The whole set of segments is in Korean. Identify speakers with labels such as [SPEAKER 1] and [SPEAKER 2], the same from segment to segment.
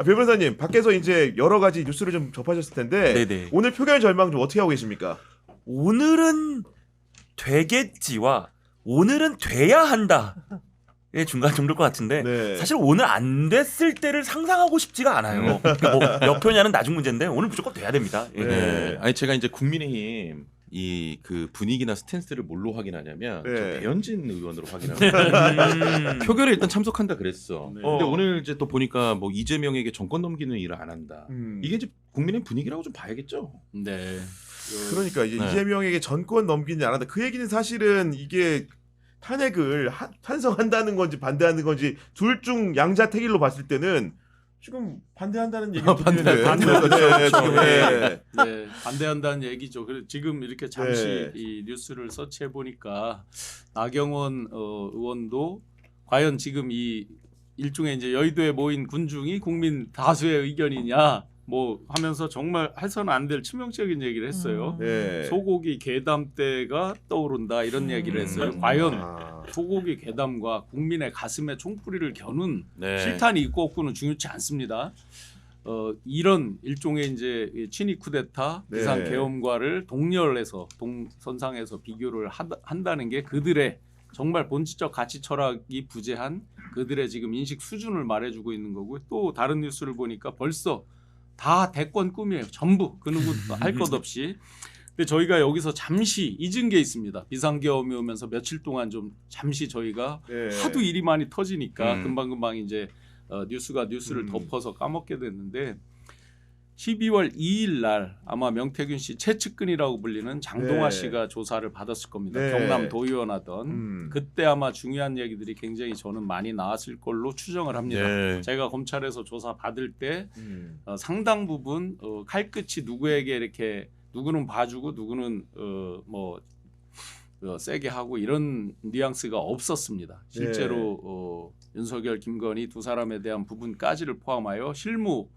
[SPEAKER 1] 변호사님 밖에서 이제 여러 가지 뉴스를 좀 접하셨을 텐데
[SPEAKER 2] 네네.
[SPEAKER 1] 오늘 표결 전망 좀 어떻게 하고 계십니까?
[SPEAKER 2] 오늘은 되겠지와 오늘은 돼야 한다의 중간 정도일 것 같은데
[SPEAKER 1] 네.
[SPEAKER 2] 사실 오늘 안 됐을 때를 상상하고 싶지가 않아요. 그러니까 뭐 몇 표냐는 나중 문제인데 오늘 무조건 돼야 됩니다. 예.
[SPEAKER 1] 네.
[SPEAKER 3] 아니 제가 이제 국민의힘 이 그 분위기나 스탠스를 뭘로 확인하냐면
[SPEAKER 1] 네.
[SPEAKER 3] 저 배현진 의원으로 확인합니다. 표결에 일단 참석한다 그랬어.
[SPEAKER 1] 네.
[SPEAKER 3] 근데 오늘 이제 또 보니까 뭐 이재명에게 정권 넘기는 일을 안 한다. 이게 이제 국민의 분위기라고 좀 봐야겠죠.
[SPEAKER 2] 네.
[SPEAKER 1] 그러니까 이제
[SPEAKER 3] 네.
[SPEAKER 1] 이재명에게 전권 넘기지 않았다. 그 얘기는 사실은 이게 탄핵을 찬성한다는 건지 반대하는 건지 둘 중 양자택일로 봤을 때는 지금 반대한다는 얘기가
[SPEAKER 4] 네, 반대한다는 얘기죠. 그래서 지금 이렇게 잠시
[SPEAKER 1] 네.
[SPEAKER 4] 이 뉴스를 서치해 보니까 나경원 의원도 과연 지금 이 일종의 이제 여의도에 모인 군중이 국민 다수의 의견이냐 뭐 하면서 정말 해서는 안 될 치명적인 얘기를 했어요.
[SPEAKER 1] 네.
[SPEAKER 4] 소고기 괴담때가 떠오른다 이런 얘기를 했어요. 과연
[SPEAKER 1] 아.
[SPEAKER 4] 소고기 괴담과 국민의 가슴에 총뿌리를 겨눈
[SPEAKER 3] 네.
[SPEAKER 4] 실탄이 있고 없고는 중요치 않습니다. 이런 일종의 이제 친위 쿠데타
[SPEAKER 1] 네.
[SPEAKER 4] 비상 계엄과를 동렬해서 동선상에서 비교를 한다는 게 그들의 정말 본질적 가치 철학이 부재한 그들의 지금 인식 수준을 말해주고 있는 거고 또 다른 뉴스를 보니까 벌써 다 대권 꿈이에요. 전부 그 누구도 할 것 없이. 근데 저희가 여기서 잠시 잊은 게 있습니다. 비상계엄이 오면서 며칠 동안 좀 잠시 저희가
[SPEAKER 1] 네.
[SPEAKER 4] 하도 일이 많이 터지니까 금방금방 이제 뉴스가 뉴스를
[SPEAKER 1] 음.
[SPEAKER 4] 덮어서 까먹게 됐는데 12월 2일 날 아마 명태균 씨 최측근이라고 불리는 장동아
[SPEAKER 1] 네.
[SPEAKER 4] 씨가 조사를 받았을 겁니다.
[SPEAKER 1] 네.
[SPEAKER 4] 경남 도의원 하던 그때 아마 중요한 얘기들이 굉장히 저는 많이 나왔을 걸로 추정을 합니다.
[SPEAKER 3] 네.
[SPEAKER 4] 제가 검찰에서 조사 받을 때 상당 부분 칼끝이 누구에게 이렇게 누구는 봐주고 누구는 뭐 세게 하고 이런 뉘앙스가 없었습니다. 실제로 윤석열, 김건희 두 사람에 대한 부분까지를 포함하여 실무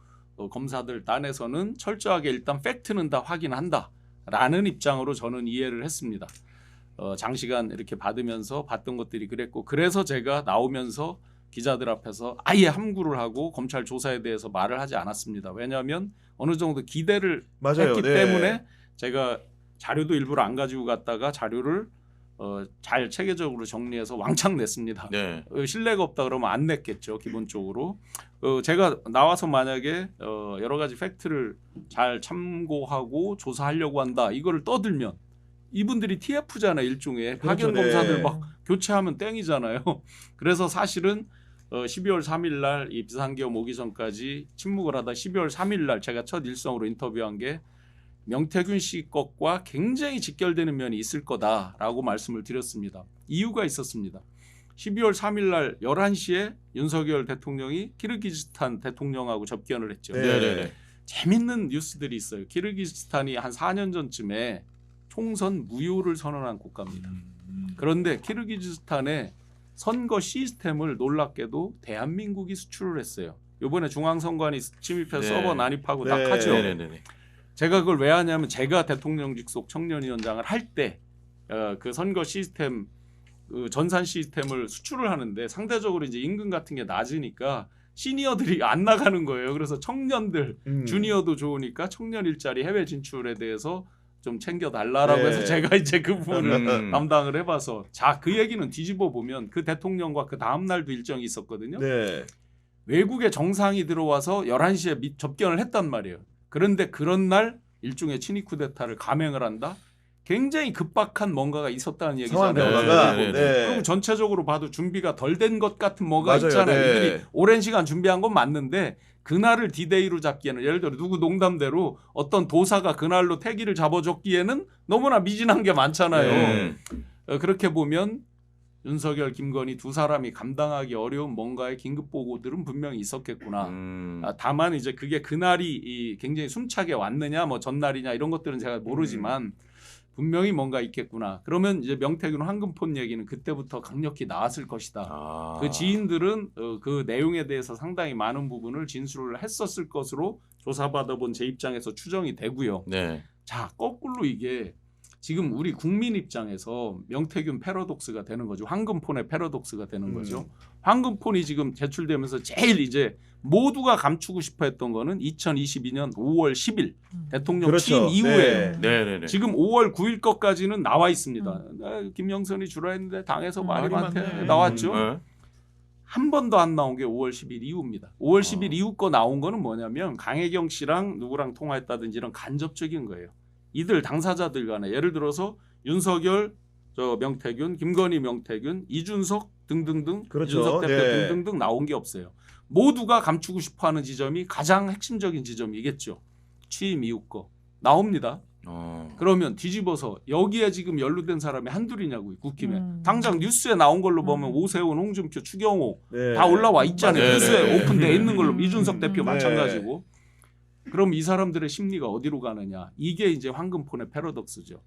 [SPEAKER 4] 검사들 딴에서는 철저하게 일단 팩트는 다 확인한다라는 입장으로 저는 이해를 했습니다. 장시간 이렇게 받으면서 봤던 것들이 그랬고 그래서 제가 나오면서 기자들 앞에서 아예 함구를 하고 검찰 조사에 대해서 말을 하지 않았습니다. 왜냐하면 어느 정도 기대를
[SPEAKER 1] 맞아요.
[SPEAKER 4] 했기
[SPEAKER 1] 네.
[SPEAKER 4] 때문에 제가 자료도 일부러 안 가지고 갔다가 자료를 잘 체계적으로 정리해서 왕창 냈습니다.
[SPEAKER 3] 네.
[SPEAKER 4] 신뢰가 없다 그러면 안 냈겠죠. 기본적으로 제가 나와서 만약에 여러 가지 팩트를 잘 참고하고 조사하려고 한다 이거를 떠들면 이분들이 TF잖아요. 일종의
[SPEAKER 1] 그렇죠.
[SPEAKER 4] 파견 검사들
[SPEAKER 1] 네.
[SPEAKER 4] 막 교체하면 땡이잖아요. 그래서 사실은 12월 3일 날 이 비상계엄 오기 전까지 침묵을 하다 12월 3일 날 제가 첫 일성으로 인터뷰한 게 명태균 씨 것과 굉장히 직결되는 면이 있을 거다라고 말씀을 드렸습니다. 이유가 있었습니다. 12월 3일 날 11시에 윤석열 대통령이 키르기즈스탄 대통령하고 접견을 했죠.
[SPEAKER 1] 네.
[SPEAKER 4] 재밌는 뉴스들이 있어요. 키르기즈스탄이 한 4년 전쯤에 총선 무효를 선언한 국가입니다. 그런데 키르기즈스탄의 선거 시스템을 놀랍게도 대한민국이 수출을 했어요. 이번에 중앙선관위 침입해서
[SPEAKER 3] 네.
[SPEAKER 4] 서버 난입하고
[SPEAKER 1] 네.
[SPEAKER 4] 딱 하죠.
[SPEAKER 3] 네네네.
[SPEAKER 4] 제가 그걸 왜 하냐면 제가 대통령 직속 청년위원장을 할 때 그 선거 시스템 그 전산 시스템을 수출을 하는데 상대적으로 이제 임금 같은 게 낮으니까 시니어들이 안 나가는 거예요. 그래서 청년들 주니어도 좋으니까 청년 일자리 해외 진출에 대해서 좀 챙겨달라라고
[SPEAKER 1] 네.
[SPEAKER 4] 해서 제가 이제 그 부분을
[SPEAKER 3] 음.
[SPEAKER 4] 담당을 해봐서 자 그 얘기는 뒤집어 보면 그 대통령과 그 다음 날도 일정이 있었거든요.
[SPEAKER 1] 네.
[SPEAKER 4] 외국의 정상이 들어와서 11시에 접견을 했단 말이에요. 그런데 그런 날 일종의 친위 쿠데타를 감행을 한다? 굉장히 급박한 뭔가가 있었다는
[SPEAKER 1] 상황
[SPEAKER 4] 얘기잖아요.
[SPEAKER 1] 변화가
[SPEAKER 3] 네.
[SPEAKER 4] 그럼 전체적으로 봐도 준비가 덜 된 것 같은 뭐가
[SPEAKER 1] 맞아요.
[SPEAKER 4] 있잖아요.
[SPEAKER 1] 네.
[SPEAKER 4] 이들이 오랜 시간 준비한 건 맞는데 그날을 디데이로 잡기에는 예를 들어 누구 농담대로 어떤 도사가 그날로 태기를 잡아줬기에는 너무나 미진한 게 많잖아요. 그렇게 보면 윤석열, 김건희 두 사람이 감당하기 어려운 뭔가의 긴급 보고들은 분명히 있었겠구나. 다만 이제 그게 그날이 굉장히 숨차게 왔느냐, 뭐 전날이냐 이런 것들은 제가 모르지만 분명히 뭔가 있겠구나. 그러면 이제 명태균 황금폰 얘기는 그때부터 강력히 나왔을 것이다. 그 지인들은 그 내용에 대해서 상당히 많은 부분을 진술을 했었을 것으로 조사받아본 제 입장에서 추정이 되고요.
[SPEAKER 3] 네.
[SPEAKER 4] 자, 거꾸로 이게 지금 우리 국민 입장에서 명태균 패러독스가 되는 거죠. 황금폰의 패러독스가 되는 거죠. 황금폰이 지금 제출되면서 제일 이제 모두가 감추고 싶어했던 거는 2022년 5월 10일 대통령
[SPEAKER 1] 그렇죠.
[SPEAKER 4] 취임 이후에
[SPEAKER 1] 네.
[SPEAKER 3] 네네네.
[SPEAKER 4] 지금 5월 9일 것까지는 나와 있습니다. 김영선이 주라 했는데 당에서 말이 많대
[SPEAKER 3] 많네.
[SPEAKER 4] 나왔죠.
[SPEAKER 3] 네.
[SPEAKER 4] 한 번도 안 나온 게 5월 10일 이후입니다. 5월 10일 이후 거 나온 거는 뭐냐면 강혜경 씨랑 누구랑 통화했다든지 이런 간접적인 거예요. 이들 당사자들 간에 예를 들어서 윤석열, 명태균, 김건희, 명태균, 이준석 등등등
[SPEAKER 1] 그렇죠.
[SPEAKER 4] 이준석 대표
[SPEAKER 1] 네.
[SPEAKER 4] 등등등 나온 게 없어요. 모두가 감추고 싶어하는 지점이 가장 핵심적인 지점이겠죠. 취임 이후 거 나옵니다. 그러면 뒤집어서 여기에 지금 연루된 사람이 한둘이냐고요. 국힘에. 당장 뉴스에 나온 걸로 보면 오세훈, 홍준표, 추경호
[SPEAKER 1] 네.
[SPEAKER 4] 다 올라와 있잖아요.
[SPEAKER 3] 네,
[SPEAKER 4] 뉴스에
[SPEAKER 3] 네.
[SPEAKER 4] 오픈돼 있는 걸로 이준석 대표
[SPEAKER 1] 네.
[SPEAKER 4] 마찬가지고. 그럼 이 사람들의 심리가 어디로 가느냐. 이게 이제 황금폰의 패러독스죠.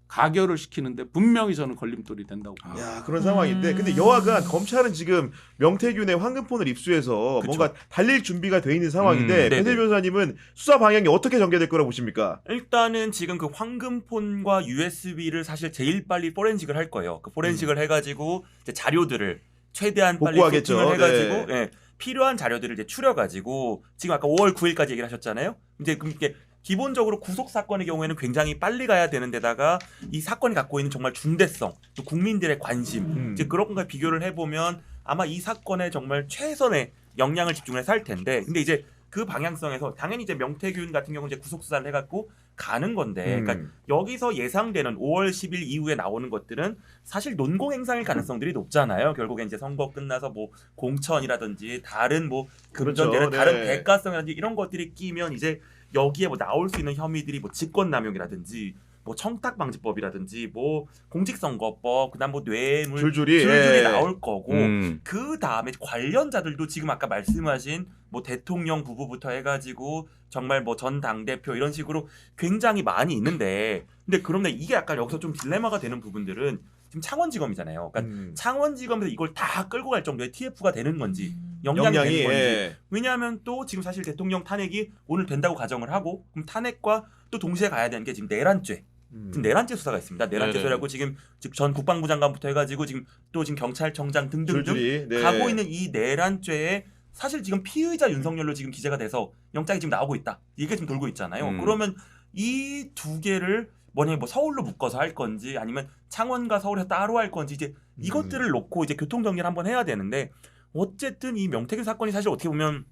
[SPEAKER 4] 가결을 시키는데 분명히 저는 걸림돌이 된다고 봅니다.
[SPEAKER 1] 야, 그런 상황인데 근데 여하간 검찰은 지금 명태균의 황금폰을 입수해서
[SPEAKER 2] 그쵸.
[SPEAKER 1] 뭔가 달릴 준비가 돼 있는 상황인데
[SPEAKER 2] 네네.
[SPEAKER 1] 배세 변호사님은 수사 방향이 어떻게 전개될 거라고 보십니까?
[SPEAKER 2] 일단은 지금 그 황금폰과 USB를 사실 제일 빨리 포렌식을 할 거예요. 그 포렌식을 해가지고 이제 자료들을 최대한 빨리
[SPEAKER 1] 복구하겠죠.
[SPEAKER 2] 소팅을 해가지고
[SPEAKER 1] 네.
[SPEAKER 2] 예, 필요한 자료들을 이제 추려가지고 지금 아까 5월 9일까지 얘기를 하셨잖아요. 이제 그럼 이게 기본적으로 구속 사건의 경우에는 굉장히 빨리 가야 되는 데다가 이 사건이 갖고 있는 정말 중대성, 또 국민들의 관심, 이제 그런 것과 비교를 해보면 아마 이 사건에 정말 최선의 역량을 집중해서 할 텐데, 근데 이제 그 방향성에서 당연히 이제 명태균 같은 경우는 이제 구속 수사를 해갖고 가는 건데, 그러니까 여기서 예상되는 5월 10일 이후에 나오는 것들은 사실 논공 행상일 가능성들이 높잖아요. 결국엔 이제 선거 끝나서 뭐 공천이라든지 다른 뭐 금전되는
[SPEAKER 1] 그렇죠.
[SPEAKER 2] 다른
[SPEAKER 1] 네.
[SPEAKER 2] 대가성이라든지 이런 것들이 끼면 이제 여기에 뭐 나올 수 있는 혐의들이 뭐 직권남용이라든지 뭐 청탁방지법이라든지 뭐 공직선거법 그다음 뭐 뇌물
[SPEAKER 1] 줄줄이
[SPEAKER 2] 줄줄이 나올 거고
[SPEAKER 3] 음.
[SPEAKER 2] 그 다음에 관련자들도 지금 아까 말씀하신 뭐 대통령 부부부터 해가지고 정말 뭐 전 당대표 이런 식으로 굉장히 많이 있는데 근데 그런데 이게 약간 여기서 좀 딜레마가 되는 부분들은 지금 창원지검이잖아요. 그러니까 창원지검에서 이걸 다 끌고 갈 정도의 TF가 되는 건지 역량이 되는 건지
[SPEAKER 1] 예.
[SPEAKER 2] 왜냐하면 또 지금 사실 대통령 탄핵이 오늘 된다고 가정을 하고 그럼 탄핵과 또 동시에 가야 되는 게 지금 내란죄 지금 내란죄 수사가 있습니다. 내란죄라고 지금 전 국방부 장관부터 해가지고 지금 또 지금 경찰청장 등등등
[SPEAKER 1] 줄줄이 네.
[SPEAKER 2] 가고 있는 이 내란죄에 사실 지금 피의자 윤석열로 지금 기재가 돼서 영장이 지금 나오고 있다. 이게 지금 돌고 있잖아요. 그러면 이 두 개를 뭐냐 뭐 서울로 묶어서 할 건지 아니면 창원과 서울에서 따로 할 건지 이제 이것들을 놓고 이제 교통 정리를 한번 해야 되는데 어쨌든 이 명태균 사건이 사실 어떻게 보면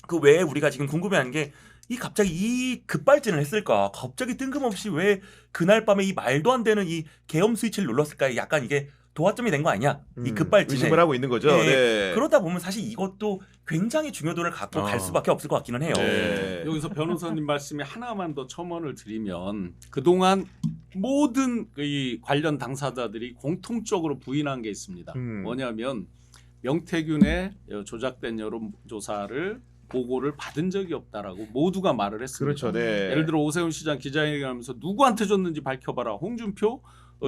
[SPEAKER 2] 그 외에 우리가 지금 궁금해하는 게 이 갑자기 이 급발진을 했을까? 갑자기 뜬금없이 왜 그날 밤에 이 말도 안 되는 이 계엄 스위치를 눌렀을까? 약간 이게 도화점이 된 거 아니야? 이 급발진에.
[SPEAKER 1] 의심을 하고 있는 거죠.
[SPEAKER 2] 네.
[SPEAKER 1] 네.
[SPEAKER 2] 그러다 보면 사실 이것도 굉장히 중요도를 갖고 갈 수밖에 없을 것 같기는 해요.
[SPEAKER 1] 네.
[SPEAKER 4] 여기서 변호사님 말씀에 하나만 더 첨언을 드리면 그동안 모든 이 관련 당사자들이 공통적으로 부인한 게 있습니다. 뭐냐면 명태균의 조작된 여론조사를 보고를 받은 적이 없다라고 모두가 말을 했습니다.
[SPEAKER 1] 그렇죠. 네.
[SPEAKER 4] 예를 들어 오세훈 시장 기자회견하면서 누구한테 줬는지 밝혀봐라. 홍준표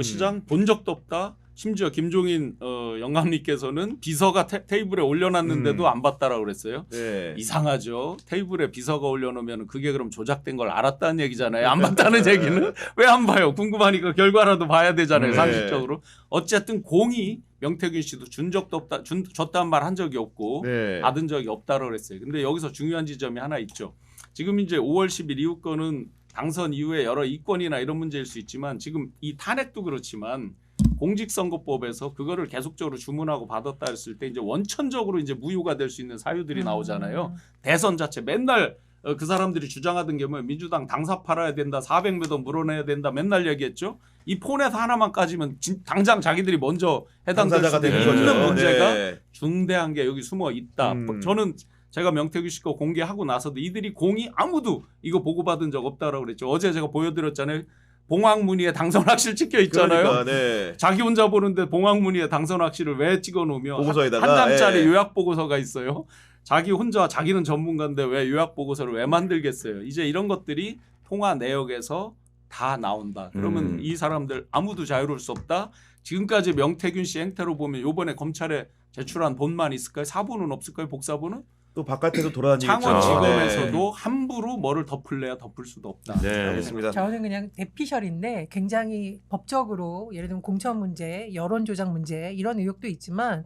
[SPEAKER 4] 시장 본 적도 없다. 심지어 김종인 영감님께서는 비서가 테이블에 올려놨는데도 안 봤다라고 그랬어요.
[SPEAKER 1] 네.
[SPEAKER 4] 이상하죠. 테이블에 비서가 올려놓으면 그게 그럼 조작된 걸 알았다는 얘기잖아요. 안 봤다는 얘기는 왜 안 봐요? 궁금하니까 결과라도 봐야 되잖아요.
[SPEAKER 1] 네.
[SPEAKER 4] 상식적으로. 어쨌든 공이 명태균 씨도 준 적도 없다. 줬다는 말 한 적이 없고
[SPEAKER 1] 네.
[SPEAKER 4] 받은 적이 없다고 그랬어요. 근데 여기서 중요한 지점이 하나 있죠. 지금 이제 5월 10일 이후 거는 당선 이후에 여러 이권이나 이런 문제일 수 있지만 지금 이 탄핵도 그렇지만 공직선거법에서 그거를 계속적으로 주문하고 받았다 했을 때 이제 원천적으로 이제 무효가 될 수 있는 사유들이 나오잖아요. 대선 자체 맨날 그 사람들이 주장하던 게 뭐예요? 민주당 당사 팔아야 된다, 400몇 원 물어내야 된다, 맨날 얘기했죠. 이 폰에서 하나만 까지면 당장 자기들이 먼저 해당될
[SPEAKER 1] 당사자가
[SPEAKER 4] 수도
[SPEAKER 1] 되는
[SPEAKER 4] 있는
[SPEAKER 1] 거죠.
[SPEAKER 4] 문제가
[SPEAKER 1] 네.
[SPEAKER 4] 중대한 게 여기 숨어 있다. 저는 제가 명태균 씨 거 공개하고 나서도 이들이 공이 아무도 이거 보고받은 적 없다라고 그랬죠. 어제 제가 보여드렸잖아요. 봉황무늬에 당선 확실 찍혀 있잖아요.
[SPEAKER 1] 그러니까, 네.
[SPEAKER 4] 자기 혼자 보는데 봉황무늬에 당선 확실을 왜 찍어 놓으며
[SPEAKER 1] 보고서에다가,
[SPEAKER 4] 한 장짜리
[SPEAKER 1] 예.
[SPEAKER 4] 요약 보고서가 있어요. 자기 혼자 자기는 전문가인데 왜 요약 보고서를 왜 만들겠어요. 이제 이런 것들이 통화 내역에서 다 나온다. 그러면 이 사람들 아무도 자유로울 수 없다. 지금까지 명태균 씨 행태로 보면 이번에 검찰에 제출한 본만 있을까요? 사본은 없을까요? 복사본은?
[SPEAKER 1] 또 바깥에도 돌아다니겠죠.
[SPEAKER 4] 창원지검에서도
[SPEAKER 1] 네.
[SPEAKER 4] 함부로 뭐를 덮을래야 덮을 수도 없다.
[SPEAKER 3] 네.
[SPEAKER 1] 알겠습니다.
[SPEAKER 5] 저는 그냥 대피셜인데 굉장히 법적으로 예를 들면 공천 문제, 여론 조작 문제 이런 의혹도 있지만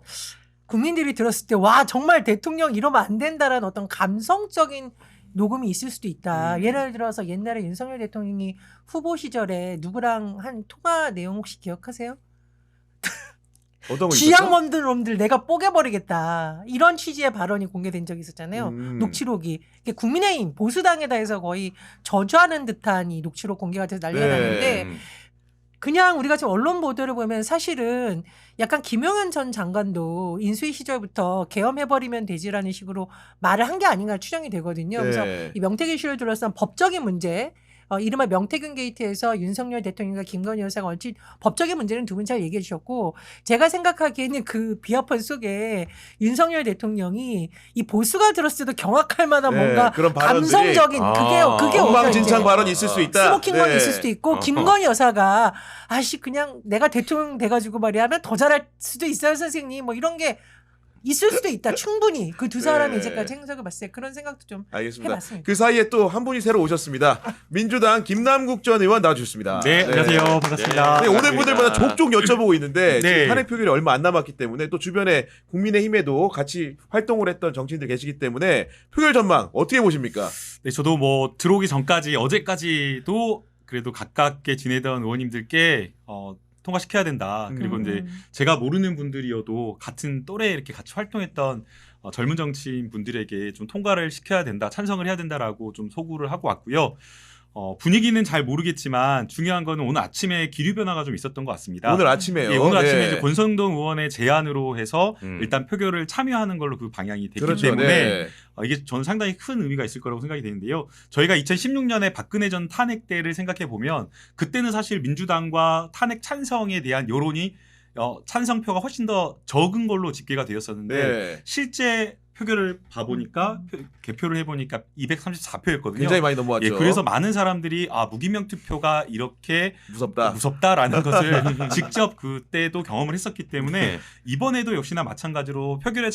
[SPEAKER 5] 국민들이 들었을 때 와 정말 대통령 이러면 안 된다라는 어떤 감성적인 녹음이 있을 수도 있다. 예를 들어서 옛날에 윤석열 대통령이 후보 시절에 누구랑 한 통화 내용 혹시 기억하세요?
[SPEAKER 1] 어떤 거
[SPEAKER 5] 쥐약
[SPEAKER 1] 있었죠?
[SPEAKER 5] 만든 놈들 내가 뽀개버리겠다. 이런 취지의 발언이 공개된 적이 있었잖아요. 녹취록이. 이게 국민의힘 보수당에다 해서 거의 저주하는 듯한 이 녹취록 공개가 돼서 난리가 났는데 그냥 우리가 지금 언론 보도를 보면 사실은 약간 김용현 전 장관도 인수위 시절부터 계엄해버리면 되지라는 식으로 말을 한 게 아닌가 추정이 되거든요. 그래서 이 명태균 이슈를 둘러싼 법적인 문제, 이른바 명태균 게이트에서 윤석열 대통령과 김건희 여사가 얹힌 법적인 문제는 두 분 잘 얘기해 주셨고 제가 생각하기에는 그 비화폰 속에 윤석열 대통령이 이 보수가 들었을 때도 경악할 만한 뭔가
[SPEAKER 1] 그런 발언들이
[SPEAKER 5] 감성적인 그게
[SPEAKER 1] 엉망진창 발언이 있을 수 있다.
[SPEAKER 5] 스모킹건이 있을 수도 있고 김건희 여사가 아씨 그냥 내가 대통령 돼가지고 말이야 하면 더 잘할 수도 있어요 선생님 뭐 이런 게 있을 수도 있다 충분히 그 두 사람이 이제까지 행적을 봤을 때 그런 생각도 좀
[SPEAKER 1] 알겠습니다.
[SPEAKER 5] 해봤습니다.
[SPEAKER 1] 그 사이에 또 한 분이 새로 오셨습니다. 민주당 김남국 전 의원 나와주셨습니다.
[SPEAKER 6] 네, 안녕하세요. 반갑습니다.
[SPEAKER 1] 네, 오늘 분들마다 족족 여쭤보고 있는데
[SPEAKER 6] 네.
[SPEAKER 1] 지금 탄핵 표결이 얼마 안 남았기 때문에 또 주변에 국민의힘에도 같이 활동을 했던 정치인들 계시기 때문에 표결 전망 어떻게 보십니까?
[SPEAKER 6] 네, 저도 뭐 들어오기 전까지 어제까지도 그래도 가깝게 지내던 의원님들께 통과시켜야 된다. 그리고 이제 제가 모르는 분들이어도 같은 또래 이렇게 같이 활동했던 젊은 정치인 분들에게 좀 통과를 시켜야 된다, 찬성을 해야 된다라고 좀 소구를 하고 왔고요. 분위기는 잘 모르겠지만 중요한 거는 오늘 아침에 기류 변화가 좀 있었던 것 같습니다.
[SPEAKER 1] 오늘 아침에요.
[SPEAKER 6] 예, 오늘 아침에
[SPEAKER 1] 네.
[SPEAKER 6] 이제 권성동 의원의 제안으로 해서 일단 표결을 참여하는 걸로 그 방향이 됐기
[SPEAKER 1] 그렇죠.
[SPEAKER 6] 때문에
[SPEAKER 1] 네.
[SPEAKER 6] 이게 저는 상당히 큰 의미가 있을 거라고 생각이 되는데요. 저희가 2016년에 박근혜 전 탄핵 때를 생각해 보면 그때는 사실 민주당과 탄핵 찬성에 대한 여론이 찬성표가 훨씬 더 적은 걸로 집계가 되었었는데
[SPEAKER 1] 네.
[SPEAKER 6] 실제 표결을 봐보니까 개표를 해보니까 234표였거든요.
[SPEAKER 1] 굉장히 많이 넘어왔죠.
[SPEAKER 6] 예, 그래서 많은 사람들이 무기명 투표가 이렇게
[SPEAKER 1] 무섭다.
[SPEAKER 6] 무섭다라는 것을 직접 그때도 경험을 했었기 때문에 이번에도 역시나 마찬가지로 표결에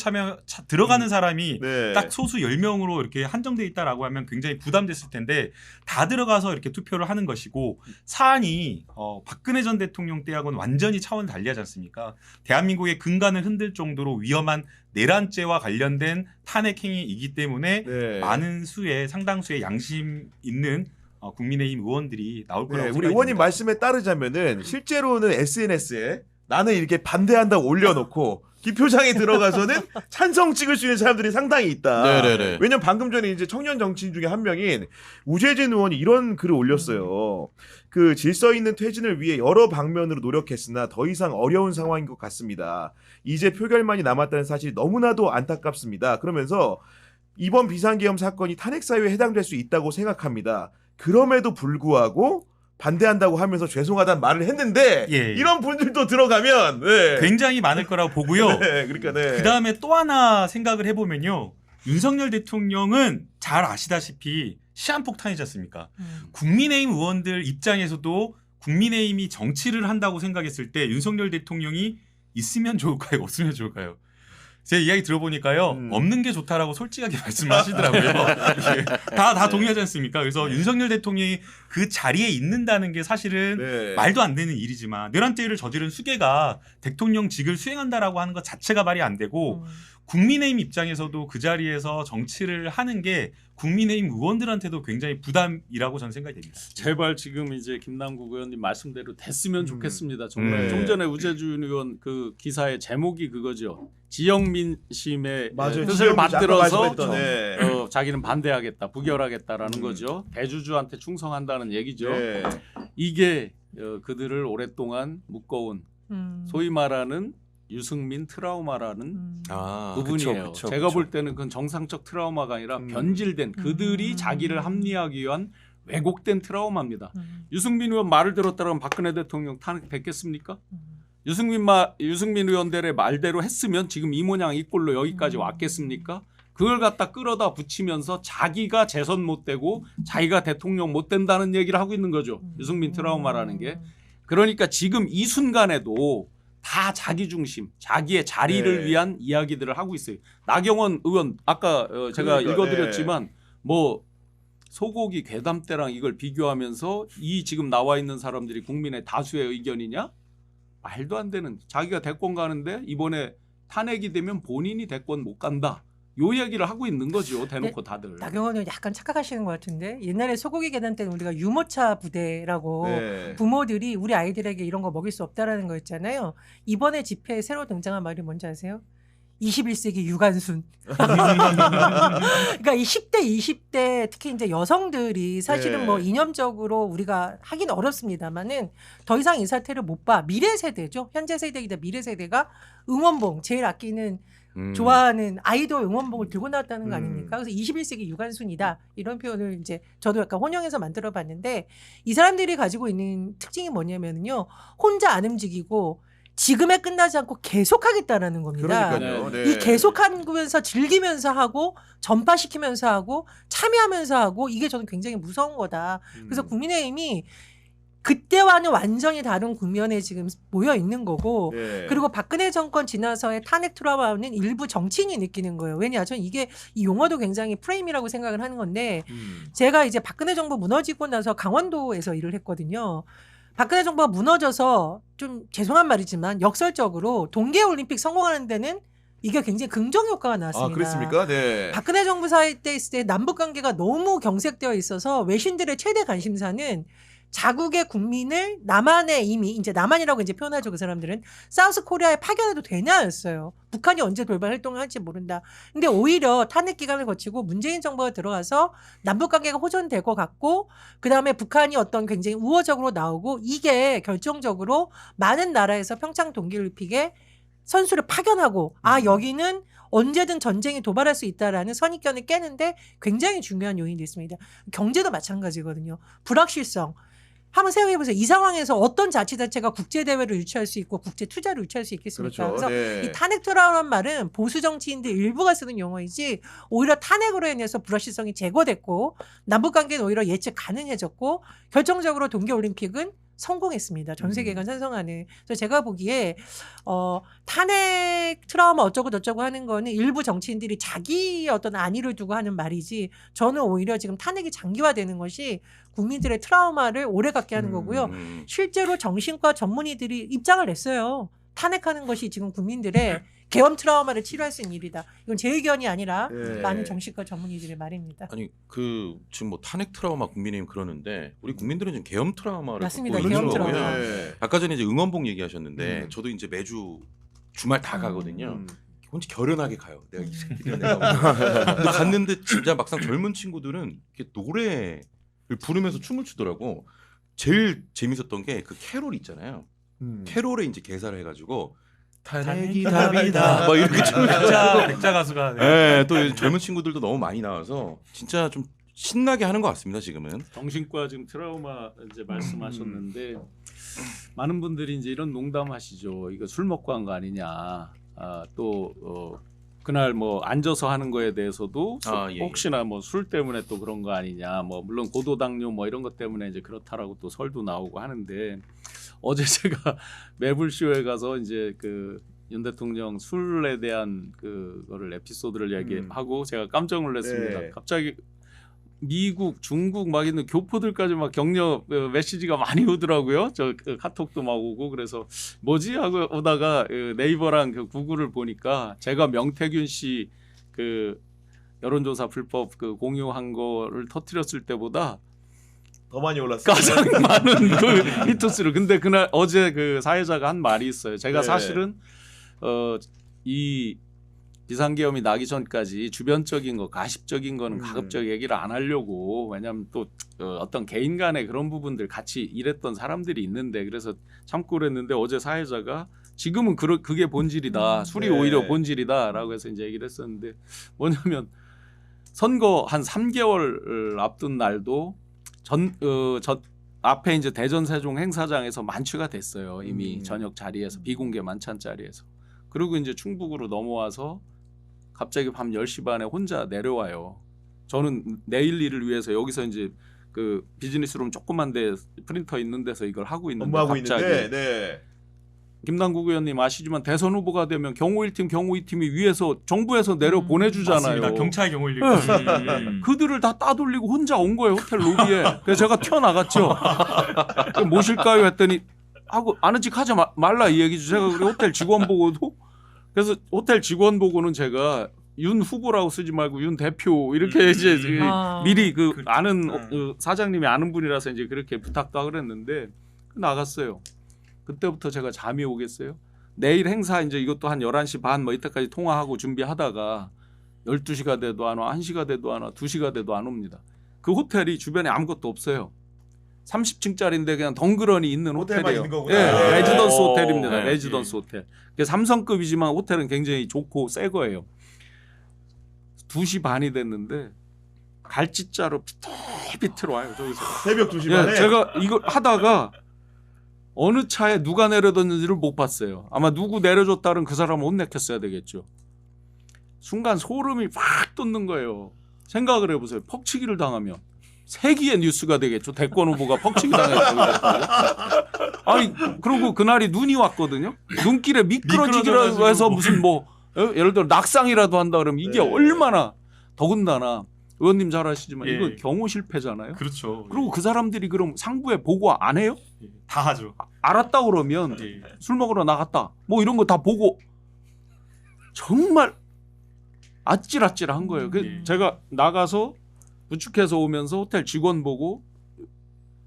[SPEAKER 6] 들어가는 사람이
[SPEAKER 1] 네.
[SPEAKER 6] 딱 소수 10명으로 이렇게 한정돼 있다라고 하면 굉장히 부담됐을 텐데 다 들어가서 이렇게 투표를 하는 것이고 사안이 박근혜 전 대통령 때하고는 완전히 차원 달리하지 않습니까? 대한민국의 근간을 흔들 정도로 위험한 내란죄와 관련된 탄핵 행위이기 때문에
[SPEAKER 1] 네.
[SPEAKER 6] 많은 수의 상당수의 양심 있는 국민의힘 의원들이 나올 거라고
[SPEAKER 1] 네, 우리
[SPEAKER 6] 생각이
[SPEAKER 1] 의원님
[SPEAKER 6] 듭니다.
[SPEAKER 1] 말씀에 따르자면은 실제로는 SNS에 나는 이렇게 반대한다고 올려놓고 기표장에 들어가서는 찬성 찍을 수 있는 사람들이 상당히 있다.
[SPEAKER 3] 네네네.
[SPEAKER 1] 왜냐면 방금 전에 이제 청년 정치인 중에 한 명인 우재진 의원이 이런 글을 올렸어요. 그 질서 있는 퇴진을 위해 여러 방면으로 노력했으나 더 이상 어려운 상황인 것 같습니다. 이제 표결만이 남았다는 사실이 너무나도 안타깝습니다. 그러면서 이번 비상계엄 사건이 탄핵 사유에 해당될 수 있다고 생각합니다. 그럼에도 불구하고 반대한다고 하면서 죄송하다는 말을 했는데
[SPEAKER 6] 예.
[SPEAKER 1] 이런 분들도 들어가면 네.
[SPEAKER 6] 굉장히 많을 거라고 보고요.
[SPEAKER 1] 네, 그러니까 네.
[SPEAKER 6] 그 다음에 또 하나 생각을 해보면요. 윤석열 대통령은 잘 아시다시피 시한폭탄이지 않습니까? 국민의힘 의원들 입장에서도 국민의힘이 정치를 한다고 생각했을 때 윤석열 대통령이 있으면 좋을까요? 없으면 좋을까요? 제 이야기 들어보니까요. 없는 게 좋다라고 솔직하게 말씀하시더라고요. 다 동의하지 않습니까? 그래서 윤석열 대통령이 그 자리에 있는다는 게 사실은
[SPEAKER 1] 네.
[SPEAKER 6] 말도 안 되는 일이지만 내란죄를 저지른 수괴가 대통령직을 수행한다라고 하는 것 자체가 말이 안 되고 국민의힘 입장에서도 그 자리에서 정치를 하는 게 국민의힘 의원들한테도 굉장히 부담이라고 저는 생각이 됩니다.
[SPEAKER 4] 제발 지금 이제 김남국 의원님 말씀대로 됐으면 좋겠습니다. 정말
[SPEAKER 1] 네.
[SPEAKER 4] 좀 전에 우재준 의원 그 기사의 제목이 그거죠. 지역민심의
[SPEAKER 1] 맞아요.
[SPEAKER 4] 뜻을
[SPEAKER 1] 지역민심 아까
[SPEAKER 4] 받들어서
[SPEAKER 1] 말씀했던, 네.
[SPEAKER 4] 자기는 반대하겠다, 부결하겠다라는 거죠. 대주주한테 충성한다는 얘기죠.
[SPEAKER 1] 네.
[SPEAKER 4] 이게 그들을 오랫동안 묶어온 소위 말하는 유승민 트라우마라는 부분이에요.
[SPEAKER 2] 그쵸.
[SPEAKER 4] 제가 볼 때는 그건 정상적 트라우마가 아니라 변질된 그들이 자기를 합리화하기 위한 왜곡된 트라우마입니다. 유승민 의원 말을 들었다면 박근혜 대통령 탄핵됐겠습니까? 유승민 의원들의 말대로 했으면 지금 이 모양 이 꼴로 여기까지 왔겠습니까? 그걸 갖다 끌어다 붙이면서 자기가 재선 못 되고 자기가 대통령 못 된다는 얘기를 하고 있는 거죠. 유승민 트라우마라는 게. 그러니까 지금 이 순간에도 다 자기 중심, 자기의 자리를
[SPEAKER 1] 네.
[SPEAKER 4] 위한 이야기들을 하고 있어요. 나경원 의원 아까 제가
[SPEAKER 1] 그러니까,
[SPEAKER 4] 읽어드렸지만 뭐 소고기 괴담때랑 이걸 비교하면서 이 지금 나와 있는 사람들이 국민의 다수의 의견이냐? 말도 안 되는. 자기가 대권 가는데 이번에 탄핵이 되면 본인이 대권 못 간다. 요 얘기를 하고 있는 거죠. 대놓고 다들.
[SPEAKER 5] 나경원은 약간 착각하시는 것 같은데 옛날에 소고기 계단 때는 우리가 유모차 부대라고
[SPEAKER 1] 네.
[SPEAKER 5] 부모들이 우리 아이들에게 이런 거 먹일 수 없다라는 거였잖아요. 이번에 집회에 새로 등장한 말이 뭔지 아세요? 21세기 유관순. 그러니까 이 10대, 20대 특히 이제 여성들이 사실은
[SPEAKER 1] 네.
[SPEAKER 5] 뭐 이념적으로 우리가 하긴 어렵습니다만은 더 이상 이 사태를 못 봐. 미래 세대죠. 현재 세대이다 미래 세대가 응원봉 제일 아끼는 좋아하는 아이돌 응원봉을 들고 나왔다는 거 아닙니까? 그래서 21세기 유관순이다 이런 표현을 이제 저도 약간 혼용해서 만들어봤는데 이 사람들이 가지고 있는 특징이 뭐냐면요, 혼자 안 움직이고 지금에 끝나지 않고 계속하겠다라는 겁니다.
[SPEAKER 1] 그러니까요.
[SPEAKER 4] 네.
[SPEAKER 1] 네.
[SPEAKER 5] 이 계속하면서 즐기면서 하고 전파시키면서 하고 참여하면서 하고 이게 저는 굉장히 무서운 거다. 그래서 국민의힘이 그때와는 완전히 다른 국면에 지금 모여 있는 거고
[SPEAKER 1] 네.
[SPEAKER 5] 그리고 박근혜 정권 지나서의 탄핵 트라우마는 일부 정치인이 느끼는 거예요. 왜냐? 저는 이게 이 용어도 굉장히 프레임이라고 생각을 하는 건데 제가 이제 박근혜 정부 무너지고 나서 강원도에서 일을 했거든요. 박근혜 정부가 무너져서 좀 죄송한 말이지만 역설적으로 동계올림픽 성공하는 데는 이게 굉장히 긍정 효과가 나왔습니다.
[SPEAKER 1] 아, 그랬습니까? 네.
[SPEAKER 5] 박근혜 정부 사이 때 있을 때 남북 관계가 너무 경색되어 있어서 외신들의 최대 관심사는 자국의 국민을 남한에 이미 이제 남한이라고 이제 표현하죠. 그 사람들은 사우스 코리아에 파견해도 되냐였어요. 북한이 언제 돌발 활동을 할지 모른다. 근데 오히려 탄핵 기간을 거치고 문재인 정부가 들어가서 남북 관계가 호전될 것 같고 그다음에 북한이 어떤 굉장히 우호적으로 나오고 이게 결정적으로 많은 나라에서 평창 동계올림픽에 선수를 파견하고 아 여기는 언제든 전쟁이 도발할 수 있다라는 선입견을 깨는데 굉장히 중요한 요인이 있습니다. 경제도 마찬가지거든요. 불확실성. 한번 생각해보세요. 이 상황에서 어떤 자치단체가 국제대회를 유치할 수 있고 국제투자를 유치할 수 있겠습니까?
[SPEAKER 1] 그렇죠.
[SPEAKER 5] 그래서
[SPEAKER 1] 네.
[SPEAKER 5] 이 탄핵 트라우마란 말은 보수 정치인들 일부가 쓰는 용어이지 오히려 탄핵으로 인해서 불확실성이 제거됐고 남북관계는 오히려 예측 가능해졌고 결정적으로 동계올림픽은 성공했습니다. 전 세계가 찬성하는. 그래서 제가 보기에 탄핵 트라우마 어쩌고 저쩌고 하는 거는 일부 정치인들이 자기 어떤 안위를 두고 하는 말이지 저는 오히려 지금 탄핵이 장기화되는 것이 국민들의 트라우마를 오래 갖게 하는 거고요. 실제로 정신과 전문의들이 입장을 냈어요. 탄핵하는 것이 지금 국민들의 계엄 트라우마를 치료할 수 있는 일이다. 이건 제 의견이 아니라
[SPEAKER 1] 네.
[SPEAKER 5] 많은 정신과 전문의들의 말입니다.
[SPEAKER 3] 아니 그 지금 뭐 탄핵 트라우마 국민의힘 그러는데 우리 국민들은 지금 계엄 트라우마를
[SPEAKER 5] 맞습니다.
[SPEAKER 3] 겪고
[SPEAKER 5] 계엄
[SPEAKER 3] 있는
[SPEAKER 5] 트라우마.
[SPEAKER 3] 거고요.
[SPEAKER 1] 네.
[SPEAKER 3] 아까 전에 이제 응원봉 얘기하셨는데 저도 이제 매주 주말 다 가거든요. 혼자 결연하게 가요. 내가 이 새끼들 내가 근데 갔는데 진짜 막상 젊은 친구들은 이렇게 노래를 부르면서 춤을 추더라고. 제일 재밌었던 게 그 캐롤 있잖아요. 캐롤에 이제 개사를 해가지고 탄핵이 답이다. 막 이렇게 춤을
[SPEAKER 6] 백자 가수가
[SPEAKER 3] 네, 또 젊은 친구들도 너무 많이 나와서 진짜 좀 신나게 하는 것 같습니다. 지금은.
[SPEAKER 4] 정신과 지금 트라우마 이제 말씀하셨는데 많은 분들이 이제 이런 농담하시죠. 이거 술 먹고 한 거 아니냐. 그날 뭐 앉아서 하는 거에 대해서도
[SPEAKER 3] 예.
[SPEAKER 4] 혹시나 뭐 술 때문에 또 그런 거 아니냐. 뭐 물론 고도당뇨 뭐 이런 것 때문에 이제 그렇다라고 또 설도 나오고 하는데 어제 제가 매불쇼에 가서 이제 그 윤 대통령 술에 대한 그거를 에피소드를 얘기하고 제가 깜짝 놀랐습니다.
[SPEAKER 1] 네.
[SPEAKER 4] 갑자기 미국, 중국 막 있는 교포들까지 막 격려 메시지가 많이 오더라고요. 저 카톡도 막 오고 그래서 뭐지 하고 오다가 네이버랑 그 구글을 보니까 제가 명태균 씨 그 여론조사 불법 그 공유한 거를 터뜨렸을 때보다
[SPEAKER 1] 더 많이 올랐어요.
[SPEAKER 4] 가장 많은 그 히트수를. 근데 그날 어제 그 사회자가 한 말이 있어요. 제가
[SPEAKER 1] 네.
[SPEAKER 4] 사실은 이 비상계엄이 나기 전까지 주변적인 거, 가십적인 거는 가급적 얘기를 안 하려고. 왜냐하면 또 어떤 개인 간의 그런 부분들 같이 일했던 사람들이 있는데 그래서 참고 그랬는데 어제 사회자가 지금은 그게 본질이다. 술이
[SPEAKER 1] 네.
[SPEAKER 4] 오히려 본질이다라고 해서 이제 얘기를 했었는데 뭐냐면 선거 한 3개월 앞둔 날도 앞에 이제 대전 세종 행사장에서 만취가 됐어요. 이미 저녁 자리에서 비공개 만찬 자리에서. 그리고 이제 충북으로 넘어와서 갑자기 밤 10시 반에 혼자 내려와요. 저는 내일 일을 위해서 여기서 이제 그 비즈니스룸 조그만 데 프린터 있는 데서 이걸 하고 있는데
[SPEAKER 1] 업무하고
[SPEAKER 4] 갑자기
[SPEAKER 1] 있는데 네.
[SPEAKER 4] 김남국 의원님 아시지만 대선 후보가 되면 경호 1팀, 경호 2팀이 위에서 정부에서 내려 보내주잖아요.
[SPEAKER 6] 맞습니다. 경찰 경호 1
[SPEAKER 4] 그들을 다 따돌리고 혼자 온 거예요. 호텔 로비에. 그래서 제가 튀어나갔죠. 모실까요 했더니 하고 아는 척 하지 말라 이 얘기죠. 제가 우리 호텔 직원 보고도 그래서 호텔 직원 보고는 제가 윤 후보라고 쓰지 말고 윤 대표 이렇게 이제 미리 그
[SPEAKER 2] 그렇죠.
[SPEAKER 4] 아는 사장님이 아는 분이라서 이제 그렇게 부탁도 하고 그랬는데 나갔어요. 그때부터 제가 잠이 오겠어요. 내일 행사 이제 이것도 한 11시 반 뭐 이때까지 통화하고 준비하다가 12시가 돼도 안 와, 1시가 돼도 안 와, 2시가 돼도 안 옵니다. 그 호텔이 주변에 아무것도 없어요. 30층짜리인데 그냥 덩그러니 있는
[SPEAKER 1] 호텔만
[SPEAKER 4] 호텔이에요.
[SPEAKER 1] 있는 거구나.
[SPEAKER 4] 예,
[SPEAKER 1] 네.
[SPEAKER 4] 레지던스 호텔입니다.
[SPEAKER 3] 네.
[SPEAKER 4] 레지던스 호텔. 그게 3성급이지만 호텔은 굉장히 좋고 새 거예요. 2시 반이 됐는데 갈치자로 비틀비틀 와요. 저기서.
[SPEAKER 1] 새벽 2시 반에
[SPEAKER 4] 예, 제가 이걸 하다가 어느 차에 누가 내려뒀는지를 못 봤어요. 아마 누구 내려줬다는 그 사람을 혼내켰어야 되겠죠. 순간 소름이 확 돋는 거예요. 생각을 해보세요. 퍽치기를 당하면 세기의 뉴스가 되겠죠. 대권 후보가 퍽치기 당했다고. 아니 그리고 그날이 눈이 왔거든요. 눈길에 미끄러지기라고 해서 무슨 뭐 예를 들어 낙상이라도 한다 그러면 이게
[SPEAKER 1] 네.
[SPEAKER 4] 얼마나 더군다나 의원님 잘 아시지만
[SPEAKER 6] 예.
[SPEAKER 4] 이거 경호 실패잖아요.
[SPEAKER 6] 그렇죠.
[SPEAKER 4] 그리고 그 사람들이 그럼 상부에 보고 안 해요?
[SPEAKER 6] 예. 다 하죠.
[SPEAKER 4] 알았다 그러면
[SPEAKER 6] 예.
[SPEAKER 4] 술 먹으러 나갔다 뭐 이런 거 다 보고 정말 아찔아찔한 거예요.
[SPEAKER 6] 예.
[SPEAKER 4] 제가 나가서 부축해서 오면서 호텔 직원 보고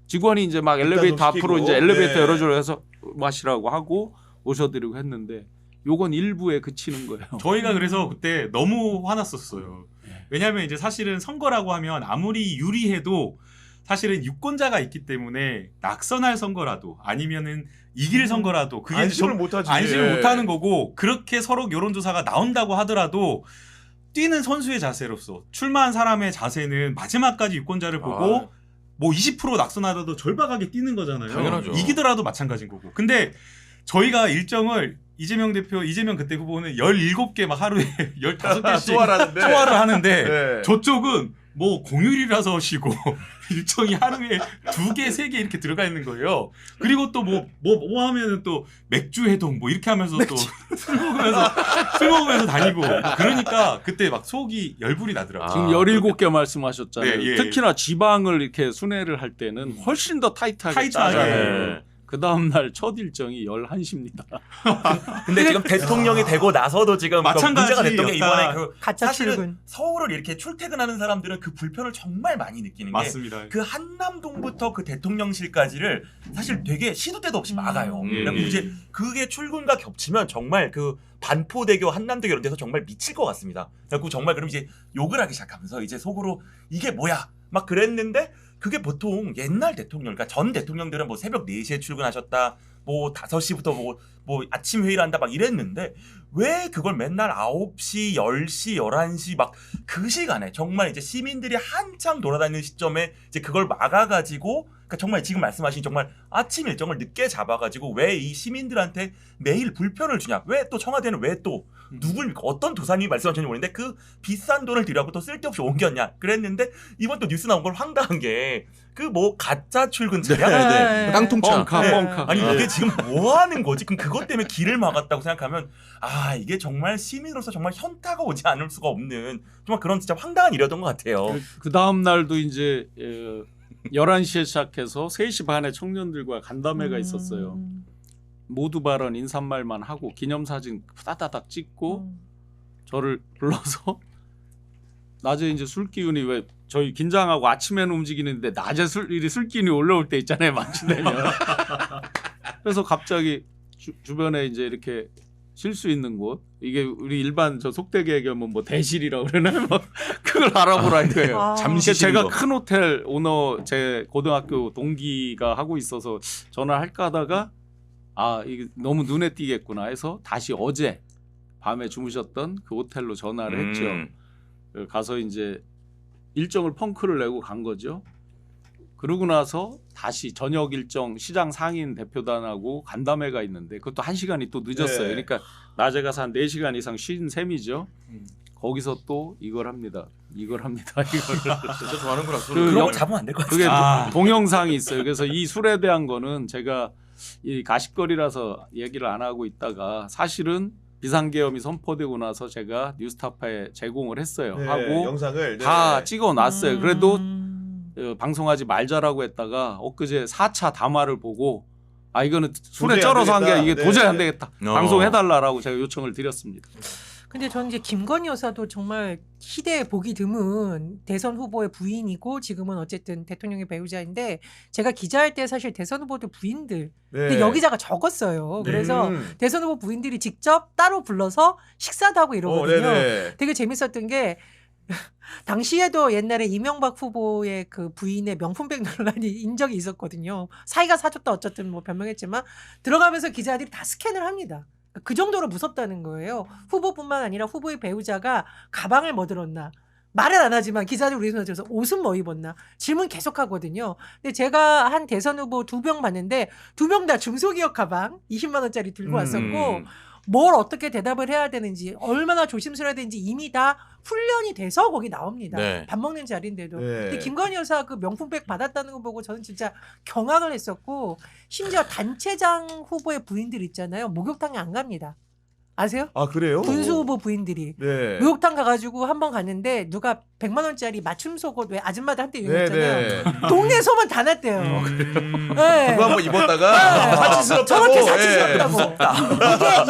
[SPEAKER 4] 직원이 이제 막 엘리베이터
[SPEAKER 1] 좀
[SPEAKER 4] 앞으로
[SPEAKER 1] 시키고.
[SPEAKER 4] 이제 엘리베이터
[SPEAKER 1] 네.
[SPEAKER 4] 열어줘서 해서 마시라고 하고 오셔드리고 했는데 요건 일부에 그치는 거예요.
[SPEAKER 6] 저희가 그래서 그때 너무 화났었어요. 왜냐하면 이제 사실은 선거라고 하면 아무리 유리해도 사실은 유권자가 있기 때문에 낙선할 선거라도 아니면은 이길 선거라도 그게
[SPEAKER 1] 안심을 못하지.
[SPEAKER 6] 안심을
[SPEAKER 1] 예.
[SPEAKER 6] 못하는 거고 그렇게 서로 여론조사가 나온다고 하더라도 뛰는 선수의 자세로서 출마한 사람의 자세는 마지막까지 유권자를 보고
[SPEAKER 3] 아.
[SPEAKER 6] 뭐 20% 낙선하더라도 절박하게 뛰는 거잖아요.
[SPEAKER 3] 당연하죠.
[SPEAKER 6] 이기더라도 마찬가지인 거고. 근데 저희가 일정을 이재명 그때 후보는 17개 막 하루에 15개씩
[SPEAKER 1] 소화하는데
[SPEAKER 6] 소화를 하는데
[SPEAKER 1] 네.
[SPEAKER 6] 저쪽은 뭐 공휴일이라서 쉬고 일정이 하루에 2개, 3개 이렇게 들어가 있는 거예요. 그리고 또 뭐 하면은 또 맥주 해동 뭐 이렇게 하면서 또 술 먹으면서 다니고 그러니까 그때 막 속이 열불이 나더라고요.
[SPEAKER 4] 지금
[SPEAKER 3] 아,
[SPEAKER 4] 17개 말씀하셨잖아요.
[SPEAKER 6] 네, 예.
[SPEAKER 4] 특히나 지방을 이렇게 순회를 할 때는 훨씬 더 타이트하게
[SPEAKER 6] 타이트하게.
[SPEAKER 4] 짜잖아요.
[SPEAKER 3] 네.
[SPEAKER 4] 그 다음날 첫 일정이 11시입니다.
[SPEAKER 2] 근데 지금 대통령이 되고 나서도 지금 그 문제가 됐던 게 이번에 그
[SPEAKER 5] 가짜
[SPEAKER 2] 사실은
[SPEAKER 5] 출근.
[SPEAKER 2] 서울을 이렇게 출퇴근하는 사람들은 그 불편을 정말 많이 느끼는 게
[SPEAKER 6] 맞습니다.
[SPEAKER 2] 그 한남동부터 그 대통령실까지를 사실 되게 시도 때도 없이 막아요. 그래서 이제 그게 출근과 겹치면 정말 그 반포대교, 한남대교 이런 데서 정말 미칠 것 같습니다. 그래서 정말 그럼 이제 욕을 하기 시작하면서 이제 속으로 이게 뭐야 막 그랬는데 그게 보통 옛날 대통령, 그러니까 전 대통령들은 뭐 새벽 4시에 출근하셨다, 뭐 5시부터 뭐 아침 회의를 한다 막 이랬는데 왜 그걸 맨날 9시, 10시, 11시 막 그 시간에 정말 이제 시민들이 한참 돌아다니는 시점에 이제 그걸 막아가지고 그러니까 정말 지금 말씀하신 정말 아침 일정을 늦게 잡아가지고 왜 이 시민들한테 매일 불편을 주냐? 왜 또 청와대는 왜 또 누굴 어떤 도사님이 말씀하셨는지 모르겠는데 그 비싼 돈을 들여고 또 쓸데없이 옮겼냐? 그랬는데 이번 또 뉴스 나온 걸 황당한 게 그 뭐 가짜 출근 차량
[SPEAKER 5] 네.
[SPEAKER 3] 땅통차.
[SPEAKER 4] 뻥카
[SPEAKER 2] 네.
[SPEAKER 4] 뻥카.
[SPEAKER 2] 아니 이게 지금 뭐 하는 거지? 그럼 그것 때문에 길을 막았다고 생각하면 아 이게 정말 시민으로서 정말 현타가 오지 않을 수가 없는 정말 그런 진짜 황당한 일이었던 것 같아요.
[SPEAKER 4] 그 다음 날도 이제 11시에 시작해서 3시 반에 청년들과 간담회가 있었어요. 모두 발언 인사말만 하고 기념사진 따다닥 찍고 저를 불러서 낮에 이제 술 기운이 왜 저희 긴장하고 아침에는 움직이는데 낮에 술 기운이 올라올 때 있잖아요. 만취되면. 그래서 갑자기 주변에 이제 이렇게 쉴 수 있는 곳 이게 우리 일반 저 속되게 얘기하면 뭐 대실이라고 그러나요? 뭐 그걸 알아보라 이거예요.
[SPEAKER 5] 아.
[SPEAKER 3] 잠시 쉬는
[SPEAKER 4] 제가
[SPEAKER 3] 거.
[SPEAKER 4] 큰 호텔 오너 제 고등학교 동기가 하고 있어서 전화할까 하다가 아 이게 너무 눈에 띄겠구나 해서 다시 어제 밤에 주무셨던 그 호텔로 전화를 했죠. 가서 이제 일정을 펑크를 내고 간 거죠. 그러고 나서 다시 저녁 일정 시장 상인 대표단하고 간담회가 있는데 그것도 1시간이 또 늦었어요.
[SPEAKER 1] 네.
[SPEAKER 4] 그러니까 낮에 가서 한 4시간 이상 쉰 셈이죠. 거기서 또 이걸 합니다. 이걸.
[SPEAKER 3] 진짜 좋아하는구나.
[SPEAKER 2] 그런
[SPEAKER 4] 영-
[SPEAKER 2] 걸 잡으면 안 될 것
[SPEAKER 4] 그게
[SPEAKER 2] 같아요.
[SPEAKER 4] 동영상이 있어요. 그래서 이 술에 대한 거는 제가 이 가십거리라서 얘기를 안 하고 있다가 사실은 비상계엄이 선포되고 나서 제가 뉴스타파에 제공을 했어요.
[SPEAKER 1] 네,
[SPEAKER 4] 하고
[SPEAKER 1] 영상을
[SPEAKER 4] 다
[SPEAKER 1] 네.
[SPEAKER 4] 찍어놨어요. 그래도 방송하지 말자라고 했다가 엊그제 4차 담화를 보고 아 이거는 술에
[SPEAKER 1] 도저히 안
[SPEAKER 4] 쩔어서 한 게
[SPEAKER 1] 되겠다.
[SPEAKER 4] 이게
[SPEAKER 1] 네.
[SPEAKER 4] 도저히 안 되겠다.
[SPEAKER 3] 어.
[SPEAKER 4] 방송해달라고 제가 요청을 드렸습니다.
[SPEAKER 5] 근데 저는 이제 김건희 여사도 정말 희대에 보기 드문 대선 후보의 부인이고 지금은 어쨌든 대통령의 배우자인데 제가 기자할 때 사실 대선 후보들 부인들 근데
[SPEAKER 1] 네.
[SPEAKER 5] 여기자가 적었어요.
[SPEAKER 6] 네.
[SPEAKER 5] 그래서 대선 후보 부인들이 직접 따로 불러서 식사도 하고 이러거든요.
[SPEAKER 1] 네네.
[SPEAKER 5] 되게 재밌었던 게 당시에도 옛날에 이명박 후보의 그 부인의 명품백 논란이 인 적이 있었거든요. 사이가 사줬다 어쨌든 뭐 변명했지만 들어가면서 기자들이 다 스캔을 합니다. 그 정도로 무섭다는 거예요. 후보뿐만 아니라 후보의 배우자가 가방을 뭐 들었나 말은 안 하지만 기자들 우리 손에 들어서 옷은 뭐 입었나 질문 계속 하거든요. 근데 제가 한 대선 후보 2명 봤는데 2명 다 중소기업 가방 20만 원짜리 들고 왔었고 뭘 어떻게 대답을 해야 되는지 얼마나 조심스러워야 되는지 이미 다 훈련이 돼서 거기 나옵니다.
[SPEAKER 3] 네.
[SPEAKER 5] 밥 먹는 자리인데도.
[SPEAKER 1] 네.
[SPEAKER 5] 근데 김건희 여사 그 명품백 받았다는 거 보고 저는 진짜 경악을 했었고 심지어 단체장 후보의 부인들 있잖아요. 목욕탕에 안 갑니다. 아세요?
[SPEAKER 1] 아 그래요?
[SPEAKER 5] 군수 후보 부인들이
[SPEAKER 1] 네.
[SPEAKER 5] 목욕탕 가가지고 한 번 갔는데 누가 100만 원짜리 맞춤 속옷 왜 아줌마들 한때 유행했잖아요.
[SPEAKER 1] 네네.
[SPEAKER 5] 동네 소문 다 났대요. 네.
[SPEAKER 1] 그거 한번 입었다가 사치스럽다고.
[SPEAKER 5] 저렇게
[SPEAKER 1] 예.
[SPEAKER 5] 사치스럽다고.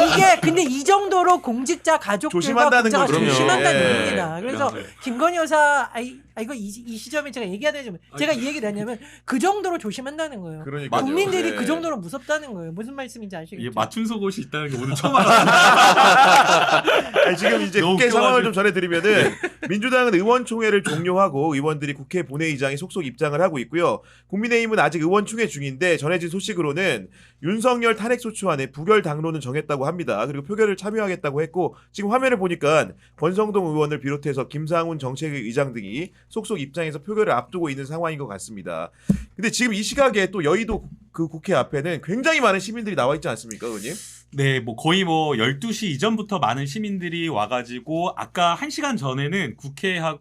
[SPEAKER 5] 이게 근데 이 정도로 공직자 가족들과
[SPEAKER 1] 조심한다는
[SPEAKER 5] 국가가
[SPEAKER 1] 거죠.
[SPEAKER 5] 조심한다는
[SPEAKER 1] 예.
[SPEAKER 5] 얘기입니다. 그래서 김건희 여사 이거 이 시점에 제가 얘기해야 되지만 제가 이 얘기를 하냐면 그 정도로 조심한다는 거예요.
[SPEAKER 1] 그러니까요.
[SPEAKER 5] 국민들이
[SPEAKER 1] 네.
[SPEAKER 5] 그 정도로 무섭다는 거예요. 무슨 말씀인지
[SPEAKER 6] 이게
[SPEAKER 5] 아시겠죠?
[SPEAKER 6] 맞춤 속옷이 있다는 게 오늘 처음 알았어요.
[SPEAKER 1] 아니, 지금 이제
[SPEAKER 6] 너무
[SPEAKER 1] 국회 상황을
[SPEAKER 6] 웃겨가지고.
[SPEAKER 1] 좀 전해드리면은 민주당은 의원총회를 종료하고 의원들이 국회 본회의장에 속속 입장을 하고 있고요. 국민의힘은 아직 의원총회 중인데 전해진 소식으로는 윤석열 탄핵소추안에 부결 당론은 정했다고 합니다. 그리고 표결을 참여하겠다고 했고 지금 화면을 보니까 권성동 의원을 비롯해서 김상훈 정책의장 등이 속속 입장에서 표결을 앞두고 있는 상황인 것 같습니다. 근데 지금 이 시각에 또 여의도 그 국회 앞에는 굉장히 많은 시민들이 나와 있지 않습니까, 의원님?
[SPEAKER 6] 네, 뭐 거의 뭐 12시 이전부터 많은 시민들이 와가지고 아까 1시간 전에는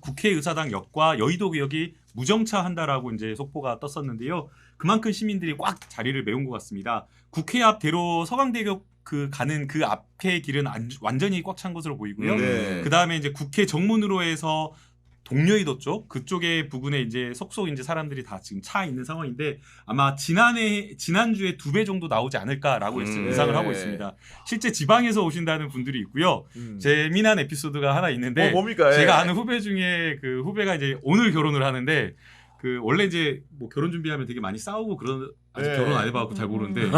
[SPEAKER 6] 국회의사당 역과 여의도역이 무정차 한다라고 이제 속보가 떴었는데요. 그만큼 시민들이 꽉 자리를 메운 것 같습니다. 국회 앞 대로 서강대교 가는 그 앞의 길은 완전히 꽉 찬 것으로 보이고요.
[SPEAKER 1] 네.
[SPEAKER 6] 그 다음에 이제 국회 정문으로 해서 동여의도 쪽 그쪽에 부근에 이제 속속 이제 사람들이 다 지금 차 있는 상황인데 아마 지난주에 2배 정도 나오지 않을까라고 예상을
[SPEAKER 1] 네.
[SPEAKER 6] 하고 있습니다. 실제 지방에서 오신다는 분들이 있고요. 재미난 에피소드가 하나 있는데
[SPEAKER 1] 뭡니까? 예.
[SPEAKER 6] 제가 아는 후배 중에 그 후배가 이제 오늘 결혼을 하는데 그 원래 이제 뭐 결혼 준비하면 되게 많이 싸우고 그런 아직
[SPEAKER 1] 네.
[SPEAKER 6] 결혼 안 해봐갖고 잘 모르는데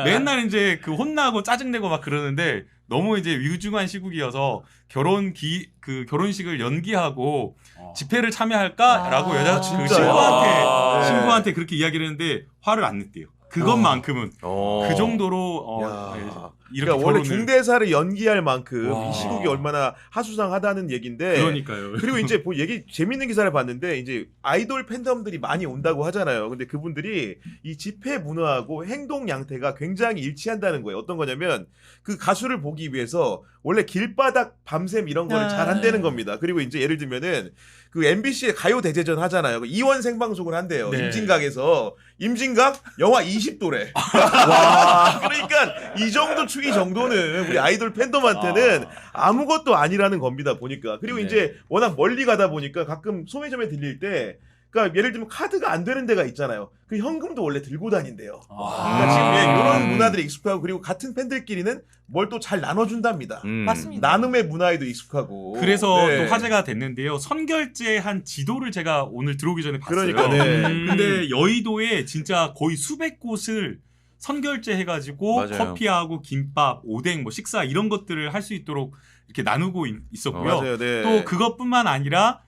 [SPEAKER 6] 맨날 이제 그 혼나고 짜증내고 막 그러는데 너무 이제 위중한 시국이어서 결혼식을 연기하고 집회를 참여할까라고
[SPEAKER 5] 아,
[SPEAKER 6] 여자
[SPEAKER 1] 진짜요?
[SPEAKER 6] 그
[SPEAKER 1] 네.
[SPEAKER 6] 신부한테 그렇게 이야기를 했는데 화를 안 냈대요. 그것만큼은
[SPEAKER 3] 어.
[SPEAKER 6] 그 정도로
[SPEAKER 1] 야.
[SPEAKER 6] 이렇게
[SPEAKER 1] 그러니까 원래
[SPEAKER 6] 결혼을
[SPEAKER 1] 중대사를 연기할 만큼
[SPEAKER 6] 와.
[SPEAKER 1] 이 시국이 얼마나 하수상하다는 얘기인데
[SPEAKER 6] 그러니까요.
[SPEAKER 1] 그리고 이제 얘기 재밌는 기사를 봤는데 이제 아이돌 팬덤들이 많이 온다고 하잖아요. 근데 그분들이 이 집회 문화하고 행동 양태가 굉장히 일치한다는 거예요. 어떤 거냐면 그 가수를 보기 위해서 원래 길바닥 밤샘 이런 거를 잘 한다는 겁니다. 그리고 이제 예를 들면은 그 MBC의 가요 대제전 하잖아요. 그 이원 생방송을 한대요.
[SPEAKER 6] 네.
[SPEAKER 1] 임진각에서 임진각 영하 20도래. 와. 그러니까 이 정도 추위 정도는 우리 아이돌 팬덤한테는 아무것도 아니라는 겁니다. 보니까. 그리고
[SPEAKER 3] 네.
[SPEAKER 1] 이제 워낙 멀리 가다 보니까 가끔 소매점에 들릴 때 그러니까 예를 들면 카드가 안 되는 데가 있잖아요. 그 현금도 원래 들고 다닌대요. 그러니까 지금 이런 문화들이 익숙하고 그리고 같은 팬들끼리는 뭘 또 잘 나눠준답니다.
[SPEAKER 5] 맞습니다.
[SPEAKER 1] 나눔의 문화에도 익숙하고.
[SPEAKER 6] 그래서
[SPEAKER 1] 네.
[SPEAKER 6] 또 화제가 됐는데요. 선결제한 지도를 제가 오늘 들어오기 전에 봤어요.
[SPEAKER 1] 그러니까 네.
[SPEAKER 6] 근데 여의도에 진짜 거의 수백 곳을 선결제 해가지고
[SPEAKER 3] 맞아요.
[SPEAKER 6] 커피하고 김밥, 오뎅, 뭐 식사 이런 것들을 할 수 있도록 이렇게 나누고 있었고요.
[SPEAKER 1] 맞아요. 네.
[SPEAKER 6] 또 그것뿐만 아니라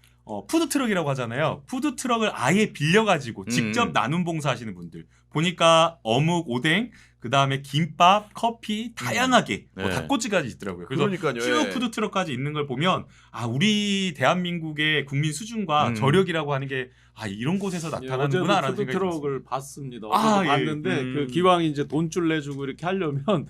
[SPEAKER 6] 푸드트럭이라고 하잖아요. 푸드트럭을 아예 빌려가지고 직접 나눔 봉사하시는 분들 보니까 어묵, 오뎅, 그 다음에 김밥, 커피 다양하게 뭐
[SPEAKER 3] 네.
[SPEAKER 6] 닭꼬치까지 있더라고요. 그래서
[SPEAKER 1] 그러니까요.
[SPEAKER 6] 쭉
[SPEAKER 1] 예.
[SPEAKER 6] 푸드트럭까지 있는 걸 보면 우리 대한민국의 국민 수준과 저력이라고 하는 게 이런 곳에서
[SPEAKER 4] 어제도
[SPEAKER 6] 나타나는구나라는 생각이 들었어요.
[SPEAKER 4] 푸드트럭을 봤습니다.
[SPEAKER 6] 아,
[SPEAKER 4] 어제도
[SPEAKER 6] 예.
[SPEAKER 4] 봤는데 그 기왕 이제 돈줄 내주고 이렇게 하려면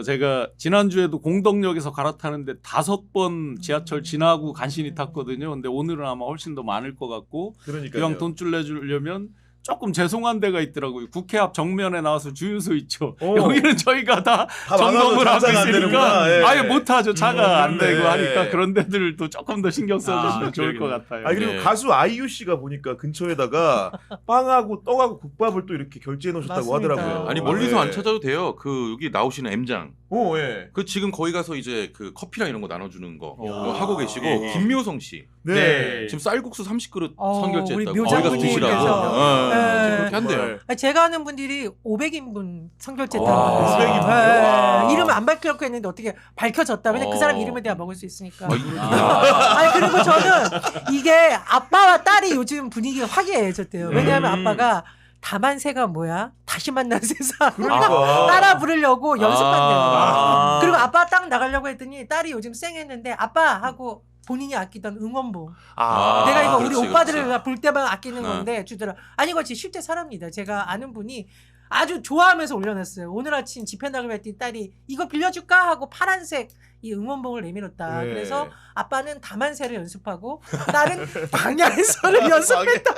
[SPEAKER 4] 제가 지난주에도 공덕역에서 갈아타는데 5번 지하철 지나고 간신히 탔거든요. 근데 오늘은 아마 훨씬 더 많을 것 같고
[SPEAKER 1] 그러니까요.
[SPEAKER 4] 기왕 돈줄 내주려면 조금 죄송한 데가 있더라고요. 국회 앞 정면에 나와서 주유소 있죠.
[SPEAKER 1] 오.
[SPEAKER 4] 여기는 저희가 다
[SPEAKER 1] 막아서
[SPEAKER 4] 점검을 하고
[SPEAKER 1] 장사가 안
[SPEAKER 4] 있으니까
[SPEAKER 1] 되는구나. 예.
[SPEAKER 4] 아예 못하죠. 차가 안 되고
[SPEAKER 1] 네.
[SPEAKER 4] 하니까 그런 데들도 조금 더 신경 써주시면 좋을
[SPEAKER 6] 그러겠네.
[SPEAKER 4] 것 같아요.
[SPEAKER 1] 아 그리고
[SPEAKER 3] 네.
[SPEAKER 1] 가수 아이유 씨가 보니까 근처에다가 빵하고 떡하고 국밥을 또 이렇게 결제해 놓으셨다고
[SPEAKER 5] 맞습니다.
[SPEAKER 1] 하더라고요.
[SPEAKER 3] 아니 멀리서
[SPEAKER 1] 네.
[SPEAKER 3] 안 찾아도 돼요. 그 여기 나오시는 M장.
[SPEAKER 1] 예.
[SPEAKER 3] 그 지금 거기 가서 이제 그 커피랑 이런 거 나눠주는 거
[SPEAKER 6] 오.
[SPEAKER 3] 하고 계시고
[SPEAKER 6] 예.
[SPEAKER 3] 김묘성 씨
[SPEAKER 1] 네.
[SPEAKER 3] 지금 쌀국수 30그릇
[SPEAKER 5] 우리
[SPEAKER 3] 선결제했다고 거기
[SPEAKER 5] 묘장
[SPEAKER 3] 가서 드시라고.
[SPEAKER 5] 분님께서.
[SPEAKER 3] 지금
[SPEAKER 5] 네.
[SPEAKER 3] 그렇게 한대요.
[SPEAKER 5] 제가 아는 분들이 500인분 성결제
[SPEAKER 3] 와,
[SPEAKER 5] 했다고
[SPEAKER 1] 500 인분이요?
[SPEAKER 5] 네.
[SPEAKER 1] 와.
[SPEAKER 5] 이름 안 밝히려고 했는데 어떻게 밝혀졌다. 왜냐 그 사람 이름에 대해 먹을 수 있으니까. 아니 그리고 저는 이게 아빠와 딸이 요즘 분위기가 화기애애해졌대요. 왜냐하면 아빠가 다만세가 뭐야? 다시 만난 세상.
[SPEAKER 1] 그러니까.
[SPEAKER 5] 따라 부르려고 연습한대요.
[SPEAKER 2] 아.
[SPEAKER 5] 그리고 아빠 딱 나가려고 했더니 딸이 요즘 쌩했는데 아빠 하고 본인이 아끼던 응원봉.
[SPEAKER 2] 아.
[SPEAKER 5] 내가 이거 우리
[SPEAKER 3] 그렇지,
[SPEAKER 5] 오빠들을
[SPEAKER 3] 그렇지.
[SPEAKER 5] 볼 때만 아끼는
[SPEAKER 3] 네.
[SPEAKER 5] 건데 주더라. 아니 이거 진짜 실제 사람입니다. 제가 아는 분이 아주 좋아하면서 올려놨어요. 오늘 아침 집회 나가려 했더니 딸이 이거 빌려줄까 하고 파란색 이 응원봉을 내밀었다.
[SPEAKER 1] 네.
[SPEAKER 5] 그래서 아빠는 다만세를 연습하고 딸은 방야에서를 연습했다.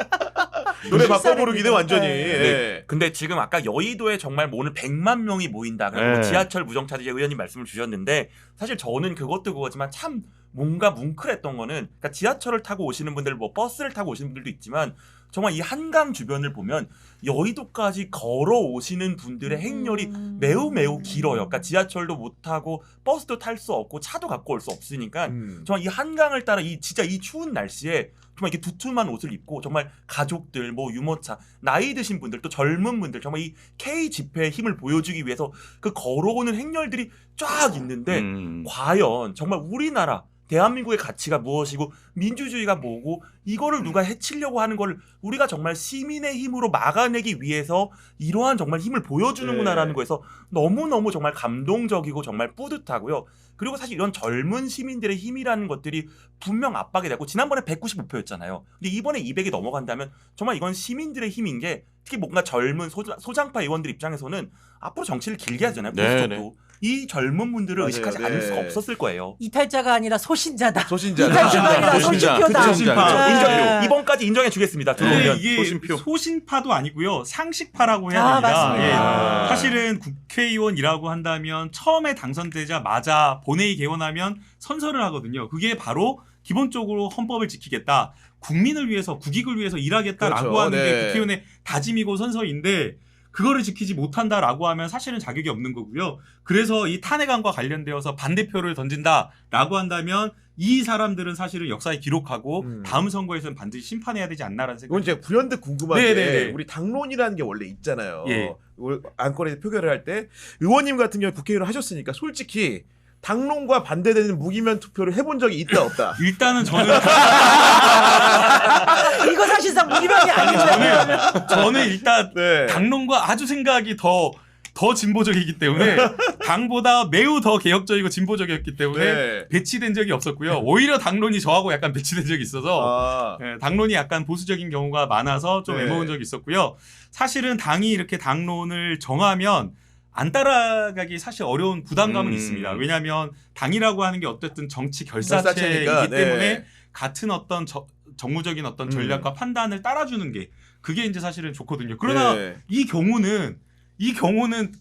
[SPEAKER 1] 노래 바꿔 부르기는 완전히.
[SPEAKER 5] 네.
[SPEAKER 1] 예.
[SPEAKER 2] 근데 지금 아까 여의도에 정말 뭐 오늘 100만 명이 모인다. 그리고
[SPEAKER 1] 네.
[SPEAKER 2] 지하철 무정차제 의원님 말씀을 주셨는데 사실 저는 그것도 그거지만 참 뭔가 뭉클했던 거는 그러니까 지하철을 타고 오시는 분들 뭐 버스를 타고 오시는 분들도 있지만 정말 이 한강 주변을 보면 여의도까지 걸어 오시는 분들의 행렬이 매우 길어요. 그러니까 지하철도 못 타고 버스도 탈 수 없고 차도 갖고 올 수 없으니까 정말 이 한강을 따라 이 진짜 이 추운 날씨에 정말 이렇게 두툼한 옷을 입고 정말 가족들 뭐 유모차 나이 드신 분들 또 젊은 분들 정말 이 K 집회의 힘을 보여주기 위해서 그 걸어오는 행렬들이 쫙 있는데 과연 정말 우리나라 대한민국의 가치가 무엇이고 민주주의가 뭐고 이거를 누가 해치려고 하는 거를 우리가 정말 시민의 힘으로 막아내기 위해서 이러한 정말 힘을 보여주는구나라는
[SPEAKER 1] 네.
[SPEAKER 2] 거에서 너무너무 정말 감동적이고 정말 뿌듯하고요. 그리고 사실 이런 젊은 시민들의 힘이라는 것들이 분명 압박이 되고 지난번에 195표였잖아요. 근데 이번에 200이 넘어간다면 정말 이건 시민들의 힘인 게 특히 뭔가 젊은 소장파 의원들 입장에서는 앞으로 정치를 길게 하잖아요.
[SPEAKER 3] 네,
[SPEAKER 2] 보수적도. 이 젊은 분들을
[SPEAKER 1] 맞아요.
[SPEAKER 2] 의식하지
[SPEAKER 1] 네.
[SPEAKER 2] 않을 수가 없었을 거예요.
[SPEAKER 5] 이탈자가 아니라 소신자다.
[SPEAKER 1] 소신자.
[SPEAKER 5] 이탈주가 아니라
[SPEAKER 3] 소신자.
[SPEAKER 5] 소신표다.
[SPEAKER 6] 소신파.
[SPEAKER 5] 네.
[SPEAKER 2] 인정. 이번까지 인정해 주겠습니다.
[SPEAKER 6] 근데
[SPEAKER 2] 들어오면.
[SPEAKER 6] 이게
[SPEAKER 3] 소신표.
[SPEAKER 6] 소신파도 아니고요. 상식파라고 해야
[SPEAKER 5] 아,
[SPEAKER 6] 됩니다.
[SPEAKER 5] 맞습니다.
[SPEAKER 6] 예.
[SPEAKER 1] 아.
[SPEAKER 6] 사실은 국회의원이라고 한다면 처음에 당선되자마자 본회의 개원하면 선서를 하거든요. 그게 바로 기본적으로 헌법을 지키겠다. 국민을 위해서 국익을 위해서 일하겠다라고
[SPEAKER 1] 그렇죠.
[SPEAKER 6] 하는 게
[SPEAKER 1] 네.
[SPEAKER 6] 국회의원의 다짐이고 선서인데 그거를 지키지 못한다라고 하면 사실은 자격이 없는 거고요. 그래서 이 탄핵안과 관련되어서 반대표를 던진다라고 한다면 이 사람들은 사실은 역사에 기록하고 다음 선거에서는 반드시 심판해야 되지 않나라는
[SPEAKER 1] 이건
[SPEAKER 6] 생각이
[SPEAKER 1] 제가 불현듯 궁금한
[SPEAKER 6] 네네네.
[SPEAKER 1] 게 우리 당론이라는 게 원래 있잖아요.
[SPEAKER 6] 예.
[SPEAKER 1] 안건에 표결을 할 때 의원님 같은 경우 국회의원 하셨으니까 솔직히 당론과 반대되는 무기면 투표를 해본 적이 있다 없다.
[SPEAKER 6] 일단은 저는
[SPEAKER 5] 이거 사실상 무기명이 아니죠.
[SPEAKER 6] 저는 일단
[SPEAKER 1] 네.
[SPEAKER 6] 당론과 아주 생각이 더 진보적이기 때문에 당보다 매우 더 개혁적이고 진보적이었기 때문에
[SPEAKER 1] 네.
[SPEAKER 6] 배치된 적이 없었고요. 오히려 당론이 저하고 약간 배치된 적이 있어서
[SPEAKER 1] 아.
[SPEAKER 6] 예, 당론이 약간 보수적인 경우가 많아서 좀
[SPEAKER 1] 네.
[SPEAKER 6] 애먹은 적이 있었고요. 사실은 당이 이렇게 당론을 정하면 안 따라가기 사실 어려운 부담감은 있습니다. 왜냐하면 당이라고 하는 게 어쨌든 정치 결사체이기
[SPEAKER 1] 결사체니까, 네.
[SPEAKER 6] 때문에 같은 어떤 정무적인 어떤 전략과 판단을 따라주는 게 그게 이제 사실은 좋거든요. 그러나
[SPEAKER 1] 네.
[SPEAKER 6] 이 경우는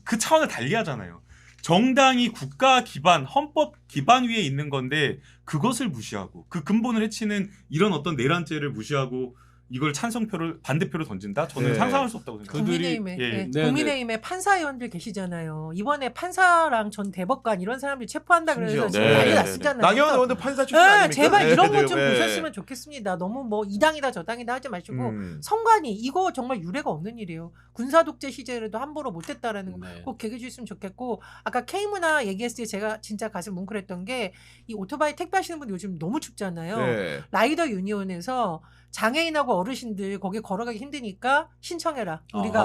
[SPEAKER 6] 그 차원을 달리하잖아요. 정당이 국가 기반, 헌법 기반 위에 있는 건데 그것을 무시하고 그 근본을 해치는 이런 어떤 내란죄를 무시하고 이걸 찬성표를 반대표를 던진다? 저는
[SPEAKER 1] 네.
[SPEAKER 6] 상상할 수 없다고 생각합니다.
[SPEAKER 5] 국민의힘에
[SPEAKER 6] 예.
[SPEAKER 5] 네.
[SPEAKER 4] 네네.
[SPEAKER 5] 국민의힘에 판사위원들 계시잖아요. 이번에 판사랑 전 대법관 이런 사람들 체포한다 그래서
[SPEAKER 1] 심지어.
[SPEAKER 5] 지금
[SPEAKER 3] 네.
[SPEAKER 5] 난리
[SPEAKER 3] 네.
[SPEAKER 5] 났었잖아요.
[SPEAKER 1] 나경원
[SPEAKER 5] 그래서
[SPEAKER 1] 의원도 판사 출신
[SPEAKER 5] 네,
[SPEAKER 1] 아닙니까?
[SPEAKER 5] 제발
[SPEAKER 1] 네,
[SPEAKER 5] 이런
[SPEAKER 1] 네,
[SPEAKER 5] 것 좀
[SPEAKER 1] 네.
[SPEAKER 5] 보셨으면 좋겠습니다. 너무 뭐 이 당이다 저 당이다 하지 마시고 성관이 이거 정말 유례가 없는 일이에요. 군사 독재 시절에도 함부로 못했다라는 거
[SPEAKER 4] 네.
[SPEAKER 5] 꼭 개겨 주셨으면 좋겠고 아까 K문화 얘기했을 때 제가 진짜 가슴 뭉클했던 게 이 오토바이 택배하시는 분들 요즘 너무 춥잖아요.
[SPEAKER 1] 네.
[SPEAKER 5] 라이더 유니온에서 장애인하고 어르신들 거기 걸어가기 힘드니까 신청해라. 우리가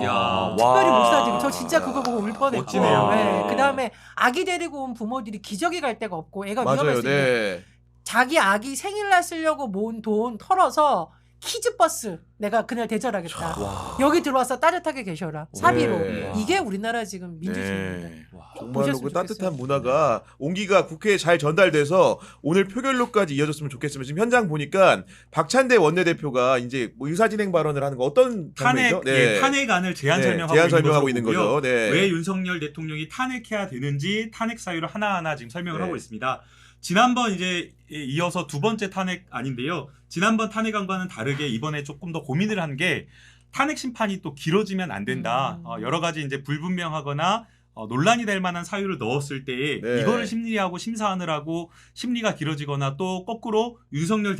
[SPEAKER 6] 야,
[SPEAKER 5] 특별히
[SPEAKER 2] 와.
[SPEAKER 5] 못 사드리고 저 진짜 그거 보고 울 뻔했고
[SPEAKER 6] 멋지네요.
[SPEAKER 5] 네. 그다음에 아기 데리고 온 부모들이 기저귀 갈 데가 없고 애가
[SPEAKER 1] 맞아요.
[SPEAKER 5] 위험할 수 있는데
[SPEAKER 1] 네.
[SPEAKER 5] 자기 아기 생일날 쓰려고 모은 돈 털어서 키즈버스 내가 그날 대절하겠다.
[SPEAKER 2] 와.
[SPEAKER 5] 여기 들어와서 따뜻하게 계셔라. 사비로.
[SPEAKER 1] 네.
[SPEAKER 5] 이게 우리나라 지금 민주주의입니다.
[SPEAKER 3] 네.
[SPEAKER 1] 정말로
[SPEAKER 5] 보셨으면
[SPEAKER 1] 그 따뜻한
[SPEAKER 5] 좋겠어요.
[SPEAKER 1] 문화가 온기가 국회에 잘 전달돼서 오늘 표결로까지 이어졌으면 좋겠으면 지금 현장 보니까 박찬대 원내대표가 이제 뭐 의사진행 발언을 하는 거 어떤
[SPEAKER 6] 탄핵
[SPEAKER 1] 장면이죠?
[SPEAKER 6] 예, 탄핵안을 제안
[SPEAKER 1] 네,
[SPEAKER 6] 설명하고,
[SPEAKER 1] 제안 설명하고 있는
[SPEAKER 6] 거고요.
[SPEAKER 1] 거죠. 네.
[SPEAKER 6] 왜 윤석열 대통령이 탄핵해야 되는지 탄핵 사유를 하나하나 지금 설명을
[SPEAKER 1] 네.
[SPEAKER 6] 하고 있습니다. 지난번 이제 이어서 두 번째 탄핵안인데요. 지난번 탄핵안과는 다르게 이번에 조금 더 고민을 한 게 탄핵 심판이 또 길어지면 안 된다. 여러 가지 이제 불분명하거나 논란이 될 만한 사유를 넣었을 때
[SPEAKER 1] 네.
[SPEAKER 6] 이거를 심리하고 심사하느라고 심리가 길어지거나 또 거꾸로 윤석열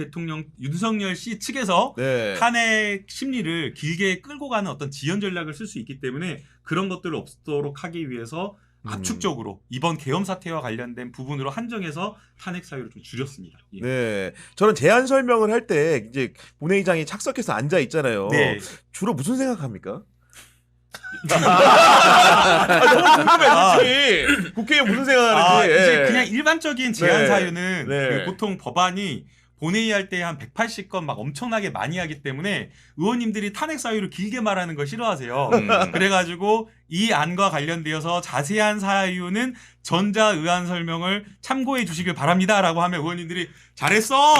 [SPEAKER 6] 씨 측에서
[SPEAKER 1] 네.
[SPEAKER 6] 탄핵 심리를 길게 끌고 가는 어떤 지연 전략을 쓸 수 있기 때문에 그런 것들을 없도록 하기 위해서 압축적으로 이번 계엄 사태와 관련된 부분으로 한정해서 탄핵 사유를 좀 줄였습니다. 예.
[SPEAKER 1] 네. 저는 제안 설명을 할 때 이제 본회의장이 착석해서 앉아 있잖아요.
[SPEAKER 6] 네.
[SPEAKER 1] 주로 무슨 생각합니까? 너무 궁금해, 솔직히. 국회에 무슨 생각하는지.
[SPEAKER 6] 이제
[SPEAKER 1] 예.
[SPEAKER 6] 그냥 일반적인 제안
[SPEAKER 1] 네.
[SPEAKER 6] 사유는
[SPEAKER 1] 네.
[SPEAKER 6] 그 보통 법안이 본회의 할 때 한 180건 막 엄청나게 많이 하기 때문에 의원님들이 탄핵 사유를 길게 말하는 걸 싫어하세요. 그래가지고 이 안과 관련되어서 자세한 사유는 전자의안 설명을 참고해 주시길 바랍니다라고 하면 의원님들이 잘했어!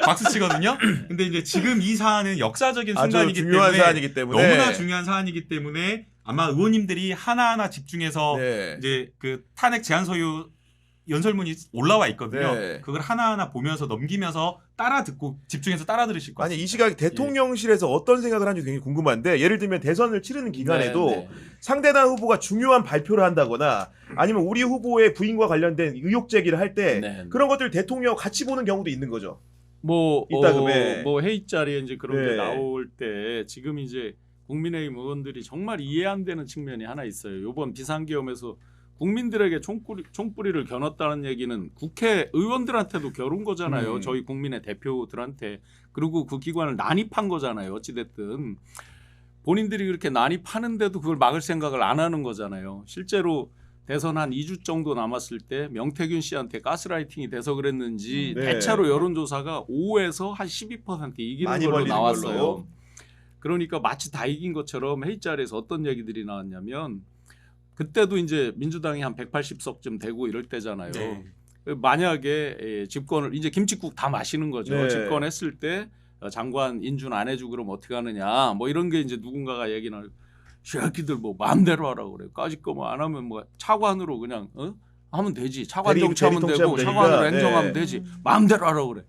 [SPEAKER 6] 박수 치거든요. 근데 이제 지금 이 사안은 역사적인
[SPEAKER 1] 아주
[SPEAKER 6] 순간이기
[SPEAKER 1] 중요한
[SPEAKER 6] 때문에
[SPEAKER 1] 사안이기 때문에
[SPEAKER 6] 너무나 중요한 사안이기 때문에 아마 의원님들이 하나하나 집중해서
[SPEAKER 1] 네.
[SPEAKER 6] 이제 그 탄핵 제안 서유 연설문이 올라와 있거든요.
[SPEAKER 1] 네.
[SPEAKER 6] 그걸 하나하나 보면서 넘기면서 따라 듣고 집중해서 따라 들으실 것
[SPEAKER 1] 아니
[SPEAKER 6] 같습니다.
[SPEAKER 1] 이 시각 대통령실에서 어떤 생각을 하는지 굉장히 궁금한데 예를 들면 대선을 치르는 기간에도
[SPEAKER 4] 네.
[SPEAKER 1] 상대당 후보가 중요한 발표를 한다거나 아니면 우리 후보의 부인과 관련된 의혹 제기를 할 때
[SPEAKER 4] 네.
[SPEAKER 1] 그런 것들 대통령 같이 보는 경우도 있는 거죠.
[SPEAKER 4] 뭐,
[SPEAKER 1] 이따금에.
[SPEAKER 4] 뭐 회의 자리에 이제 그런
[SPEAKER 1] 네.
[SPEAKER 4] 게 나올 때 지금 이제 국민의힘 의원들이 정말 이해 안 되는 측면이 하나 있어요. 이번 비상계엄에서 국민들에게 총뿌리를 겨눴다는 얘기는 국회의원들한테도 겨룬 거잖아요. 저희 국민의 대표들한테. 그리고 그 기관을 난입한 거잖아요. 어찌됐든. 본인들이 그렇게 난입하는데도 그걸 막을 생각을 안 하는 거잖아요. 실제로 대선 한 2주 정도 남았을 때 명태균 씨한테 가스라이팅이 돼서 그랬는지
[SPEAKER 1] 네.
[SPEAKER 4] 대체로 여론조사가 5에서 한 12% 이기는
[SPEAKER 1] 많이
[SPEAKER 4] 걸로
[SPEAKER 1] 벌리는
[SPEAKER 4] 나왔어요.
[SPEAKER 1] 걸로.
[SPEAKER 4] 그러니까 마치 다 이긴 것처럼 회의 자리에서 어떤 얘기들이 나왔냐면 그때도 이제 민주당이 한 180석쯤 되고 이럴 때잖아요.
[SPEAKER 6] 네.
[SPEAKER 4] 만약에 집권을 이제 김칫국 다 마시는 거죠.
[SPEAKER 1] 네.
[SPEAKER 4] 집권했을 때 장관 인준 안 해주고 그럼 어떻게 하느냐. 뭐 이런 게 이제 누군가가 얘기는 새끼들 뭐 마음대로 하라고 그래. 까짓 거 뭐 안 하면 뭐 차관으로 그냥 하면 되지. 차관
[SPEAKER 1] 대리
[SPEAKER 4] 정치하면 되고
[SPEAKER 1] 통치하면
[SPEAKER 4] 차관으로
[SPEAKER 1] 되니까.
[SPEAKER 4] 행정하면
[SPEAKER 1] 네.
[SPEAKER 4] 되지. 마음대로 하라고 그래.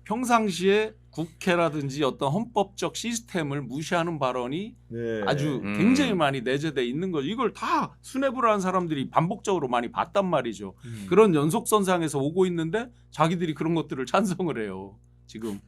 [SPEAKER 4] 평상시에 국회라든지 어떤 헌법적 시스템을 무시하는 발언이
[SPEAKER 1] 네.
[SPEAKER 4] 아주 굉장히 많이 내재돼 있는 거죠. 이걸 다 수뇌부를 한 사람들이 반복적으로 많이 봤단 말이죠. 그런 연속선상에서 오고 있는데 자기들이 그런 것들을 찬성을 해요. 지금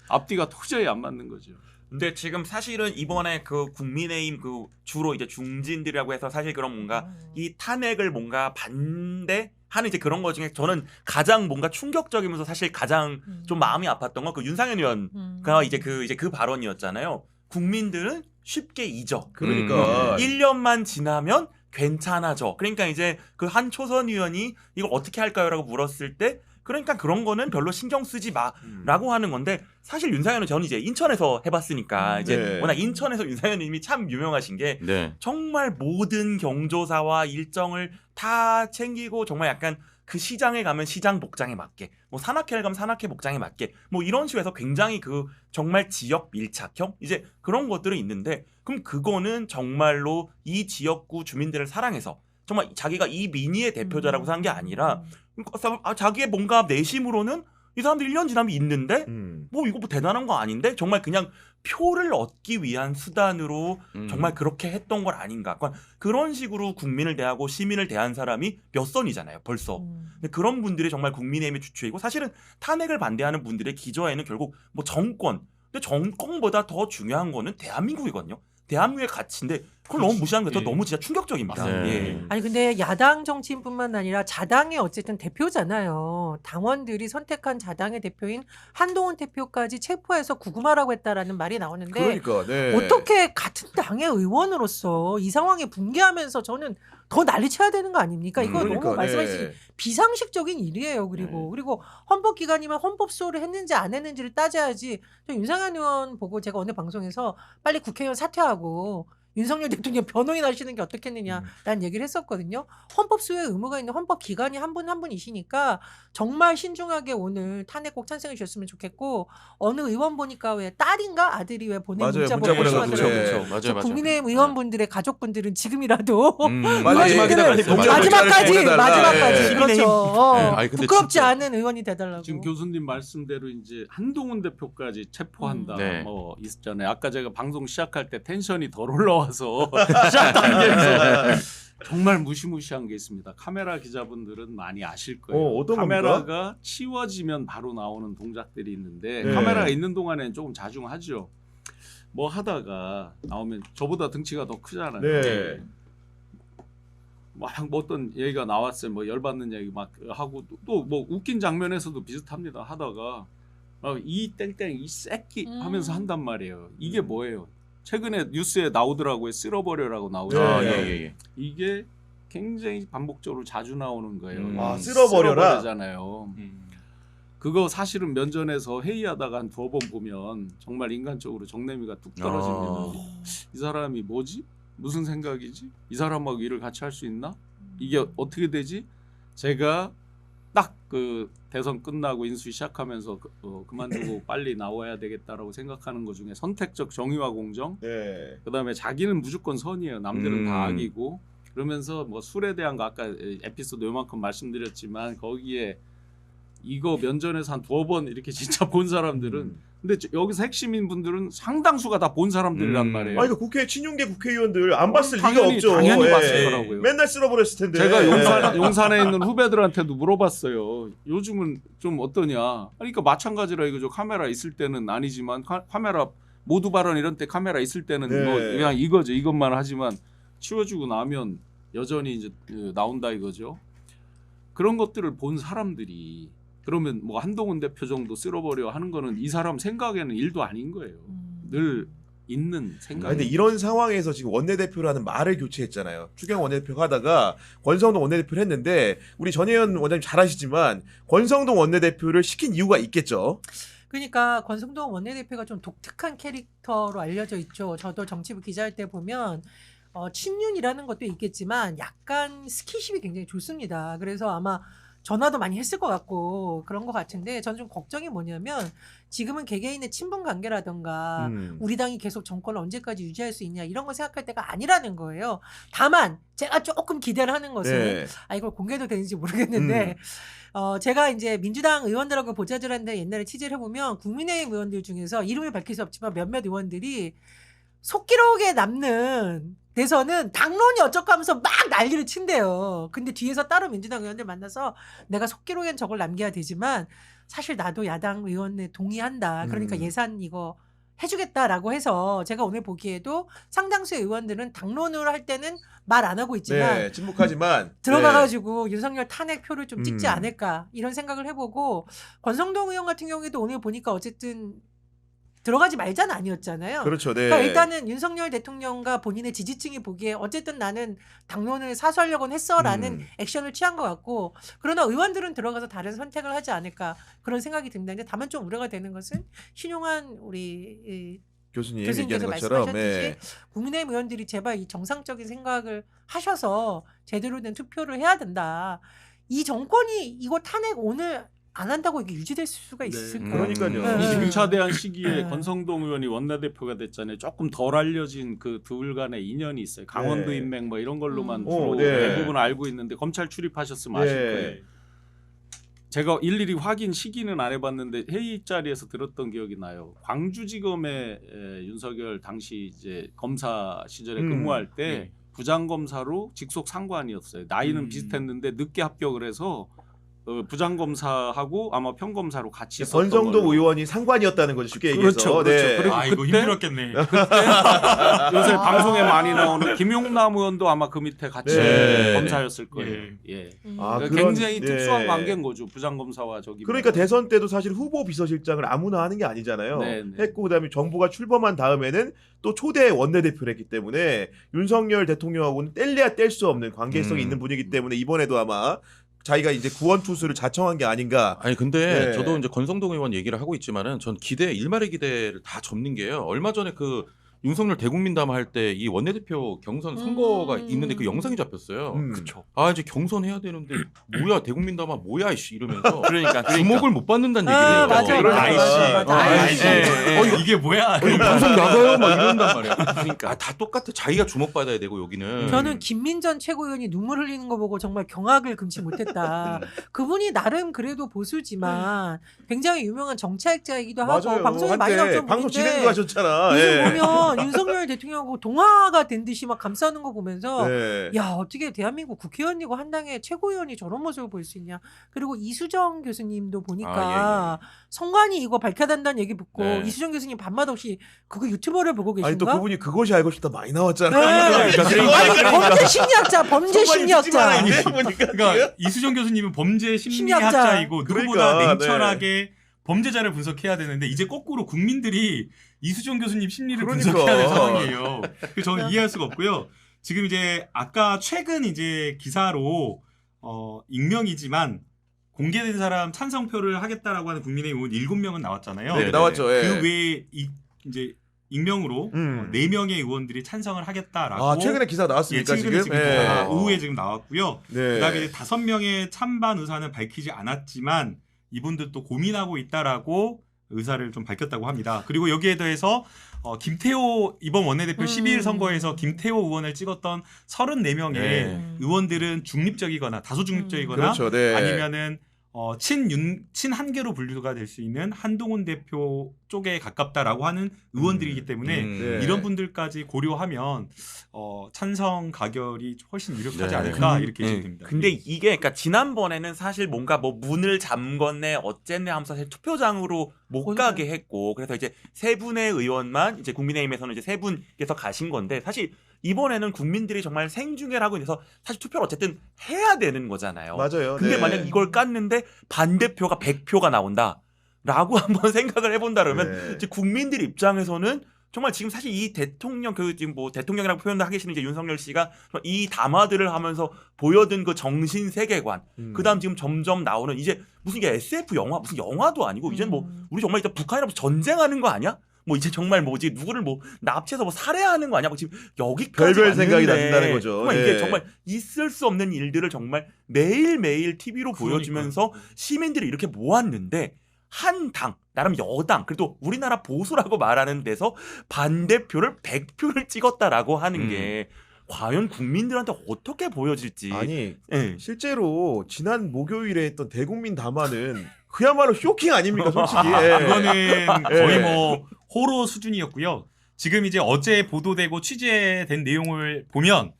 [SPEAKER 4] 앞뒤가 도저히 안 맞는 거죠.
[SPEAKER 2] 근데 지금 사실은 이번에 그 국민의힘 그 주로 이제 중진들이라고 해서 사실 그런 뭔가 이 탄핵을 뭔가 반대하는 이제 그런 거 중에 저는 가장 뭔가 충격적이면서 사실 가장 좀 마음이 아팠던 건 그 윤상현 의원가 이제 그 발언이었잖아요. 국민들은 쉽게 잊어.
[SPEAKER 1] 그러니까
[SPEAKER 2] 1년만 지나면 괜찮아져. 그러니까 이제 그 한 초선 의원이 이걸 어떻게 할까요라고 물었을 때 그러니까 그런 거는 별로 신경 쓰지 마라고 하는 건데 사실 윤상현은 저는 이제 인천에서 해봤으니까 이제
[SPEAKER 1] 네.
[SPEAKER 2] 워낙 인천에서 윤상현님이 참 유명하신 게
[SPEAKER 3] 네.
[SPEAKER 2] 정말 모든 경조사와 일정을 다 챙기고 정말 약간 그 시장에 가면 시장 복장에 맞게 뭐 산악회를 가면 산악회 복장에 맞게 뭐 이런 식으로 해서 굉장히 그 정말 지역 밀착형 이제 그런 것들은 있는데 그럼 그거는 정말로 이 지역구 주민들을 사랑해서 정말 자기가 이 민의의 대표자라고 산 게 아니라 자기의 뭔가 내심으로는 이 사람들 1년 지나면 있는데 뭐 이거 뭐 대단한 거 아닌데 정말 그냥 표를 얻기 위한 수단으로 정말 그렇게 했던 걸 아닌가. 그러니까 그런 식으로 국민을 대하고 시민을 대한 사람이 몇 선이잖아요 벌써. 근데 그런 분들이 정말 국민의힘의 주축이고 사실은 탄핵을 반대하는 분들의 기저에는 결국 뭐 정권 근데 정권보다 더 중요한 거는 대한민국이거든요. 대한민국의 가치인데 그걸 너무 무시한 게
[SPEAKER 6] 예.
[SPEAKER 2] 너무 진짜 충격적입니다.
[SPEAKER 3] 네.
[SPEAKER 2] 예.
[SPEAKER 5] 아니 근데 야당 정치인뿐만 아니라 자당의 어쨌든 대표잖아요. 당원들이 선택한 자당의 대표인 한동훈 대표까지 체포해서 구금하라고 했다라는 말이 나오는데
[SPEAKER 1] 그러니까 네.
[SPEAKER 5] 어떻게 같은 당의 의원으로서 이 상황에 붕괴하면서 저는 더 난리쳐야 되는 거 아닙니까? 이거
[SPEAKER 1] 그러니까,
[SPEAKER 5] 너무 말씀하신
[SPEAKER 1] 네.
[SPEAKER 5] 비상식적인 일이에요. 그리고 헌법기관이면 헌법수호를 했는지 안 했는지를 따져야지. 저 윤상현 의원 보고 제가 어느 방송에서 빨리 국회의원 사퇴하고 윤석열 대통령 변호인 하시는 게 어떻겠느냐라는 얘기를 했었거든요. 헌법수호의 의무가 있는 헌법기관이 한 분 한 분이시니까 정말 신중하게 오늘 탄핵 꼭 찬성해 주셨으면 좋겠고 어느 의원 보니까 왜 딸인가 아들이 왜 보낸
[SPEAKER 1] 맞아요.
[SPEAKER 5] 문자
[SPEAKER 1] 문자
[SPEAKER 5] 보내고
[SPEAKER 1] 보내가지고.
[SPEAKER 5] 하더라고요.
[SPEAKER 1] 네.
[SPEAKER 3] 맞아요.
[SPEAKER 5] 국민의힘 의원분들의 가족분들은 지금이라도
[SPEAKER 3] 마지막에다가
[SPEAKER 5] 의원님들은
[SPEAKER 3] 했어요.
[SPEAKER 5] 마지막까지
[SPEAKER 1] 보내달라.
[SPEAKER 5] 마지막까지
[SPEAKER 1] 예.
[SPEAKER 5] 그렇죠.
[SPEAKER 3] 네. 아니, 근데
[SPEAKER 5] 부끄럽지
[SPEAKER 3] 진짜-
[SPEAKER 5] 않은 의원이 돼달라고.
[SPEAKER 4] 지금 교수님 말씀대로 이제 한동훈 대표까지 체포한다.
[SPEAKER 3] 네.
[SPEAKER 4] 뭐 있었잖아요. 아까 제가 방송 시작할 때 텐션이 덜 올라와서 시작 단계에서 정말 무시무시한 게 있습니다. 카메라 기자분들은 많이 아실 거예요.
[SPEAKER 1] 어떤
[SPEAKER 4] 카메라가 치워지면 바로 나오는 동작들이 있는데
[SPEAKER 1] 네.
[SPEAKER 4] 카메라가 있는 동안에는 조금 자중하죠. 뭐 하다가 나오면 저보다 등치가 더 크잖아요.
[SPEAKER 1] 네.
[SPEAKER 4] 뭐 어떤 얘기가 나왔어요. 뭐 열받는 얘기 막 하고 또 뭐 웃긴 장면에서도 비슷합니다. 하다가 이 땡땡 이 새끼 하면서 한단 말이에요. 이게 뭐예요? 최근에 뉴스에 나오더라고요. 쓸어버려라고 나오잖아요.
[SPEAKER 3] 아, 예.
[SPEAKER 4] 이게 굉장히 반복적으로 자주 나오는 거예요.
[SPEAKER 1] 아, 쓸어버려라?
[SPEAKER 4] 쓸어버리잖아요. 그거 사실은 면전에서 회의하다가 한 2번 보면 정말 인간적으로 정내미가 뚝 떨어집니다. 이 사람이 뭐지? 무슨 생각이지? 이 사람하고 일을 같이 할 수 있나? 이게 어떻게 되지? 제가 딱 그 대선 끝나고 인수위 시작하면서 그만두고 빨리 나와야 되겠다라고 생각하는 것 중에 선택적 정의와 공정,
[SPEAKER 1] 네.
[SPEAKER 4] 그다음에 자기는 무조건 선이에요. 남들은 다 악이고. 그러면서 뭐 술에 대한 거 아까 에피소드 요만큼 말씀드렸지만 거기에 이거 면전에서 한 2번 이렇게 진짜 본 사람들은 근데 여기서 핵심인 분들은 상당수가 다 본 사람들이란 말이에요.
[SPEAKER 1] 아니 그 국회 친윤계 국회의원들 안 봤을 리가
[SPEAKER 4] 당연히,
[SPEAKER 1] 없죠.
[SPEAKER 4] 당연히
[SPEAKER 1] 예.
[SPEAKER 4] 봤을 거라고요.
[SPEAKER 1] 맨날 쓸어버렸을 텐데.
[SPEAKER 4] 제가
[SPEAKER 1] 예.
[SPEAKER 4] 용산에 있는 후배들한테도 물어봤어요. 요즘은 좀 어떠냐? 그러니까 마찬가지라 이거죠. 카메라 있을 때는 아니지만 카메라 모두 발언 이런 때 카메라 있을 때는
[SPEAKER 1] 네.
[SPEAKER 4] 뭐 그냥 이거죠. 이것만 하지만 치워주고 나면 여전히 이제 나온다 이거죠. 그런 것들을 본 사람들이 그러면 뭐 한동훈 대표 정도 쓸어버려 하는 거는 이 사람 생각에는 일도 아닌 거예요. 늘 있는 생각.
[SPEAKER 1] 근데 이런 상황에서 지금 원내대표라는 말을 교체했잖아요. 추경 원내대표 하다가 권성동 원내대표를 했는데 우리 전혜연 원장님 잘 아시지만 권성동 원내대표를 시킨 이유가 있겠죠.
[SPEAKER 5] 그러니까 권성동 원내대표가 좀 독특한 캐릭터로 알려져 있죠. 저도 정치부 기자할 때 보면 친윤이라는 것도 있겠지만 약간 스킨십이 굉장히 좋습니다. 그래서 아마 전화도 많이 했을 것 같고 그런 것 같은데 저는 좀 걱정이 뭐냐면 지금은 개개인의 친분 관계라던가 우리 당이 계속 정권을 언제까지 유지할 수 있냐 이런 거 생각할 때가 아니라는 거예요. 다만 제가 조금 기대를 하는 것은
[SPEAKER 1] 네.
[SPEAKER 5] 이걸 공개도 되는지 모르겠는데 제가 이제 민주당 의원들하고 보좌질한데 옛날에 취재를 해보면 국민의힘 의원들 중에서 이름을 밝힐 수 없지만 몇몇 의원들이 속기록에 남는 대선은 당론이 어쩌고 하면서 막 난리를 친대요. 근데 뒤에서 따로 민주당 의원들 만나서 내가 속기록엔 저걸 남겨야 되지만 사실 나도 야당 의원에 동의한다. 그러니까 예산 이거 해주겠다라고 해서 제가 오늘 보기에도 상당수의 의원들은 당론으로 할 때는 말 안 하고 있지만
[SPEAKER 1] 네, 침묵하지만
[SPEAKER 5] 들어가가지고 윤석열 탄핵 표를 좀 찍지 않을까 이런 생각을 해보고 권성동 의원 같은 경우에도 오늘 보니까 어쨌든 들어가지 말자는 아니었잖아요.
[SPEAKER 1] 그렇죠. 네.
[SPEAKER 5] 그러니까 일단은 윤석열 대통령과 본인의 지지층이 보기에 어쨌든 나는 당론을 사수하려고는 했어라는 액션을 취한 것 같고 그러나 의원들은 들어가서 다른 선택을 하지 않을까 그런 생각이 든다는데 다만 좀 우려가 되는 것은 신용한 우리
[SPEAKER 1] 교수님
[SPEAKER 5] 교수님께서
[SPEAKER 1] 얘기하는 것처럼
[SPEAKER 5] 말씀하셨듯이 국민의힘 의원들이 제발 이 정상적인 생각을 하셔서 제대로 된 투표를 해야 된다. 이 정권이 이거 탄핵 오늘 안 한다고 이게 유지될 수가 있을까?
[SPEAKER 1] 그러니까요.
[SPEAKER 5] 네.
[SPEAKER 4] 이 중차대한 시기에
[SPEAKER 5] 네.
[SPEAKER 4] 권성동 의원이 원내대표가 됐잖아요. 조금 덜 알려진 그 둘 간의 인연이 있어요. 강원도
[SPEAKER 1] 네.
[SPEAKER 4] 인맥 뭐 이런 걸로만
[SPEAKER 1] 오,
[SPEAKER 4] 주로
[SPEAKER 1] 네.
[SPEAKER 4] 대부분 알고 있는데 검찰 출입하셨으면 아실
[SPEAKER 1] 네.
[SPEAKER 4] 거예요. 제가 일일이 확인 시기는 안 해봤는데 회의 자리에서 들었던 기억이 나요. 광주지검에 윤석열 당시 이제 검사 시절에 근무할 때 부장검사로 직속 상관이었어요. 나이는 비슷했는데 늦게 합격을 해서 부장검사하고 아마 평검사로 같이 있었던
[SPEAKER 1] 권성동
[SPEAKER 4] 걸로.
[SPEAKER 1] 의원이 상관이었다는 거죠. 쉽게
[SPEAKER 4] 그렇죠,
[SPEAKER 1] 얘기해서.
[SPEAKER 4] 그렇죠.
[SPEAKER 1] 네.
[SPEAKER 4] 그리고
[SPEAKER 6] 아 이거
[SPEAKER 4] 그때-
[SPEAKER 6] 힘들었겠네.
[SPEAKER 4] 요새 방송에 많이 나오는 김용남 의원도 아마 그 밑에 같이
[SPEAKER 1] 네.
[SPEAKER 4] 검사였을 거예요. 예.
[SPEAKER 1] 아,
[SPEAKER 4] 그러니까
[SPEAKER 1] 그런-
[SPEAKER 4] 굉장히
[SPEAKER 1] 네.
[SPEAKER 4] 특수한 관계인 거죠. 부장검사와 저기.
[SPEAKER 1] 그러니까 대선 때도 사실 후보 비서실장을 아무나 하는 게 아니잖아요.
[SPEAKER 4] 네, 네.
[SPEAKER 1] 했고 그다음에 정부가 출범한 다음에는 또 초대 원내대표를 했기 때문에 윤석열 대통령하고는 뗄래야 뗄 수 없는 관계성이 있는 분이기 때문에 이번에도 아마 자기가 이제 구원투수를 자청한 게 아닌가.
[SPEAKER 3] 아니 근데
[SPEAKER 1] 네.
[SPEAKER 3] 저도 이제 권성동 의원 얘기를 하고 있지만은 전 일말의 기대를 다 접는 게요. 얼마 전에 그 윤석열 대국민담화 할 때 이 원내대표 경선 선거가 있는데 그 영상이 잡혔어요.
[SPEAKER 2] 그쵸.
[SPEAKER 3] 아 이제 경선해야 되는데 뭐야 대국민담화 뭐야 이씨 이러면서
[SPEAKER 2] 그러니까
[SPEAKER 3] 주목을 못 받는다는
[SPEAKER 5] 아,
[SPEAKER 3] 얘기를
[SPEAKER 5] 맞아,
[SPEAKER 3] 해요.
[SPEAKER 5] 맞아,
[SPEAKER 6] 아이씨.
[SPEAKER 5] 맞아.
[SPEAKER 6] 아이씨.
[SPEAKER 2] 예,
[SPEAKER 6] 이게 뭐야?
[SPEAKER 3] 방송 나가요 막 이런단 말이야. 그러니까 다 똑같아. 자기가 주목받아야 되고 여기는.
[SPEAKER 5] 저는 김민전 최고위원이 눈물 흘리는 거 보고 정말 경악을 금치 못했다. 그분이 나름 그래도 보수지만 굉장히 유명한 정치학자이기도 하고
[SPEAKER 1] 맞아요.
[SPEAKER 5] 방송에 많이
[SPEAKER 1] 한때
[SPEAKER 5] 나왔던
[SPEAKER 1] 방송
[SPEAKER 5] 분인데
[SPEAKER 1] 진행도 하셨잖아.
[SPEAKER 5] 요즘
[SPEAKER 1] 예.
[SPEAKER 5] 보면 윤석열 대통령하고 동화가 된 듯이 막 감싸는 거 보면서
[SPEAKER 1] 네.
[SPEAKER 5] 야 어떻게 대한민국 국회의원이고 한 당의 최고위원이 저런 모습을 볼 수 있냐. 그리고 이수정 교수님도 보니까 성관이 이거 밝혀야 된다는 얘기 듣고
[SPEAKER 3] 네.
[SPEAKER 5] 이수정 교수님 밤맛 없이 그거 유튜버를 보고 계신가?
[SPEAKER 1] 아니 또 그분이 그것이 알고 싶다 많이 나왔잖아.
[SPEAKER 5] 네. 아니, 범죄 심리학자, 범죄 심리학자.
[SPEAKER 6] 그러니까 이수정 교수님은 범죄
[SPEAKER 5] 심리학자.
[SPEAKER 6] 심리학자이고 누구보다
[SPEAKER 1] 그러니까,
[SPEAKER 6] 냉철하게 범죄자를 분석해야 되는데 이제 거꾸로 국민들이 이수정 교수님 심리를
[SPEAKER 1] 그러니까.
[SPEAKER 6] 분석해야 될 상황이에요. 그래서 저는 이해할 수가 없고요. 지금 이제 아까 최근 이제 기사로 익명이지만 공개된 사람 찬성표를 하겠다라고 하는 국민의힘 의원 7명은 나왔잖아요.
[SPEAKER 3] 네,
[SPEAKER 1] 나왔죠. 예.
[SPEAKER 6] 그 외에 이제 익명으로 4명의 의원들이 찬성을 하겠다라고
[SPEAKER 1] 아 최근에 기사 나왔습니까
[SPEAKER 6] 최근에
[SPEAKER 1] 지금?
[SPEAKER 6] 기사 오후에 지금 나왔고요.
[SPEAKER 1] 네.
[SPEAKER 6] 그다음에 이제 5명의 찬반 의사는 밝히지 않았지만 이분들도 고민하고 있다라고 의사를 좀 밝혔다고 합니다. 그리고 여기에 더해서 김태호 이번 원내대표 12일 선거에서 김태호 의원을 찍었던 34명의
[SPEAKER 3] 네.
[SPEAKER 6] 의원들은 중립적이거나 다소 중립적이거나
[SPEAKER 1] 그렇죠. 네.
[SPEAKER 6] 아니면은 친한계로 분류가 될 수 있는 한동훈 대표 쪽에 가깝다라고 하는 의원들이기 때문에
[SPEAKER 1] 네.
[SPEAKER 6] 이런 분들까지 고려하면 찬성 가결이 훨씬 유력하지
[SPEAKER 3] 네.
[SPEAKER 6] 않을까 이렇게
[SPEAKER 2] 네.
[SPEAKER 6] 예상됩니다.
[SPEAKER 2] 근데 이게 그러니까 지난번에는 사실 뭔가 뭐 문을 잠궜네 어쨌네 하면서 사실 투표장으로 못
[SPEAKER 5] 그러니까요.
[SPEAKER 2] 가게 했고 그래서 이제 세 분의 의원만 이제 국민의힘에서는 이제 세 분께서 가신 건데 사실 이번에는 국민들이 정말 생중계를 하고 있어서 사실 투표를 어쨌든 해야 되는 거잖아요.
[SPEAKER 1] 맞아요.
[SPEAKER 2] 근데
[SPEAKER 1] 네.
[SPEAKER 2] 만약 이걸 깠는데 반대표가 100표가 나온다라고 한번 생각을 해본다 그러면
[SPEAKER 1] 네.
[SPEAKER 2] 이제 국민들 입장에서는 정말 지금 사실 이 대통령 지금 뭐 대통령이라고 표현을 하기 싫은 이제 윤석열 씨가 이 담화들을 하면서 보여준 그 정신 세계관 그다음 지금 점점 나오는 이제 무슨 이게 SF 영화 무슨 영화도 아니고 이제 뭐 우리 정말 이제 북한이랑 전쟁하는 거 아니야? 뭐 이제 정말 뭐지 누구를 뭐 납치해서 뭐 살해하는 거 아니야? 뭐 지금 여기까지
[SPEAKER 1] 별별 생각이
[SPEAKER 2] 왔는데
[SPEAKER 1] 난다는 거죠.
[SPEAKER 2] 정말
[SPEAKER 1] 네.
[SPEAKER 2] 이게 정말 있을 수 없는 일들을 정말 매일매일 TV로
[SPEAKER 6] 그러니까요.
[SPEAKER 2] 보여주면서 시민들이 이렇게 모았는데 한 당, 나름 여당, 그래도 우리나라 보수라고 말하는 데서 반대표를 100표를 찍었다라고 하는 게 과연 국민들한테 어떻게 보여질지.
[SPEAKER 1] 아니
[SPEAKER 2] 예.
[SPEAKER 1] 실제로 지난 목요일에 했던 대국민 담화는 그야말로 쇼킹 아닙니까 솔직히. 예.
[SPEAKER 6] 이거는 거의
[SPEAKER 1] 예.
[SPEAKER 6] 뭐 호러 수준이었고요. 지금 이제 어제 보도되고 취재된 내용을 보면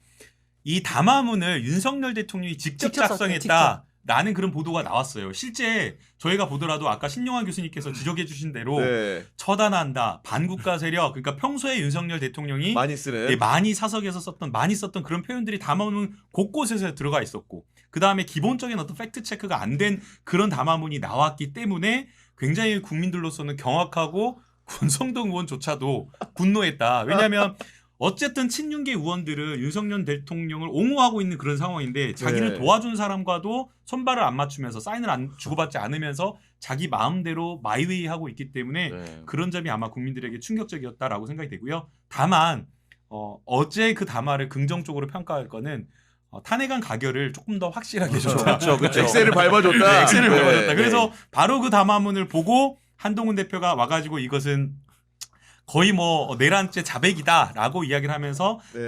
[SPEAKER 6] 이 담화문을 윤석열 대통령이 직접
[SPEAKER 5] 직접 썼대요,
[SPEAKER 6] 작성했다라는 그런 보도가 나왔어요. 실제 저희가 보더라도 아까 신용환 교수님께서 지적해 주신 대로
[SPEAKER 1] 네.
[SPEAKER 6] 처단한다, 반국가 세력, 그러니까 평소에 윤석열 대통령이
[SPEAKER 1] 많이 쓰는.
[SPEAKER 6] 예, 많이 사석에서 많이 썼던 그런 표현들이 담화문 곳곳에서 들어가 있었고 그 다음에 기본적인 어떤 팩트 체크가 안 된 그런 담화문이 나왔기 때문에 굉장히 국민들로서는 경악하고 권성동 의원조차도 분노했다. 왜냐하면 어쨌든 친윤계 의원들은 윤석열 대통령을 옹호하고 있는 그런 상황인데 자기를
[SPEAKER 1] 네.
[SPEAKER 6] 도와준 사람과도 손발을 안 맞추면서 사인을 안 주고받지 않으면서 자기 마음대로 마이웨이 하고 있기 때문에
[SPEAKER 3] 네.
[SPEAKER 6] 그런 점이 아마 국민들에게 충격적이었다라고 생각이 되고요. 다만 어제 그 담화를 긍정적으로 평가할 거는 탄핵안 가결을 조금 더 확실하게 해줬다.
[SPEAKER 2] 그렇죠.
[SPEAKER 1] 엑셀을 밟아줬다.
[SPEAKER 6] 네, 엑셀을
[SPEAKER 1] 네.
[SPEAKER 6] 밟아줬다. 그래서 바로 그 담화문을 보고 한동훈 대표가 와가지고 이것은 거의 뭐 내란죄 자백이다라고 이야기를 하면서
[SPEAKER 1] 네.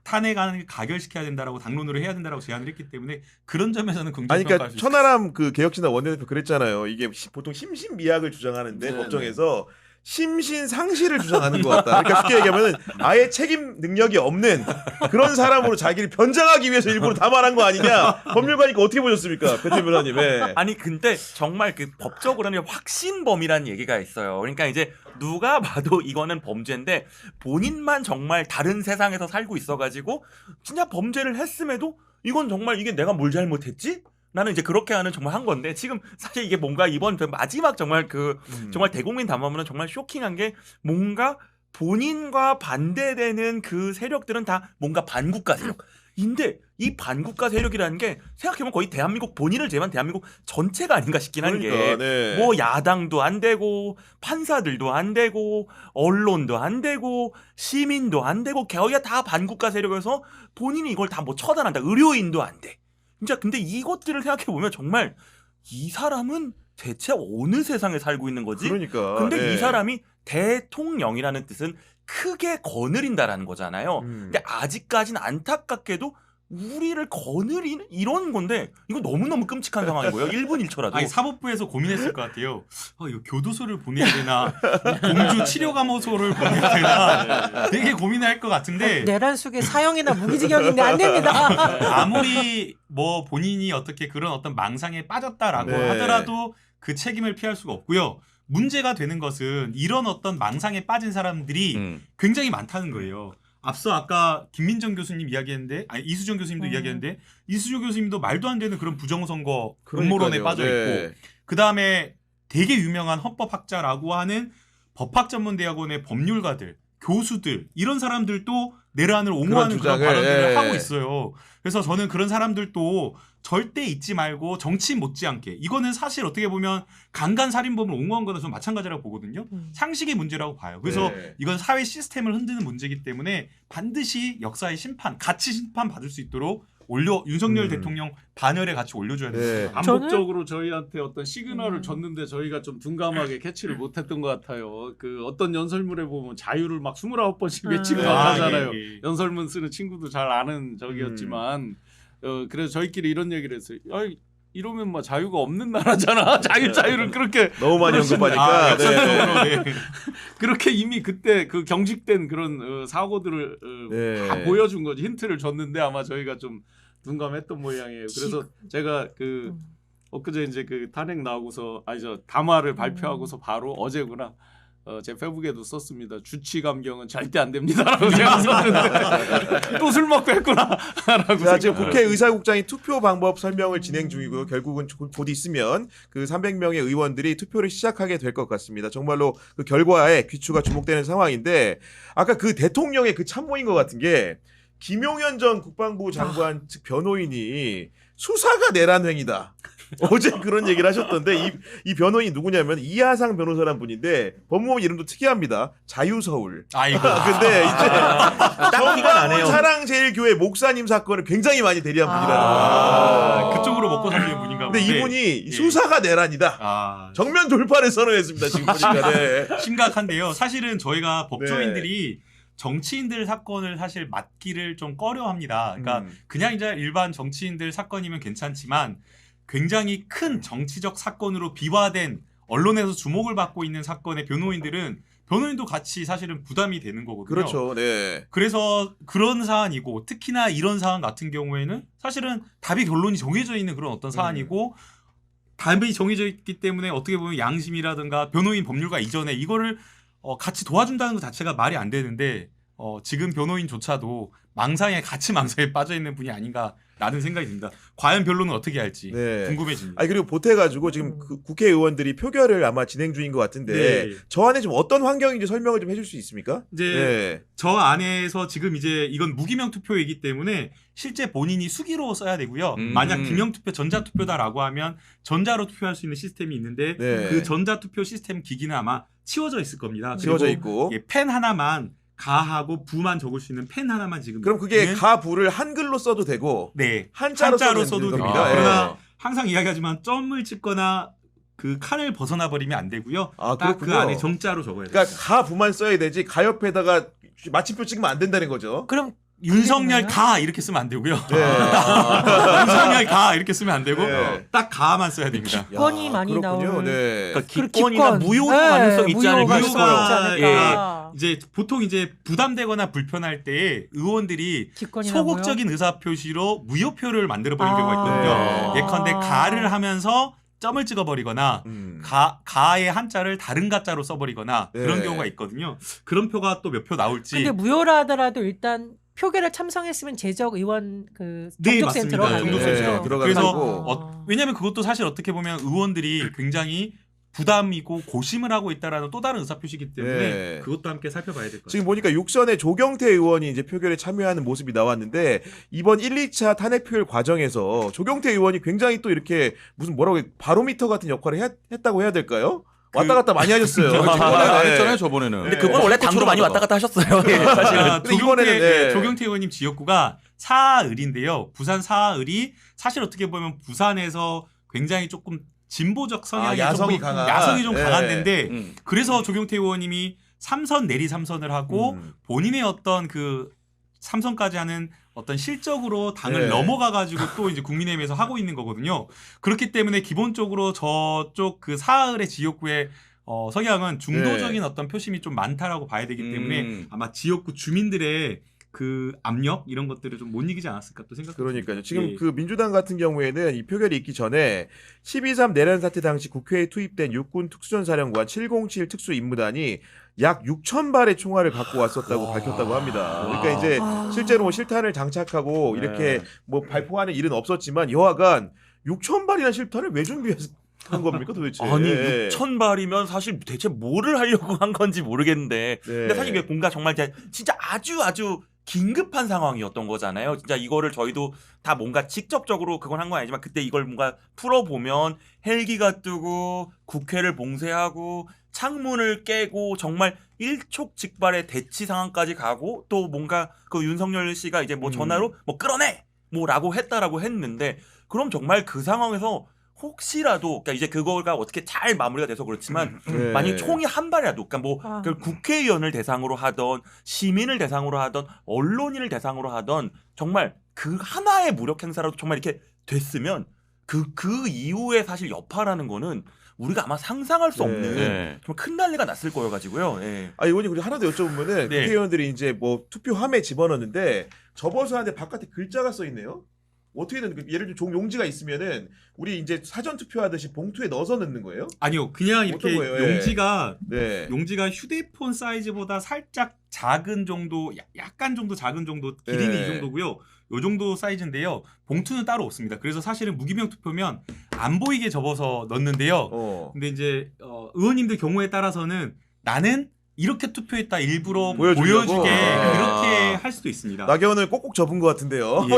[SPEAKER 6] 탄핵안을 가결시켜야 된다라고 당론으로 해야 된다라고 제안을 했기 때문에 그런 점에서는
[SPEAKER 1] 아니
[SPEAKER 6] 긍정평가할
[SPEAKER 1] 그러니까
[SPEAKER 6] 수 있습니다.
[SPEAKER 1] 천하람 그 개혁신당 원내대표 그랬잖아요. 이게 보통 심신미약을 주장하는데
[SPEAKER 6] 네,
[SPEAKER 1] 법정에서 심신상실을 주장하는 것 같다. 그러니까 쉽게 얘기하면 아예 책임 능력이 없는 그런 사람으로 자기를 변장하기 위해서 일부러 다 말한 거 아니냐. 법률가니까 어떻게 보셨습니까? 배태 변호사님. 예.
[SPEAKER 2] 아니 근데 정말 그 법적으로는 확신범이라는 얘기가 있어요. 그러니까 이제 누가 봐도 이거는 범죄인데 본인만 정말 다른 세상에서 살고 있어가지고 진짜 범죄를 했음에도 이건 정말 이게 내가 뭘 잘못했지? 나는 이제 그렇게 하는 정말 한 건데 지금 사실 이게 뭔가 이번 마지막 정말 정말 대국민 담화문은 정말 쇼킹한 게 뭔가 본인과 반대되는 그 세력들은 다 뭔가 반국가 세력인데 이 반국가 세력이라는 게 생각해보면 거의 대한민국 본인을 제외한 대한민국 전체가 아닌가 싶긴 한 게
[SPEAKER 1] 네.
[SPEAKER 2] 뭐 야당도 안 되고 판사들도 안 되고 언론도 안 되고 시민도 안 되고 거의가 다 반국가 세력에서 본인이 이걸 다 뭐 처단한다. 의료인도 안 돼. 진짜 근데 이것들을 생각해 보면 정말 이 사람은 대체 어느 세상에 살고 있는 거지?
[SPEAKER 1] 그러니까.
[SPEAKER 2] 근데
[SPEAKER 1] 예.
[SPEAKER 2] 이 사람이 대통령이라는 뜻은 크게 거느린다라는 거잖아요. 근데 아직까지는 안타깝게도 우리를 거느리는 이런 건데 이거 너무너무 끔찍한 상황인 거예요. 1분 1초라도.
[SPEAKER 6] 아니 사법부에서 고민했을 것 같아요. 이거 교도소를 보내야 되나, 공주 치료감호소를 보내야 되나, 되게 고민할 것 같은데
[SPEAKER 5] 내란 속에 사형이나 무기징역인데 안 됩니다.
[SPEAKER 6] 아무리 뭐 본인이 어떻게 그런 어떤 망상에 빠졌다라고
[SPEAKER 1] 네.
[SPEAKER 6] 하더라도 그 책임을 피할 수가 없고요. 문제가 되는 것은 이런 어떤 망상에 빠진 사람들이 굉장히 많다는 거예요. 앞서 아까 김민정 교수님 이야기했는데, 아니 이수정 교수님도 이야기했는데, 이수정 교수님도 말도 안 되는 그런 부정선거 음모론에 빠져 있고,
[SPEAKER 1] 네.
[SPEAKER 6] 그 다음에 되게 유명한 헌법학자라고 하는 법학전문대학원의 법률가들, 교수들 이런 사람들도 내란을 옹호하는 그런
[SPEAKER 1] 주장을,
[SPEAKER 6] 발언들을
[SPEAKER 1] 예.
[SPEAKER 6] 하고 있어요. 그래서 저는 그런 사람들도 절대 잊지 말고 정치인 못지않게 이거는 사실 어떻게 보면 강간살인범을 옹호한 거나 좀 마찬가지라고 보거든요. 상식의 문제라고 봐요. 그래서
[SPEAKER 1] 네.
[SPEAKER 6] 이건 사회 시스템을 흔드는 문제이기 때문에 반드시 역사의 심판, 가치 심판 받을 수 있도록 윤석열 대통령 반열에 같이 올려줘야
[SPEAKER 1] 네.
[SPEAKER 6] 됩니다.
[SPEAKER 4] 반복적으로 저희한테 어떤 시그널을 줬는데 저희가 좀 둔감하게 캐치를 못했던 것 같아요. 그 어떤 연설문에 보면 자유를 막 29번씩 외치고 하잖아요.
[SPEAKER 6] 예.
[SPEAKER 4] 연설문 쓰는 친구도 잘 아는 적이었지만 그래서 저희끼리 이런 얘기를 했어요. 이러면 뭐 자유가 없는 나라잖아. 자유를 그렇게
[SPEAKER 1] 너무 많이 언급하니까. 네.
[SPEAKER 6] 역사적으로, 네.
[SPEAKER 4] 그렇게 이미 그때 그 경직된 그런 사고들을
[SPEAKER 1] 네.
[SPEAKER 4] 다 보여준 거지. 힌트를 줬는데 아마 저희가 좀 둔감했던 모양이에요. 그래서 제가 그 엊그제 이제 그 탄핵 나오고서 담화를 발표하고서 바로 어제구나. 제 페북에도 썼습니다. 주치 감경은 절대 안 됩니다라고 제가 썼는데 또 술 먹고 했구나라고.
[SPEAKER 1] 자, 지금 국회의사국장이 투표 방법 설명을 진행 중이고요. 결국은 곧 있으면 그 300명의 의원들이 투표를 시작하게 될 것 같습니다. 정말로 그 결과에 귀추가 주목되는 상황인데 아까 그 대통령의 그 참모인 것 같은 게 김용현 전 국방부 장관 측 변호인이 수사가 내란 행위다. 어제 그런 얘기를 하셨던데 이 변호인이 누구냐면 이하상 변호사란 분인데 법무부 이름도 특이합니다. 자유서울.
[SPEAKER 6] 아이고.
[SPEAKER 1] 근데 이제
[SPEAKER 2] 딱 티가 나네요.
[SPEAKER 1] 사랑제일교회 목사님 사건을 굉장히 많이 대리한 분이라는 거예요.
[SPEAKER 6] 그쪽으로 먹고 살리는 분인가
[SPEAKER 1] 근데
[SPEAKER 6] 본데.
[SPEAKER 1] 이분이 수사가 내란이다.
[SPEAKER 6] 아,
[SPEAKER 1] 정면 돌파를 선언했습니다. 지금 보니까. 네.
[SPEAKER 6] 심각한데요. 사실은 저희가 법조인들이 정치인들 사건을 사실 맡기를 좀 꺼려합니다. 그러니까 그냥 이제 일반 정치인들 사건이면 괜찮지만 굉장히 큰 정치적 사건으로 비화된 언론에서 주목을 받고 있는 사건의 변호인도 같이 사실은 부담이 되는 거거든요.
[SPEAKER 1] 그렇죠. 네.
[SPEAKER 6] 그래서 그런 사안이고 특히나 이런 사안 같은 경우에는 사실은 답이 결론이 정해져 있는 그런 어떤 사안이고 답이 정해져 있기 때문에 어떻게 보면 양심이라든가 변호인 법률가 이전에 이거를 같이 도와준다는 것 자체가 말이 안 되는데 지금 변호인조차도 같이 망상에 빠져 있는 분이 아닌가라는 생각이 듭니다. 과연 변론은 어떻게 할지
[SPEAKER 1] 네.
[SPEAKER 6] 궁금해집니다.
[SPEAKER 1] 아니 그리고 보태가지고 지금 그 국회의원들이 표결을 아마 진행 중인 것 같은데
[SPEAKER 6] 네.
[SPEAKER 1] 저 안에 좀 어떤 환경인지 설명을 좀 해줄 수 있습니까?
[SPEAKER 6] 이제
[SPEAKER 1] 네.
[SPEAKER 6] 저 안에서 지금 이제 이건 무기명 투표이기 때문에 실제 본인이 수기로 써야 되고요. 만약 기명 투표, 전자 투표다라고 하면 전자로 투표할 수 있는 시스템이 있는데
[SPEAKER 1] 네.
[SPEAKER 6] 그 전자 투표 시스템 기기는 아마 치워져 있을 겁니다.
[SPEAKER 1] 지워져
[SPEAKER 6] 그리고
[SPEAKER 1] 있고.
[SPEAKER 6] 펜 하나만 가하고 부만 적을 수 있는 펜 하나만 지금.
[SPEAKER 1] 그럼 그게
[SPEAKER 6] 있는-
[SPEAKER 1] 가부를 한글로 써도 되고
[SPEAKER 6] 네
[SPEAKER 1] 한자로 써도 됩니다.
[SPEAKER 6] 됩니다.
[SPEAKER 1] 예.
[SPEAKER 6] 그러나 항상 이야기하지만 점을 찍거나 그 칸을 벗어나 버리면 안 되고요.
[SPEAKER 1] 아,
[SPEAKER 6] 딱 그
[SPEAKER 1] 그렇군요.
[SPEAKER 6] 안에 정자로 적어야 돼요.
[SPEAKER 1] 그러니까 가부만 써야 되지 가 옆에다가 마침표 찍으면 안 된다는 거죠.
[SPEAKER 5] 그럼
[SPEAKER 6] 윤석열
[SPEAKER 5] 되나요?
[SPEAKER 6] 가 이렇게 쓰면 안 되고요.
[SPEAKER 1] 네.
[SPEAKER 6] 윤석열 가 이렇게 쓰면 안 되고
[SPEAKER 1] 네.
[SPEAKER 6] 딱 가만 써야 됩니다.
[SPEAKER 5] 기권이 많이
[SPEAKER 1] 그렇군요.
[SPEAKER 5] 나올.
[SPEAKER 1] 네.
[SPEAKER 2] 그러니까
[SPEAKER 5] 그리고
[SPEAKER 2] 기권이나
[SPEAKER 5] 기권.
[SPEAKER 2] 무효도
[SPEAKER 5] 네,
[SPEAKER 2] 가능성이 있지 않을까
[SPEAKER 5] 무효가
[SPEAKER 6] 싶어요.
[SPEAKER 5] 있지 않을까.
[SPEAKER 6] 이제 보통 이제 부담되거나 불편할 때 의원들이
[SPEAKER 5] 기권이나
[SPEAKER 6] 소극적인 의사 표시로 무효표를 만들어 버리는 경우가 있거든요.
[SPEAKER 1] 네.
[SPEAKER 6] 예컨대 가를 하면서 점을 찍어 버리거나 가의 한자를 다른 가자로 써버리거나
[SPEAKER 1] 네.
[SPEAKER 6] 그런 경우가 있거든요. 그런 표가 또 몇 표 나올지.
[SPEAKER 5] 근데 무효라 하더라도 일단 표결에 참석했으면 제적 의원 그
[SPEAKER 6] 네,
[SPEAKER 5] 정족센
[SPEAKER 6] 맞습니다.
[SPEAKER 5] 들어가는
[SPEAKER 6] 정족센
[SPEAKER 5] 거죠.
[SPEAKER 6] 들어가는
[SPEAKER 1] 들어가는
[SPEAKER 6] 그래서
[SPEAKER 1] 거고.
[SPEAKER 6] 왜냐하면 그것도 사실 어떻게 보면 의원들이 굉장히 부담이고 고심을 하고 있다라는 또 다른 의사표시이기 때문에
[SPEAKER 1] 네.
[SPEAKER 6] 그것도 함께 살펴봐야 될 것 같아요.
[SPEAKER 1] 지금 보니까 육선에 조경태 의원이 이제 표결에 참여하는 모습이 나왔는데 이번 1, 2차 탄핵 표결 과정에서 조경태 의원이 굉장히 또 이렇게 무슨 뭐라고 바로미터 같은 역할을 했다고 해야 될까요? 왔다 갔다 많이 하셨어요.
[SPEAKER 3] 저번에 안 했잖아요, 저번에는.
[SPEAKER 2] 근데 그건 원래 당도 많이 왔다 갔다 하셨어요. 예, 사실은.
[SPEAKER 6] 아,
[SPEAKER 1] 근데 이번에는, 네.
[SPEAKER 6] 조경태 의원님 지역구가 사을인데요. 부산 사을이 사실 어떻게 보면 부산에서 굉장히 조금 진보적 성향이
[SPEAKER 1] 야성이
[SPEAKER 6] 조금
[SPEAKER 1] 강한.
[SPEAKER 6] 야성이 좀
[SPEAKER 1] 네.
[SPEAKER 6] 강한 데인데
[SPEAKER 3] 음.
[SPEAKER 6] 그래서 조경태 의원님이 3선 내리 3선을 하고 본인의 어떤 그 3선까지 하는 어떤 실적으로 당을
[SPEAKER 1] 네.
[SPEAKER 6] 넘어가 가지고 또 이제 국민의힘에서 하고 있는 거거든요. 그렇기 때문에 기본적으로 저쪽 그 사흘의 지역구의 성향은 중도적인 어떤 표심이 좀 많다라고 봐야 되기 때문에 아마 지역구 주민들의 그 압력 이런 것들을 좀 못 이기지 않았을까 또 생각합니다.
[SPEAKER 1] 그러니까요. 지금
[SPEAKER 6] 예.
[SPEAKER 1] 그 민주당 같은 경우에는 이 표결이 있기 전에 12.3 내란 사태 당시 국회에 투입된 육군 특수전사령관 707 특수임무단이 약 6,000발의 총알을 갖고 왔었다고 밝혔다고 합니다. 그러니까 이제 실제로 뭐 실탄을 장착하고
[SPEAKER 2] 네.
[SPEAKER 1] 이렇게 뭐 발포하는 일은 없었지만 여하간 6,000발이나 실탄을 왜 준비한 겁니까 도대체?
[SPEAKER 2] 아니 6,000발이면 사실 대체 뭐를 하려고 한 건지 모르겠는데 근데 사실 이게 뭔가 정말 진짜 아주 긴급한 상황이었던 거잖아요. 진짜 이거를 저희도 다 뭔가 직접적으로 그건 한 건 아니지만 그때 이걸 뭔가 풀어보면 헬기가 뜨고 국회를 봉쇄하고 창문을 깨고 정말 일촉즉발의 대치 상황까지 가고 또 뭔가 그 윤석열 씨가 이제 뭐 전화로 뭐 끌어내 뭐라고 했다라고 했는데 그럼 정말 그 상황에서 혹시라도 그러니까 이제 그거가 어떻게 잘 마무리가 돼서 그렇지만
[SPEAKER 1] 네.
[SPEAKER 2] 만약 총이 한 발이라도 그러니까 뭐 그 국회의원을 대상으로 하던 시민을 대상으로 하던 언론인을 대상으로 하던 정말 그 하나의 무력 행사라도 정말 이렇게 됐으면 그 이후에 사실 여파라는 거는 우리가 아마 상상할 수 없는
[SPEAKER 3] 네.
[SPEAKER 2] 정말 큰 난리가 났을 거여가지고요. 예.
[SPEAKER 1] 아 의원님 우리 하나 더 여쭤보면은
[SPEAKER 2] 네.
[SPEAKER 1] 국회의원들이 이제 뭐 투표함에 집어넣는데 접어서 하는데 바깥에 글자가 써 있네요. 어떻게든 예를 들어 용지가 있으면은 우리 이제 사전 투표하듯이 봉투에 넣어서 넣는 거예요?
[SPEAKER 6] 아니요, 그냥 이렇게
[SPEAKER 1] 어떤 거예요? 예.
[SPEAKER 6] 용지가 휴대폰 사이즈보다 살짝 작은 정도, 약간 정도 작은 정도, 길이는
[SPEAKER 1] 네.
[SPEAKER 6] 이 정도고요. 요 정도 사이즈인데요. 봉투는 따로 없습니다. 그래서 사실은 무기명 투표면 안 보이게 접어서 넣는데요. 근데 이제 의원님들 경우에 따라서는 나는 이렇게 투표했다 일부러
[SPEAKER 1] 보여주려고?
[SPEAKER 6] 보여주게
[SPEAKER 1] 아.
[SPEAKER 6] 그렇게 할 수도 있습니다.
[SPEAKER 1] 나경원을 꼭꼭 접은 것 같은데요.
[SPEAKER 6] 예.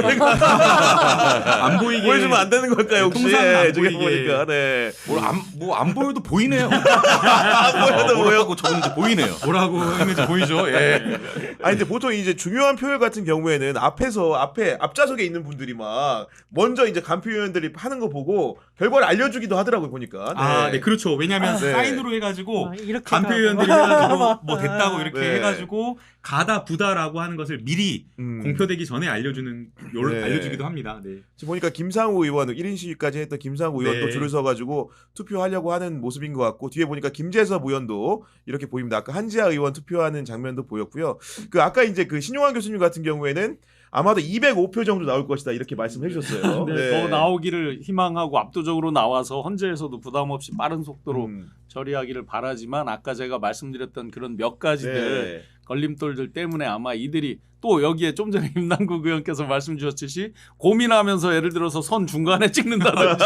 [SPEAKER 6] 안 보이게
[SPEAKER 1] 보여주면 안 되는 걸까요 혹시?
[SPEAKER 6] 통상 안
[SPEAKER 1] 저기
[SPEAKER 6] 보이게.
[SPEAKER 1] 보니까 네.
[SPEAKER 3] 안 보여도 보이네요.
[SPEAKER 1] 안 보여도 보여.
[SPEAKER 3] 뭐라고 적었는지 보이네요.
[SPEAKER 6] 뭐라고 했는지 보이죠? 예.
[SPEAKER 1] 아니 근데 보통 이제 중요한 표결 같은 경우에는 앞좌석에 있는 분들이 막 먼저 이제 간표위원들이 하는 거 보고 결과를 알려주기도 하더라고요 보니까.
[SPEAKER 6] 네, 그렇죠. 왜냐하면
[SPEAKER 1] 네.
[SPEAKER 6] 사인으로 해가지고
[SPEAKER 5] 이렇게
[SPEAKER 6] 간표위원들이
[SPEAKER 5] 가고.
[SPEAKER 6] 해가지고 뭐 됐다고 이렇게
[SPEAKER 1] 네.
[SPEAKER 6] 해가지고 가다 부다라고 하는 것을 미리 공표되기 전에 알려주기도 합니다. 네.
[SPEAKER 1] 지금 보니까 김상우 의원 1인 시위까지 했던 김상우 의원도
[SPEAKER 6] 네.
[SPEAKER 1] 줄을 서가지고 투표하려고 하는 모습인 것 같고 뒤에 보니까 김재섭 의원도 이렇게 보입니다. 아까 한지아 의원 투표하는 장면도 보였고요. 그 아까 이제 그 신용환 교수님 같은 경우에는 아마도 205표 정도 나올 것이다 이렇게 말씀해 주셨어요.
[SPEAKER 4] 네, 더 나오기를 희망하고 압도적으로 나와서 헌재에서도 부담 없이 빠른 속도로 처리하기를 바라지만 아까 제가 말씀드렸던 그런 몇 가지들 걸림돌들 때문에 아마 이들이 또 여기에 좀 전에 임남국 의원께서 말씀 주셨듯이 고민하면서 예를 들어서 선 중간에 찍는다든지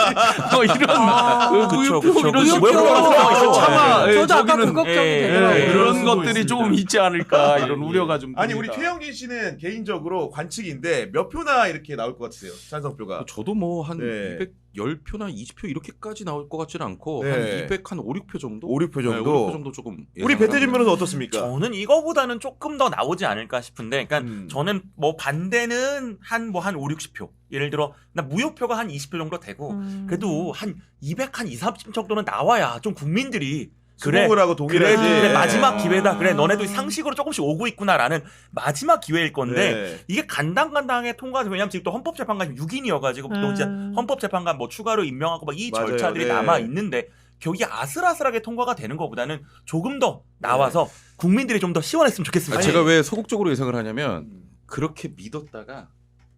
[SPEAKER 4] 뭐 이런
[SPEAKER 2] 그쵸,
[SPEAKER 4] 무효표
[SPEAKER 2] 그쵸.
[SPEAKER 4] 이런
[SPEAKER 2] 무효표
[SPEAKER 4] 식으로
[SPEAKER 2] 있어요.
[SPEAKER 4] 차마 예,
[SPEAKER 5] 저도 아까
[SPEAKER 4] 저기는
[SPEAKER 5] 그 걱정이
[SPEAKER 1] 예,
[SPEAKER 5] 되더라고요.
[SPEAKER 1] 예,
[SPEAKER 4] 그런
[SPEAKER 6] 수도
[SPEAKER 4] 것들이
[SPEAKER 6] 있습니다.
[SPEAKER 4] 좀 있지 않을까 이런
[SPEAKER 6] 예.
[SPEAKER 4] 우려가 좀
[SPEAKER 1] 아니 우리
[SPEAKER 4] 듭니다.
[SPEAKER 1] 최영진 씨는 개인적으로 관측인데 몇 표나 이렇게 나올 것 같으세요? 찬성표가.
[SPEAKER 3] 저도 뭐 한
[SPEAKER 1] 네.
[SPEAKER 3] 210표나 20표 이렇게까지 나올 것 같지는 않고
[SPEAKER 1] 네.
[SPEAKER 3] 한 200, 한 5, 6표 정도?
[SPEAKER 1] 5, 6표
[SPEAKER 3] 네,
[SPEAKER 1] 정도.
[SPEAKER 3] 5, 6표 정도 조금
[SPEAKER 1] 우리
[SPEAKER 3] 예상을
[SPEAKER 1] 배태진
[SPEAKER 3] 합니다.
[SPEAKER 1] 변호사 어떻습니까?
[SPEAKER 2] 저는 이거보다는 조금 더 나오지 않을까 싶은데, 그러니까
[SPEAKER 1] 음.
[SPEAKER 2] 저는 뭐 반대는 한 5, 60표. 예를 들어 나 무효표가 한 20표 정도 되고, 그래도 한 200, 한 2, 30 정도는 나와야 좀 국민들이
[SPEAKER 1] 수긍을 하고 동의를 하지.
[SPEAKER 2] 그래, 마지막 기회다. 그래, 너네도 상식으로 조금씩 오고 있구나라는 마지막 기회일 건데
[SPEAKER 1] 네.
[SPEAKER 2] 이게 간당간당하게 통과돼서 왜냐면 지금 또 헌법재판관이 6인이어가지고 또 진짜 헌법재판관 뭐 추가로 임명하고 막 이
[SPEAKER 1] 맞아요.
[SPEAKER 2] 절차들이
[SPEAKER 1] 네.
[SPEAKER 2] 남아 있는데 겨우게 아슬아슬하게 통과가 되는 것보다는 조금 더 나와서 국민들이 좀 더 시원했으면 좋겠습니다.
[SPEAKER 3] 제가 왜 소극적으로 예상을 하냐면 그렇게 믿었다가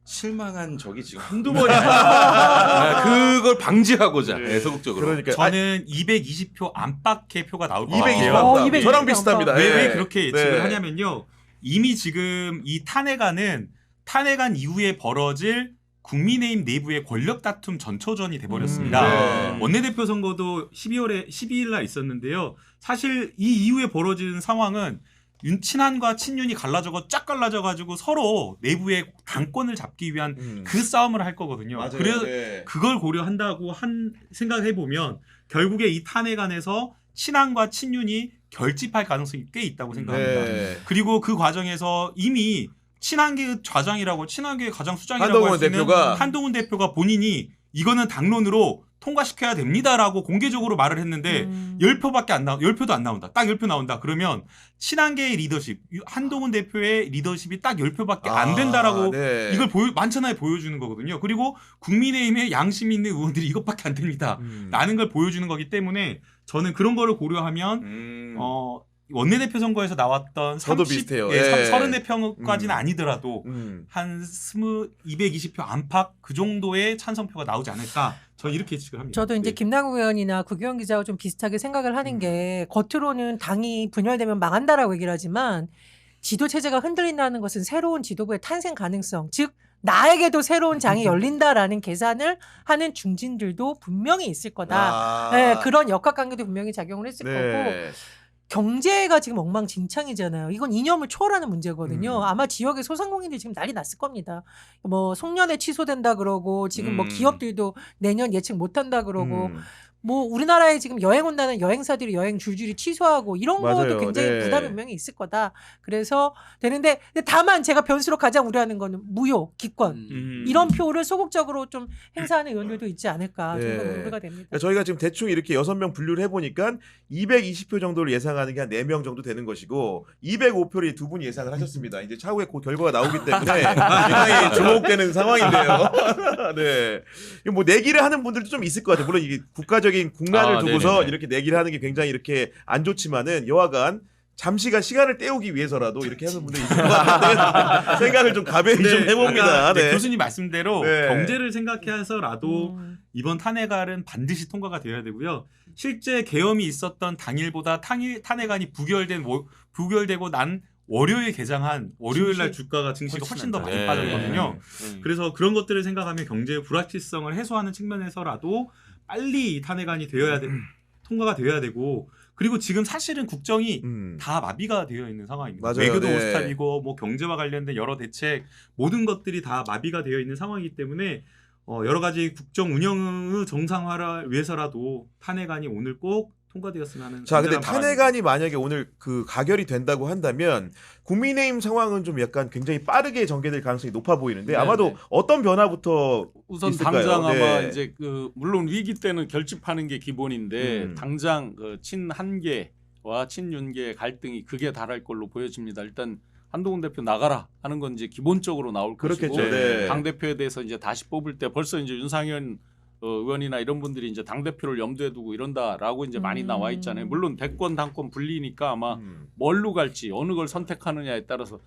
[SPEAKER 3] 실망한 적이 지금 한두 번이 아니야. 그걸 방지하고자
[SPEAKER 1] 네.
[SPEAKER 3] 소극적으로.
[SPEAKER 1] 그러니까
[SPEAKER 6] 저는 220표 안팎의 표가 나올 것
[SPEAKER 1] 220
[SPEAKER 6] 같아요.
[SPEAKER 1] 맞다.
[SPEAKER 5] 220
[SPEAKER 1] 저랑 비슷합니다.
[SPEAKER 6] 왜
[SPEAKER 1] 네.
[SPEAKER 6] 그렇게 예측을
[SPEAKER 1] 네.
[SPEAKER 6] 하냐면요. 이미 지금 이 탄핵안은 탄핵안 이후에 벌어질 국민의힘 내부의 권력 다툼 전초전이 돼버렸습니다.
[SPEAKER 1] 네.
[SPEAKER 6] 원내대표 선거도 12일 날 있었는데요. 사실 이 이후에 벌어진 상황은 친한과 친윤이 쫙 갈라져가지고 서로 내부의 당권을 잡기 위한 그 싸움을 할 거거든요.
[SPEAKER 1] 맞아요.
[SPEAKER 6] 그래서
[SPEAKER 1] 네.
[SPEAKER 6] 그걸 고려한다고 생각해 보면 결국에 이 탄핵안에서 친한과 친윤이 결집할 가능성이 꽤 있다고 생각합니다.
[SPEAKER 1] 네.
[SPEAKER 6] 그리고 그 과정에서 이미 친한계 좌장이라고 친한계 가장 수장이라고
[SPEAKER 1] 한동훈
[SPEAKER 6] 할 수 있는
[SPEAKER 1] 대표가
[SPEAKER 6] 한동훈 대표가 본인이 이거는 당론으로 통과시켜야 됩니다라고 공개적으로 말을 했는데 10표밖에 안 나와 10표도 안 나온다. 딱 10표 나온다. 그러면 친한계의 리더십 한동훈 대표의 리더십이 딱 10표밖에 안 된다라고
[SPEAKER 1] 네.
[SPEAKER 6] 이걸 만천하에 보여주는 거거든요. 그리고 국민의힘의 양심 있는 의원들이 이것밖에 안 됩니다. 라는 걸 보여주는 거기 때문에 저는 그런 거를 고려하면 원내대표 선거에서 나왔던
[SPEAKER 1] 저도 비슷해요.
[SPEAKER 6] 34표까지는 아니더라도
[SPEAKER 1] 음.
[SPEAKER 6] 한 220표 안팎 그 정도의 찬성표가 나오지 않을까 저는 이렇게 예측을 합니다.
[SPEAKER 5] 저도 이제
[SPEAKER 1] 네.
[SPEAKER 5] 김남국 의원이나 구기현 기자와 좀 비슷하게 생각을 하는 게 겉으로는 당이 분열되면 망한다라고 얘기를 하지만 지도 체제가 흔들린다는 것은 새로운 지도부의 탄생 가능성, 즉 나에게도 새로운 장이 열린다라는 계산을 하는 중진들도 분명히 있을 거다. 네, 그런 역학관계도 분명히 작용을 했을 거고 경제가 지금 엉망진창이잖아요. 이건 이념을 초월하는 문제거든요. 아마 지역의 소상공인들이 지금 난리 났을 겁니다. 뭐 송년회 취소된다 그러고 지금 뭐 기업들도 내년 예측 못한다 그러고 뭐 우리나라에 지금 여행 온다는 여행사들이 여행 줄줄이 취소하고 이런
[SPEAKER 1] 맞아요.
[SPEAKER 5] 것도 굉장히
[SPEAKER 1] 네.
[SPEAKER 5] 부담이 분명히 있을 거다. 그래서 되는데 근데 다만 제가 변수로 가장 우려하는 거는 무효, 기권 이런 표를 소극적으로 좀 행사하는 의원들도 있지 않을까
[SPEAKER 1] 네.
[SPEAKER 5] 정말 우려가 됩니다.
[SPEAKER 1] 그러니까 저희가 지금 대충 이렇게 6명 분류를 해보니까 220표 정도를 예상하는 게 한 4명 정도 되는 것이고 205표를 두 분이 예상을 하셨습니다. 이제 차후에 그 결과가 나오기 때문에 굉장히 주목되는 상황인데요. 네. 뭐 내기를 하는 분들도 좀 있을 것 같아요. 물론 이게 국가적인 국난을 두고서
[SPEAKER 3] 네네네.
[SPEAKER 1] 이렇게 내기를 하는 게 굉장히 이렇게 안 좋지만은 여하간 잠시간 시간을 때우기 위해서라도 이렇게 하는 분들이 있을 것 같은데 생각을 좀 가벼이 좀 해봅니다.
[SPEAKER 6] 네,
[SPEAKER 1] 네.
[SPEAKER 6] 교수님 말씀대로
[SPEAKER 1] 네.
[SPEAKER 6] 경제를 생각해서라도 이번 탄핵안은 반드시 통과가 되어야 되고요. 실제 계엄이 있었던 당일보다 탄핵안이 부결되고 난 월요일 개장한 월요일 날 주가가 증시가 훨씬 더 많이
[SPEAKER 3] 네.
[SPEAKER 6] 빠졌거든요. 그래서 그런 것들을 생각하면 경제의 불확실성을 해소하는 측면에서라도 빨리 이 탄핵안이 통과가 되어야 되고 그리고 지금 사실은 국정이 다 마비가 되어 있는 상황입니다.
[SPEAKER 1] 맞아요.
[SPEAKER 6] 외교도
[SPEAKER 1] 네.
[SPEAKER 6] 오스탑이고 뭐 경제와 관련된 여러 대책 모든 것들이 다 마비가 되어 있는 상황이기 때문에 여러 가지 국정 운영의 정상화를 위해서라도 탄핵안이 오늘 꼭 통과되었으면 하는
[SPEAKER 1] 자, 근데
[SPEAKER 6] 간절한 바람입니다.
[SPEAKER 1] 탄핵안이 만약에 오늘 그 가결이 된다고 한다면 국민의힘 상황은 좀 약간 굉장히 빠르게 전개될 가능성이 높아 보이는데
[SPEAKER 4] 네네.
[SPEAKER 1] 아마도 어떤 변화부터
[SPEAKER 4] 우선
[SPEAKER 1] 있을까요?
[SPEAKER 4] 당장 아마
[SPEAKER 1] 네.
[SPEAKER 4] 이제 그 물론 위기 때는 결집하는 게 기본인데 당장 그 친한계와 친윤계의 갈등이 극에 달할 걸로 보여집니다. 일단 한동훈 대표 나가라 하는 건 이제 기본적으로 나올 것이고
[SPEAKER 1] 그렇겠죠. 네.
[SPEAKER 4] 당 대표에 대해서 이제 다시 뽑을 때 벌써 이제 윤상현 의원이나 이런 분들이 이제 당 대표를 염두에 두고 이런다라고 이제 많이 나와 있잖아요. 물론 대권 당권 분리니까 아마 뭘로 갈지 어느 걸 선택하느냐에 따라서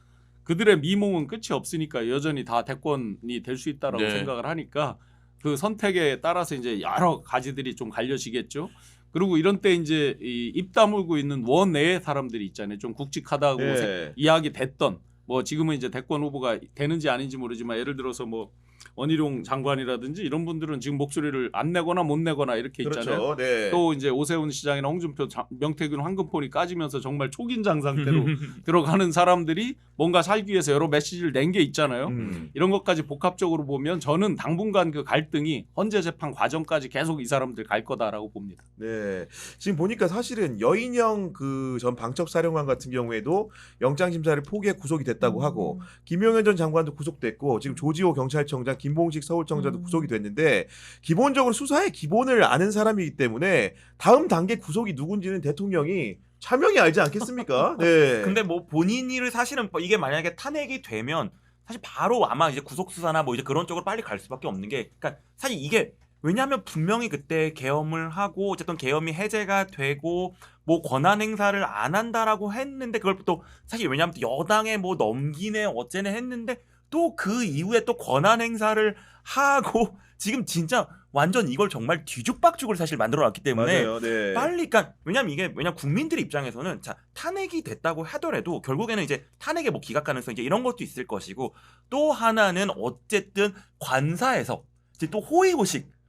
[SPEAKER 4] 그들의 미몽은 끝이 없으니까 여전히 다 대권이 될 수 있다라고
[SPEAKER 3] 네.
[SPEAKER 4] 생각을 하니까 그 선택에 따라서 이제 여러 가지들이 좀 갈려지겠죠. 그리고 이런 때 이제 입 다물고 있는 원내의 사람들이 있잖아요. 좀 굵직하다고
[SPEAKER 1] 네.
[SPEAKER 4] 이야기 됐던 뭐 지금은 이제 대권 후보가 되는지 아닌지 모르지만 예를 들어서 뭐 원희룡 장관이라든지 이런 분들은 지금 목소리를 안 내거나 못 내거나 이렇게 있잖아요.
[SPEAKER 1] 그렇죠. 네.
[SPEAKER 4] 또 이제 오세훈 시장이나 홍준표, 명태균, 황금폰이 까지면서 정말 초긴장 상태로 들어가는 사람들이 뭔가 살기 위해서 여러 메시지를 낸 게 있잖아요. 이런 것까지 복합적으로 보면 저는 당분간 그 갈등이 헌재 재판 과정까지 계속 이 사람들 갈 거다라고 봅니다.
[SPEAKER 1] 네. 지금 보니까 사실은 여인영 그 전 방첩사령관 같은 경우에도 영장 심사를 포기해 구속이 됐다고 하고 김용현 전 장관도 구속됐고 지금 조지호 경찰청장, 김봉식 서울청장도
[SPEAKER 5] 음.
[SPEAKER 1] 구속이 됐는데 기본적으로 수사의 기본을 아는 사람이기 때문에 다음 단계 구속이 누군지는 대통령이 차명히 알지 않겠습니까? 네.
[SPEAKER 2] 근데 뭐 본인이 사실은 이게 만약에 탄핵이 되면 사실 바로 아마 이제 구속 수사나 뭐 이제 그런 쪽으로 빨리 갈 수밖에 없는 게, 그러니까 사실 이게 왜냐하면 분명히 그때 계엄을 하고 어쨌든 계엄이 해제가 되고 뭐 권한 행사를 안 한다라고 했는데 그걸 또 사실 왜냐하면 또 여당에 뭐 넘기네 어째네 했는데 또 그 이후에 또 권한 행사를 하고 지금 진짜 완전 이걸 정말 뒤죽박죽을 사실 만들어놨기 때문에
[SPEAKER 1] 맞아요. 네.
[SPEAKER 2] 빨리, 그러니까 왜냐면 국민들 입장에서는 자 탄핵이 됐다고 하더라도 결국에는 이제 탄핵의 뭐 기각 가능성 이제 이런 것도 있을 것이고 또 하나는 어쨌든 관사에서 이제 또 호의호식.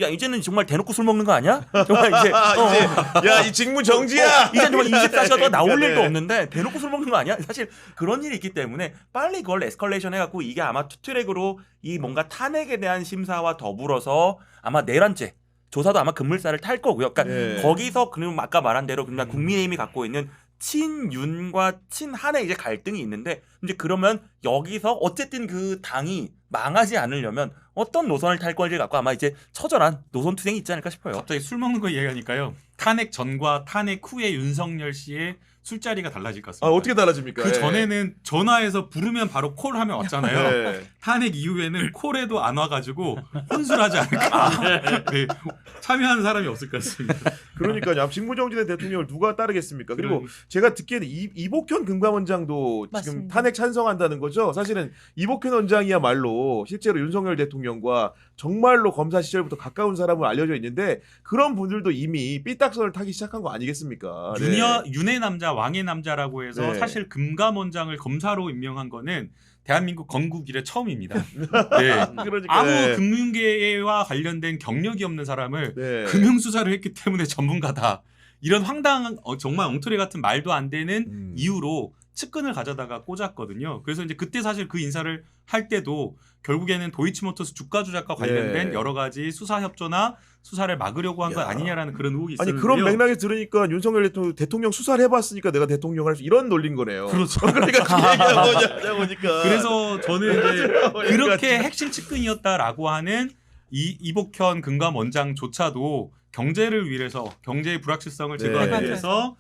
[SPEAKER 2] 야, 이제는 정말 대놓고 술 먹는 거 아니야? 정말 이제
[SPEAKER 1] 이제 야, 이 직무 정지야.
[SPEAKER 2] 이제 정말 24시간 나올
[SPEAKER 1] 네.
[SPEAKER 2] 일도 없는데 대놓고 술 먹는 거 아니야? 사실 그런 일이 있기 때문에 빨리 그걸 에스컬레이션 해갖고 이게 아마 투트랙으로 이 뭔가 탄핵에 대한 심사와 더불어서 아마 내란죄 조사도 아마 급물살을 탈 거고요. 그러니까
[SPEAKER 1] 네.
[SPEAKER 2] 거기서 그럼 아까 말한 대로 그냥 국민의힘이 갖고 있는 친윤과 친한의 이제 갈등이 있는데 이제 그러면 여기서 어쨌든 그 당이 망하지 않으려면 어떤 노선을 탈 건지를 갖고 아마 이제 처절한 노선 투쟁이 있지 않을까 싶어요.
[SPEAKER 6] 갑자기 술 먹는 거 얘기하니까요. 탄핵 전과 탄핵 후에 윤석열 씨의 술자리가 달라질 것 같습니다.
[SPEAKER 1] 아, 어떻게 달라집니까?
[SPEAKER 6] 그
[SPEAKER 1] 예.
[SPEAKER 6] 전에는 전화해서 부르면 바로 콜하면 왔잖아요.
[SPEAKER 1] 네.
[SPEAKER 6] 탄핵 이후에는 콜에도 안 와가지고 혼술하지 않을까. 네, 참여하는 사람이 없을 것 같습니다.
[SPEAKER 1] 그러니까요. 직무정지된 대통령을 누가 따르겠습니까? 그리고
[SPEAKER 6] 그러니까.
[SPEAKER 1] 제가 듣기에는 이복현 금감원장도 지금
[SPEAKER 5] 맞습니다.
[SPEAKER 1] 탄핵 찬성한다는 거죠. 사실은 이복현 원장이야말로 실제로 윤석열 대통령과 정말로 검사 시절부터 가까운 사람으로 알려져 있는데 그런 분들도 이미 삐딱선을 타기 시작한 거 아니겠습니까? 네.
[SPEAKER 6] 윤의 남자 왕의 남자라고 해서
[SPEAKER 1] 네.
[SPEAKER 6] 사실 금감원장을 검사로 임명한 거는 대한민국 건국 이래 처음입니다. 네.
[SPEAKER 1] 그러니까
[SPEAKER 6] 아무
[SPEAKER 1] 네.
[SPEAKER 6] 금융계와 관련된 경력이 없는 사람을
[SPEAKER 1] 네.
[SPEAKER 6] 금융수사를 했기 때문에 전문가다. 이런 황당한 정말 엉터리 같은 말도 안 되는 이유로 측근을 가져다가 꽂았거든요. 그래서 이제 그때 사실 그 인사를 할 때도 결국에는 도이치모터스 주가 조작과 관련된
[SPEAKER 1] 네.
[SPEAKER 6] 여러 가지 수사 협조나 수사를 막으려고 한 것
[SPEAKER 1] 야.
[SPEAKER 6] 아니냐라는 그런 의혹이
[SPEAKER 1] 아니
[SPEAKER 6] 있었는데요.
[SPEAKER 1] 그런 맥락에서 들으니까 윤석열 대통령 수사를 해봤으니까 내가 대통령 할 수 이런 논리인 거네요.
[SPEAKER 6] 그렇죠.
[SPEAKER 1] 그러니까 그 얘기가 뭐냐 보니까.
[SPEAKER 6] 그래서 저는 이제
[SPEAKER 1] 그러니까
[SPEAKER 6] 그렇게 핵심 측근이었다라고 하는 이복현 금감원장조차도 경제를 위해서 경제의 불확실성을 제거하기
[SPEAKER 1] 네.
[SPEAKER 6] 위해서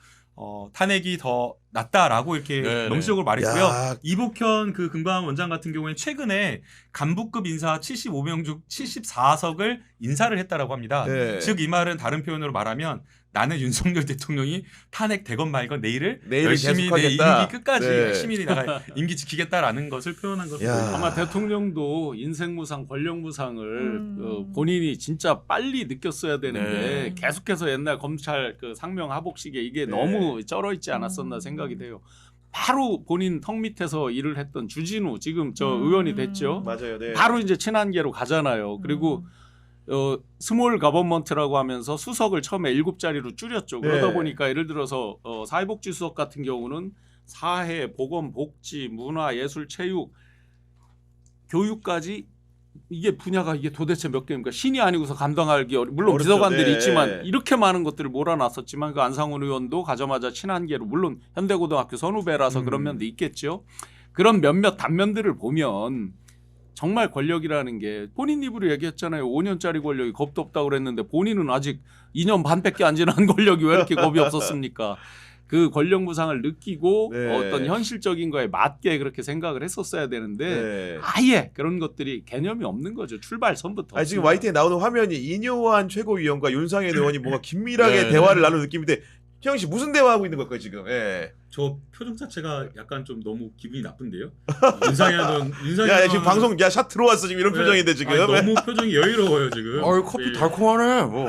[SPEAKER 6] 탄핵이 더 낫다라고 이렇게
[SPEAKER 3] 네,
[SPEAKER 6] 명시적으로 말했고요.
[SPEAKER 1] 야.
[SPEAKER 6] 이복현 그 금감원장 같은 경우에는 최근에 간부급 인사 75명 중 74석을 인사를 했다라고 합니다.
[SPEAKER 1] 네.
[SPEAKER 6] 즉 이 말은 다른 표현으로 말하면 나는 윤석열 대통령이 탄핵 되건 말건 내일을 열심히 내
[SPEAKER 1] 계속하겠다.
[SPEAKER 6] 임기 끝까지
[SPEAKER 1] 네.
[SPEAKER 6] 시민이 나가 임기 지키겠다라는 것을 표현한 것으로
[SPEAKER 1] 야.
[SPEAKER 6] 보입니다.
[SPEAKER 4] 아마 대통령도 인생무상, 권력무상을 본인이 진짜 빨리 느꼈어야 되는데
[SPEAKER 3] 네.
[SPEAKER 4] 계속해서 옛날 검찰 그 상명 하복식에 이게
[SPEAKER 1] 네.
[SPEAKER 4] 너무 쩔어 있지 않았었나 생각이 돼요. 바로 본인 턱 밑에서 일을 했던 주진우 지금 저 의원이 됐죠.
[SPEAKER 1] 맞아요. 네.
[SPEAKER 4] 바로 이제 친한계로 가잖아요. 그리고 스몰 가버먼트라고 하면서 수석을 처음에 7자리로 줄였죠.
[SPEAKER 1] 네.
[SPEAKER 4] 그러다 보니까 예를 들어서 사회복지 수석 같은 경우는 사회, 보건, 복지, 문화, 예술, 체육, 교육까지 이게 분야가 이게 도대체 몇 개입니까? 신이 아니고서 감당하기 물론
[SPEAKER 1] 어렵죠.
[SPEAKER 4] 비서관들이
[SPEAKER 1] 네.
[SPEAKER 4] 있지만 이렇게 많은 것들을 몰아놨었지만 그 안상훈 의원도 가자마자 친한계로 물론 현대고등학교 선후배라서 그런 면도 있겠죠. 그런 몇몇 단면들을 보면 정말 권력이라는 게 본인 입으로 얘기했잖아요. 5년짜리 권력이 겁도 없다고 그랬는데 본인은 아직 2년 반밖에 안 지난 권력이 왜 이렇게 겁이 없었습니까? 그 권력 무상을 느끼고
[SPEAKER 1] 네.
[SPEAKER 4] 어떤 현실적인 거에 맞게 그렇게 생각을 했었어야 되는데
[SPEAKER 1] 네.
[SPEAKER 4] 아예 그런 것들이 개념이 없는 거죠. 출발선부터.
[SPEAKER 1] 아 지금 YTN에 나오는 화면이 이뇨한 최고위원과 윤상현 의원이 뭔가 긴밀하게
[SPEAKER 3] 네.
[SPEAKER 1] 대화를 나누는 느낌인데 태영 씨 무슨 대화하고 있는 걸까요 지금? 예.
[SPEAKER 6] 저 표정 자체가 약간 좀 너무 기분이 나쁜데요. 윤상현
[SPEAKER 1] 야 지금 방송 샷 들어왔어 지금 이런 표정인데 지금.
[SPEAKER 6] 아니, 너무 표정이 여유로워요 지금.
[SPEAKER 3] 커피
[SPEAKER 6] 예.
[SPEAKER 3] 달콤하네. 뭐.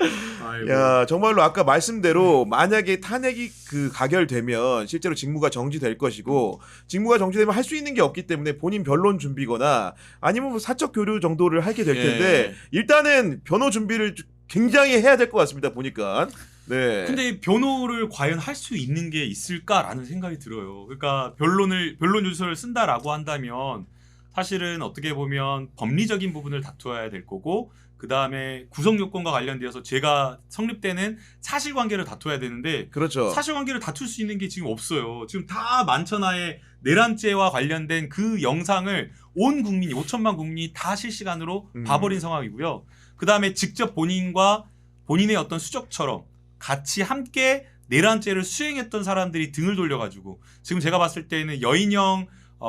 [SPEAKER 6] 아이고.
[SPEAKER 1] 야 정말로 아까 말씀대로 만약에 탄핵이 그 가결되면 실제로 직무가 정지될 것이고 직무가 정지되면 할 수 있는 게 없기 때문에 본인 변론 준비거나 아니면 뭐 사적 교류 정도를 하게 될 텐데 일단은 변호 준비를 굉장히 해야 될 것 같습니다 보니까. 네.
[SPEAKER 6] 근데 변호를 과연 할 수 있는 게 있을까라는 생각이 들어요. 그러니까 변론 유서를 쓴다라고 한다면 사실은 어떻게 보면 법리적인 부분을 다투어야 될 거고 그다음에 구속 요건과 관련되어서 죄가 성립되는 사실관계를 다퉈야 되는데
[SPEAKER 1] 그렇죠.
[SPEAKER 6] 사실관계를 다툴 수 있는 게 지금 없어요. 지금 다 만천하에 내란죄와 관련된 그 영상을 온 국민이 5천만 국민이 다 실시간으로 봐버린 상황이고요. 그다음에 직접 본인과 본인의 어떤 수적처럼 같이 함께 내란죄를 수행했던 사람들이 등을 돌려가지고 지금 제가 봤을 때는 여인영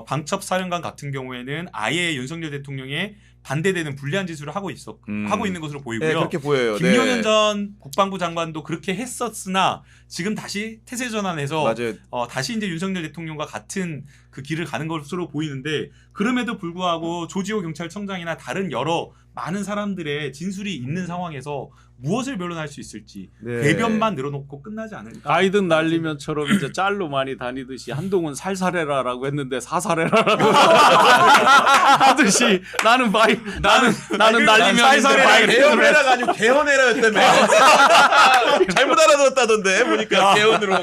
[SPEAKER 6] 방첩사령관 같은 경우에는 아예 윤석열 대통령의 반대되는 불리한 짓을 하고 있는 것으로 보이고요.
[SPEAKER 1] 네, 그렇게 보여요.
[SPEAKER 6] 김용현
[SPEAKER 1] 네.
[SPEAKER 6] 전 국방부 장관도 그렇게 했었으나 지금 다시 태세 전환해서
[SPEAKER 1] 맞아요.
[SPEAKER 6] 다시 이제 윤석열 대통령과 같은 그 길을 가는 것으로 보이는데 그럼에도 불구하고 조지호 경찰청장이나 다른 여러 많은 사람들의 진술이 있는 상황에서 무엇을 변론할 수 있을지
[SPEAKER 1] 네.
[SPEAKER 6] 대변만 늘어놓고 끝나지 않을까.
[SPEAKER 4] 가이든 날리면처럼 이제 짤로 많이 다니듯이 한동훈 살살해라라고 했는데 사살해라라고 하듯이 나는 날리면
[SPEAKER 1] 살살해라 개헌해라가 아니고 개헌해라였다며. 잘못 알아들었다던데 보니까 개헌으로.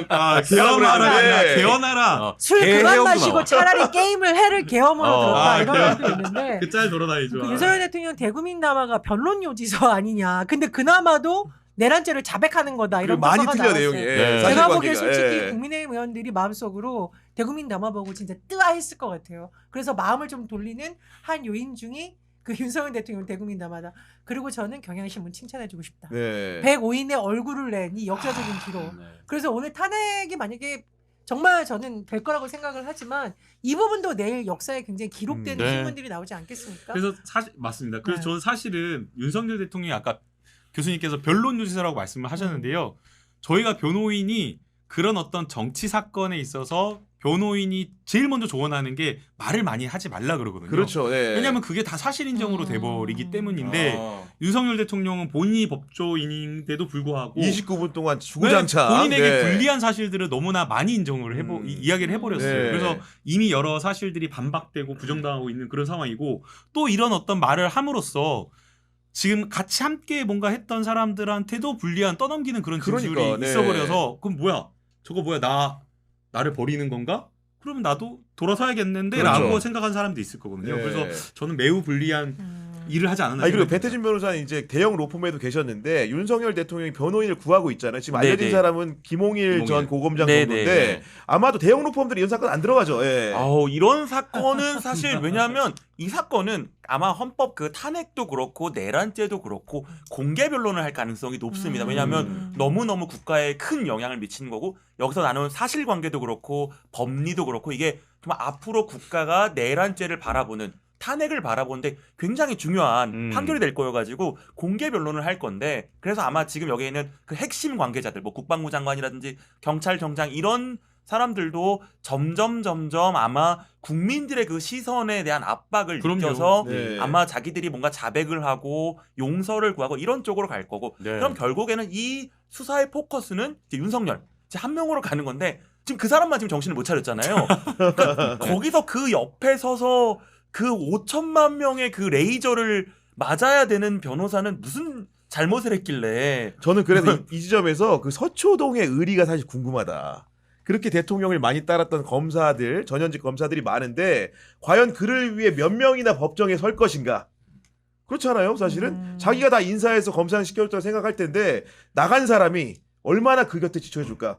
[SPEAKER 6] 개헌하라 아니라
[SPEAKER 1] 네.
[SPEAKER 6] 개헌하라.
[SPEAKER 5] 술 그만
[SPEAKER 3] 개혁
[SPEAKER 5] 마시고
[SPEAKER 3] 나와.
[SPEAKER 5] 차라리 게임을 해를 개엄으로 들었다 이런 말도 있는데
[SPEAKER 6] 그 짤 돌아다니죠.
[SPEAKER 5] 그 윤석열 대통령 대국민 담화가 변론 요지서 아니냐. 근데 그나마도 내란죄를 자백하는 거다 이런
[SPEAKER 1] 많이
[SPEAKER 5] 평가가
[SPEAKER 1] 틀려
[SPEAKER 5] 나왔어요.
[SPEAKER 1] 내용이.
[SPEAKER 3] 네.
[SPEAKER 5] 제가 보기에
[SPEAKER 1] 사실관계가.
[SPEAKER 5] 솔직히
[SPEAKER 1] 예.
[SPEAKER 5] 국민의힘 의원들이 마음속으로 대국민 담화 보고 진짜 뜨아했을 것 같아요. 그래서 마음을 좀 돌리는 한 요인 중이 그 윤석열 대통령 대국민 담화다. 그리고 저는 경향신문 칭찬해주고 싶다.
[SPEAKER 1] 네.
[SPEAKER 5] 105인의 얼굴을 낸 이 역사적인 기록. 그래서 오늘 탄핵이 만약에 정말 저는 될 거라고 생각을 하지만 이 부분도 내일 역사에 굉장히 기록되는
[SPEAKER 3] 네.
[SPEAKER 5] 신문들이 나오지 않겠습니까?
[SPEAKER 6] 그래서 사실 맞습니다. 그래서
[SPEAKER 5] 네.
[SPEAKER 6] 저는 사실은 윤석열 대통령이 아까 교수님께서 변론 유지서라고 말씀을 하셨는데요. 저희가 변호인이 그런 어떤 정치 사건에 있어서 변호인이 제일 먼저 조언하는 게 말을 많이 하지 말라 그러거든요.
[SPEAKER 1] 그렇죠. 네.
[SPEAKER 6] 왜냐하면 그게 다 사실 인정으로 돼버리기 때문인데 윤석열 대통령은 본인이 법조인인데도 불구하고
[SPEAKER 1] 29분 동안 주구장창
[SPEAKER 6] 본인에게
[SPEAKER 1] 네.
[SPEAKER 6] 불리한 사실들을 너무나 많이 인정을 이야기를 해버렸어요.
[SPEAKER 1] 네.
[SPEAKER 6] 그래서 이미 여러 사실들이 반박되고 부정당하고 있는 그런 상황이고 또 이런 어떤 말을 함으로써 지금 같이 함께 뭔가 했던 사람들한테도 불리한 떠넘기는 그런 진술이
[SPEAKER 1] 그러니까, 네.
[SPEAKER 6] 있어버려서 그럼 뭐야 저거 뭐야 나를 버리는 건가? 그러면 나도 돌아서야겠는데
[SPEAKER 1] 그렇죠.
[SPEAKER 6] 라고 생각한 사람도 있을 거거든요.
[SPEAKER 1] 네.
[SPEAKER 6] 그래서 저는 매우 불리한 일을 하지 않았나.
[SPEAKER 1] 아니 그리고
[SPEAKER 6] 생각합니다.
[SPEAKER 1] 배태진 변호사는 이제 대형 로펌에도 계셨는데 윤석열 대통령이 변호인을 구하고 있잖아요. 지금 알려진
[SPEAKER 2] 네네.
[SPEAKER 1] 사람은 김홍일 전 고검장
[SPEAKER 2] 네네.
[SPEAKER 1] 정도인데 아마도 대형 로펌들이 이런 사건 안 들어가죠. 예.
[SPEAKER 2] 아우 이런 사건은 사실 왜냐하면 이 사건은 아마 헌법 그 탄핵도 그렇고 내란죄도 그렇고 공개 변론을 할 가능성이 높습니다. 왜냐하면 너무너무 국가에 큰 영향을 미치는 거고 여기서 나눈 사실관계도 그렇고 법리도 그렇고 이게 정말 앞으로 국가가 내란죄를 바라보는 탄핵을 바라보는데 굉장히 중요한 판결이 될 거여가지고 공개 변론을 할 건데 그래서 아마 지금 여기에 있는 그 핵심 관계자들 뭐 국방부 장관이라든지 경찰청장 이런 사람들도 점점 아마 국민들의 그 시선에 대한 압박을
[SPEAKER 6] 그럼요.
[SPEAKER 2] 느껴서
[SPEAKER 1] 네.
[SPEAKER 2] 아마 자기들이 뭔가 자백을 하고 용서를 구하고 이런 쪽으로 갈 거고
[SPEAKER 3] 네.
[SPEAKER 2] 그럼 결국에는 이 수사의 포커스는 이제 윤석열 이제 한 명으로 가는 건데 지금 그 사람만 지금 정신을 못 차렸잖아요. 그러니까 거기서 그 옆에 서서 그 5천만 명의 그 레이저를 맞아야 되는 변호사는 무슨 잘못을 했길래
[SPEAKER 1] 저는 그래서 이 지점에서 그 서초동의 의리가 사실 궁금하다. 그렇게 대통령을 많이 따랐던 검사들, 전현직 검사들이 많은데 과연 그를 위해 몇 명이나 법정에 설 것인가? 그렇잖아요, 사실은. 자기가 다 인사해서 검사를 시켜줬다고 생각할 텐데 나간 사람이 얼마나 그 곁에 지켜줄까?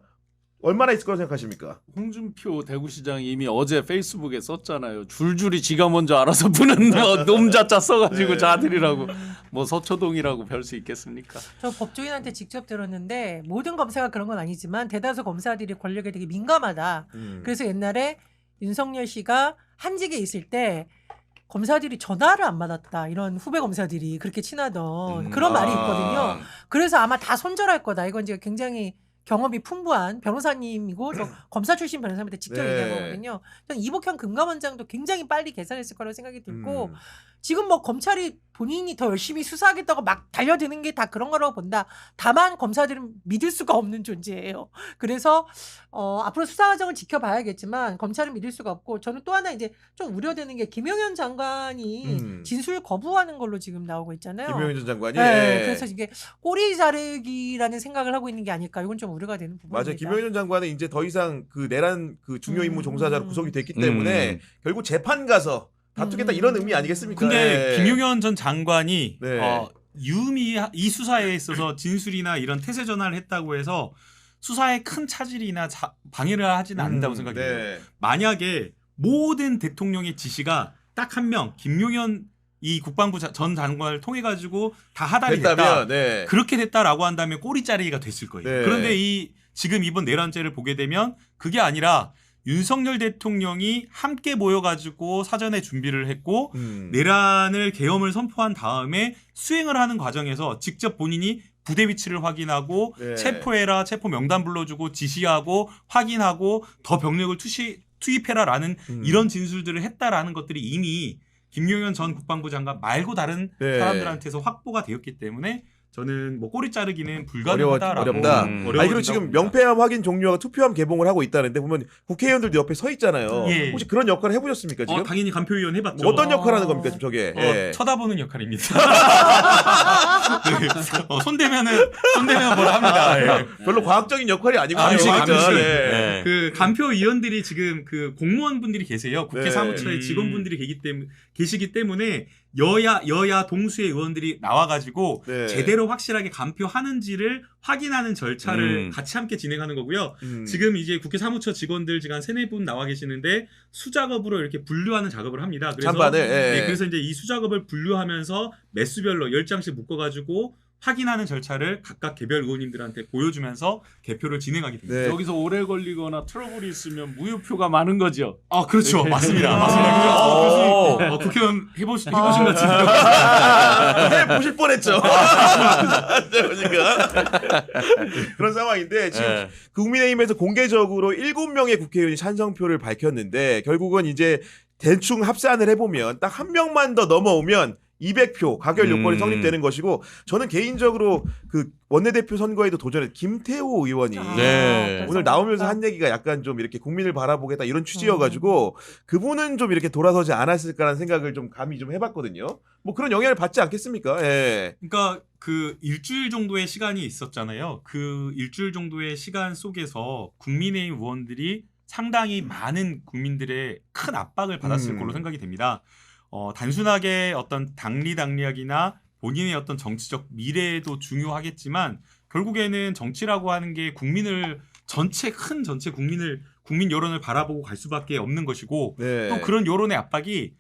[SPEAKER 1] 얼마나 있을 거라고 생각하십니까?
[SPEAKER 4] 홍준표 대구시장이 이미 어제 페이스북에 썼잖아요. 줄줄이 지가 먼저 알아서 부는 놈자자 써가지고
[SPEAKER 1] 네.
[SPEAKER 4] 자들이라고 뭐 서초동이라고 별 수 있겠습니까?
[SPEAKER 5] 저 법조인한테 직접 들었는데 모든 검사가 그런 건 아니지만 대다수 검사들이 권력에 되게 민감하다. 그래서 옛날에 윤석열 씨가 한직에 있을 때 검사들이 전화를 안 받았다. 이런 후배 검사들이 그렇게 친하던 그런 말이 있거든요. 그래서 아마 다 손절할 거다. 이건 제가 굉장히 경험이 풍부한 변호사님이고 저 검사 출신 변호사님한테 직접
[SPEAKER 1] 네.
[SPEAKER 5] 얘기한 거거든요. 저는 이복현 금감원장도 굉장히 빨리 계산했을 거라고 생각이 들고 지금 뭐 검찰이 본인이 더 열심히 수사하겠다고 막 달려드는 게 다 그런 거라고 본다. 다만 검사들은 믿을 수가 없는 존재예요. 그래서 앞으로 수사 과정을 지켜봐야겠지만 검찰은 믿을 수가 없고 저는 또 하나 이제 좀 우려되는 게 김용현 장관이 진술 거부하는 걸로 지금 나오고 있잖아요.
[SPEAKER 1] 김용현 전 장관이.
[SPEAKER 5] 네,
[SPEAKER 1] 예.
[SPEAKER 5] 그래서 이게 꼬리 자르기라는 생각을 하고 있는 게 아닐까. 이건 좀 우려가 되는 부분입니다.
[SPEAKER 1] 맞아요. 김용현 전 장관은 이제 더 이상 그 내란 그 중요 임무 종사자로 구속이 됐기 때문에 결국 재판 가서 다투겠다 이런 의미 아니겠습니까?
[SPEAKER 6] 근데
[SPEAKER 1] 예.
[SPEAKER 6] 김용현 전 장관이
[SPEAKER 1] 네.
[SPEAKER 6] 이 수사에 있어서 진술이나 이런 태세 전환을 했다고 해서 수사에 큰 차질이나 방해를 하지는 않는다고 생각해요.
[SPEAKER 1] 네.
[SPEAKER 6] 만약에 모든 대통령의 지시가 딱 한 명, 김용현 이 국방부 전 장관을 통해 가지고 다 하달이 됐다.
[SPEAKER 1] 됐다면, 네.
[SPEAKER 6] 그렇게 됐다라고 한다면 꼬리 자르기가 됐을 거예요.
[SPEAKER 1] 네.
[SPEAKER 6] 그런데 지금 이번 내란죄를 보게 되면 그게 아니라 윤석열 대통령이 함께 모여가지고 사전에 준비를 했고 내란을 계엄을 선포한 다음에 수행을 하는 과정에서 직접 본인이 부대 위치를 확인하고
[SPEAKER 1] 네.
[SPEAKER 6] 체포해라, 체포 명단 불러주고 지시하고 확인하고 더 병력을 투입해라라는 이런 진술들을 했다라는 것들이 이미 김용현 전 국방부 장관 말고 다른
[SPEAKER 1] 네.
[SPEAKER 6] 사람들한테서 확보가 되었기 때문에 저는 뭐 꼬리 자르기는 불가능하다라고
[SPEAKER 1] 어렵다.
[SPEAKER 6] 어려워진다고
[SPEAKER 1] 아니 그리고 지금
[SPEAKER 6] 봅니다.
[SPEAKER 1] 명패함 확인 종료하고 투표함 개봉을 하고 있다는데 보면 국회의원들도 옆에 서 있잖아요.
[SPEAKER 6] 예.
[SPEAKER 1] 혹시 그런 역할을 해보셨습니까 지금?
[SPEAKER 6] 당연히 간표위원 해봤죠.
[SPEAKER 1] 뭐 어떤 역할 하는 겁니까 지금 저게? 예.
[SPEAKER 6] 쳐다보는 역할입니다. 네. 손대면 뭐라 합니다. 예.
[SPEAKER 1] 별로 과학적인 역할이 아니고
[SPEAKER 6] 감시.
[SPEAKER 1] 네.
[SPEAKER 6] 그 간표위원들이 지금 그 공무원분들이 계세요. 국회
[SPEAKER 1] 네.
[SPEAKER 6] 사무처에 직원분들이 계시기 때문에 여야 동수의 의원들이 나와가지고
[SPEAKER 1] 네.
[SPEAKER 6] 제대로 확실하게 간표하는지를 확인하는 절차를 같이 함께 진행하는 거고요. 지금 이제 국회 사무처 직원들 지금 한 3-4분 나와 계시는데 수작업으로 이렇게 분류하는 작업을 합니다. 그래서
[SPEAKER 1] 찬반을, 예.
[SPEAKER 6] 네, 그래서 이제 이 수작업을 분류하면서 매수별로 10장씩 묶어가지고 확인하는 절차를 각각 개별 의원님들한테 보여주면서 개표를 진행하게 됩니다.
[SPEAKER 1] 네.
[SPEAKER 4] 여기서 오래 걸리거나 트러블이 있으면 무효표가 많은 거죠.
[SPEAKER 6] 그렇죠.
[SPEAKER 4] 네.
[SPEAKER 6] 맞습니다.
[SPEAKER 1] 오.
[SPEAKER 6] 교수님, 국회의원 해보신 것 같은데.
[SPEAKER 1] 네, 보실 뻔했죠. 그러니까 그런 상황인데 지금
[SPEAKER 3] 네.
[SPEAKER 1] 국민의힘에서 공개적으로 7명의 국회의원이 찬성표를 밝혔는데 결국은 이제 대충 합산을 해보면 딱 한 명만 더 넘어오면 200표 가결 요건이 성립되는 것이고 저는 개인적으로 그 원내대표 선거에도 도전했 김태호 의원이
[SPEAKER 3] 네.
[SPEAKER 1] 오늘 나오면서 한 얘기가 약간 좀 이렇게 국민을 바라보겠다 이런 취지여가지고 그분은 좀 이렇게 돌아서지 않았을까라는 생각을 좀 감히 좀 해봤거든요. 뭐 그런 영향을 받지 않겠습니까? 예.
[SPEAKER 6] 그러니까 그 일주일 정도의 시간이 있었잖아요. 그 일주일 정도의 시간 속에서 국민의힘 의원들이 상당히 많은 국민들의 큰 압박을 받았을 걸로 생각이 됩니다. 단순하게 어떤 당리당략이나 본인의 어떤 정치적 미래도 중요하겠지만 결국에는 정치라고 하는 게 국민을 전체 국민 여론을 바라보고 갈 수밖에 없는 것이고
[SPEAKER 1] 네.
[SPEAKER 6] 또 그런 여론의 압박이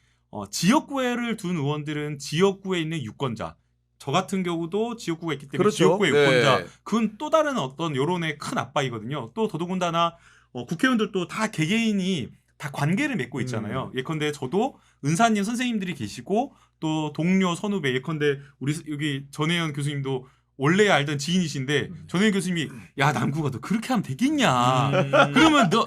[SPEAKER 6] 지역구를 둔 의원들은 지역구에 있는 유권자 저 같은 경우도 지역구가 있기 때문에
[SPEAKER 1] 그렇죠.
[SPEAKER 6] 지역구의 유권자
[SPEAKER 1] 네.
[SPEAKER 6] 그건 또 다른 어떤 여론의 큰 압박이거든요. 또 더더군다나 국회의원들도 다 개개인이 다 관계를 맺고 있잖아요. 예컨대 저도 은사님 선생님들이 계시고 또 동료 선후배 예컨대 우리 여기 전혜연 교수님도 원래 알던 지인이신데 전혜연 교수님이 야 남구가 너 그렇게 하면 되겠냐? 그러면 너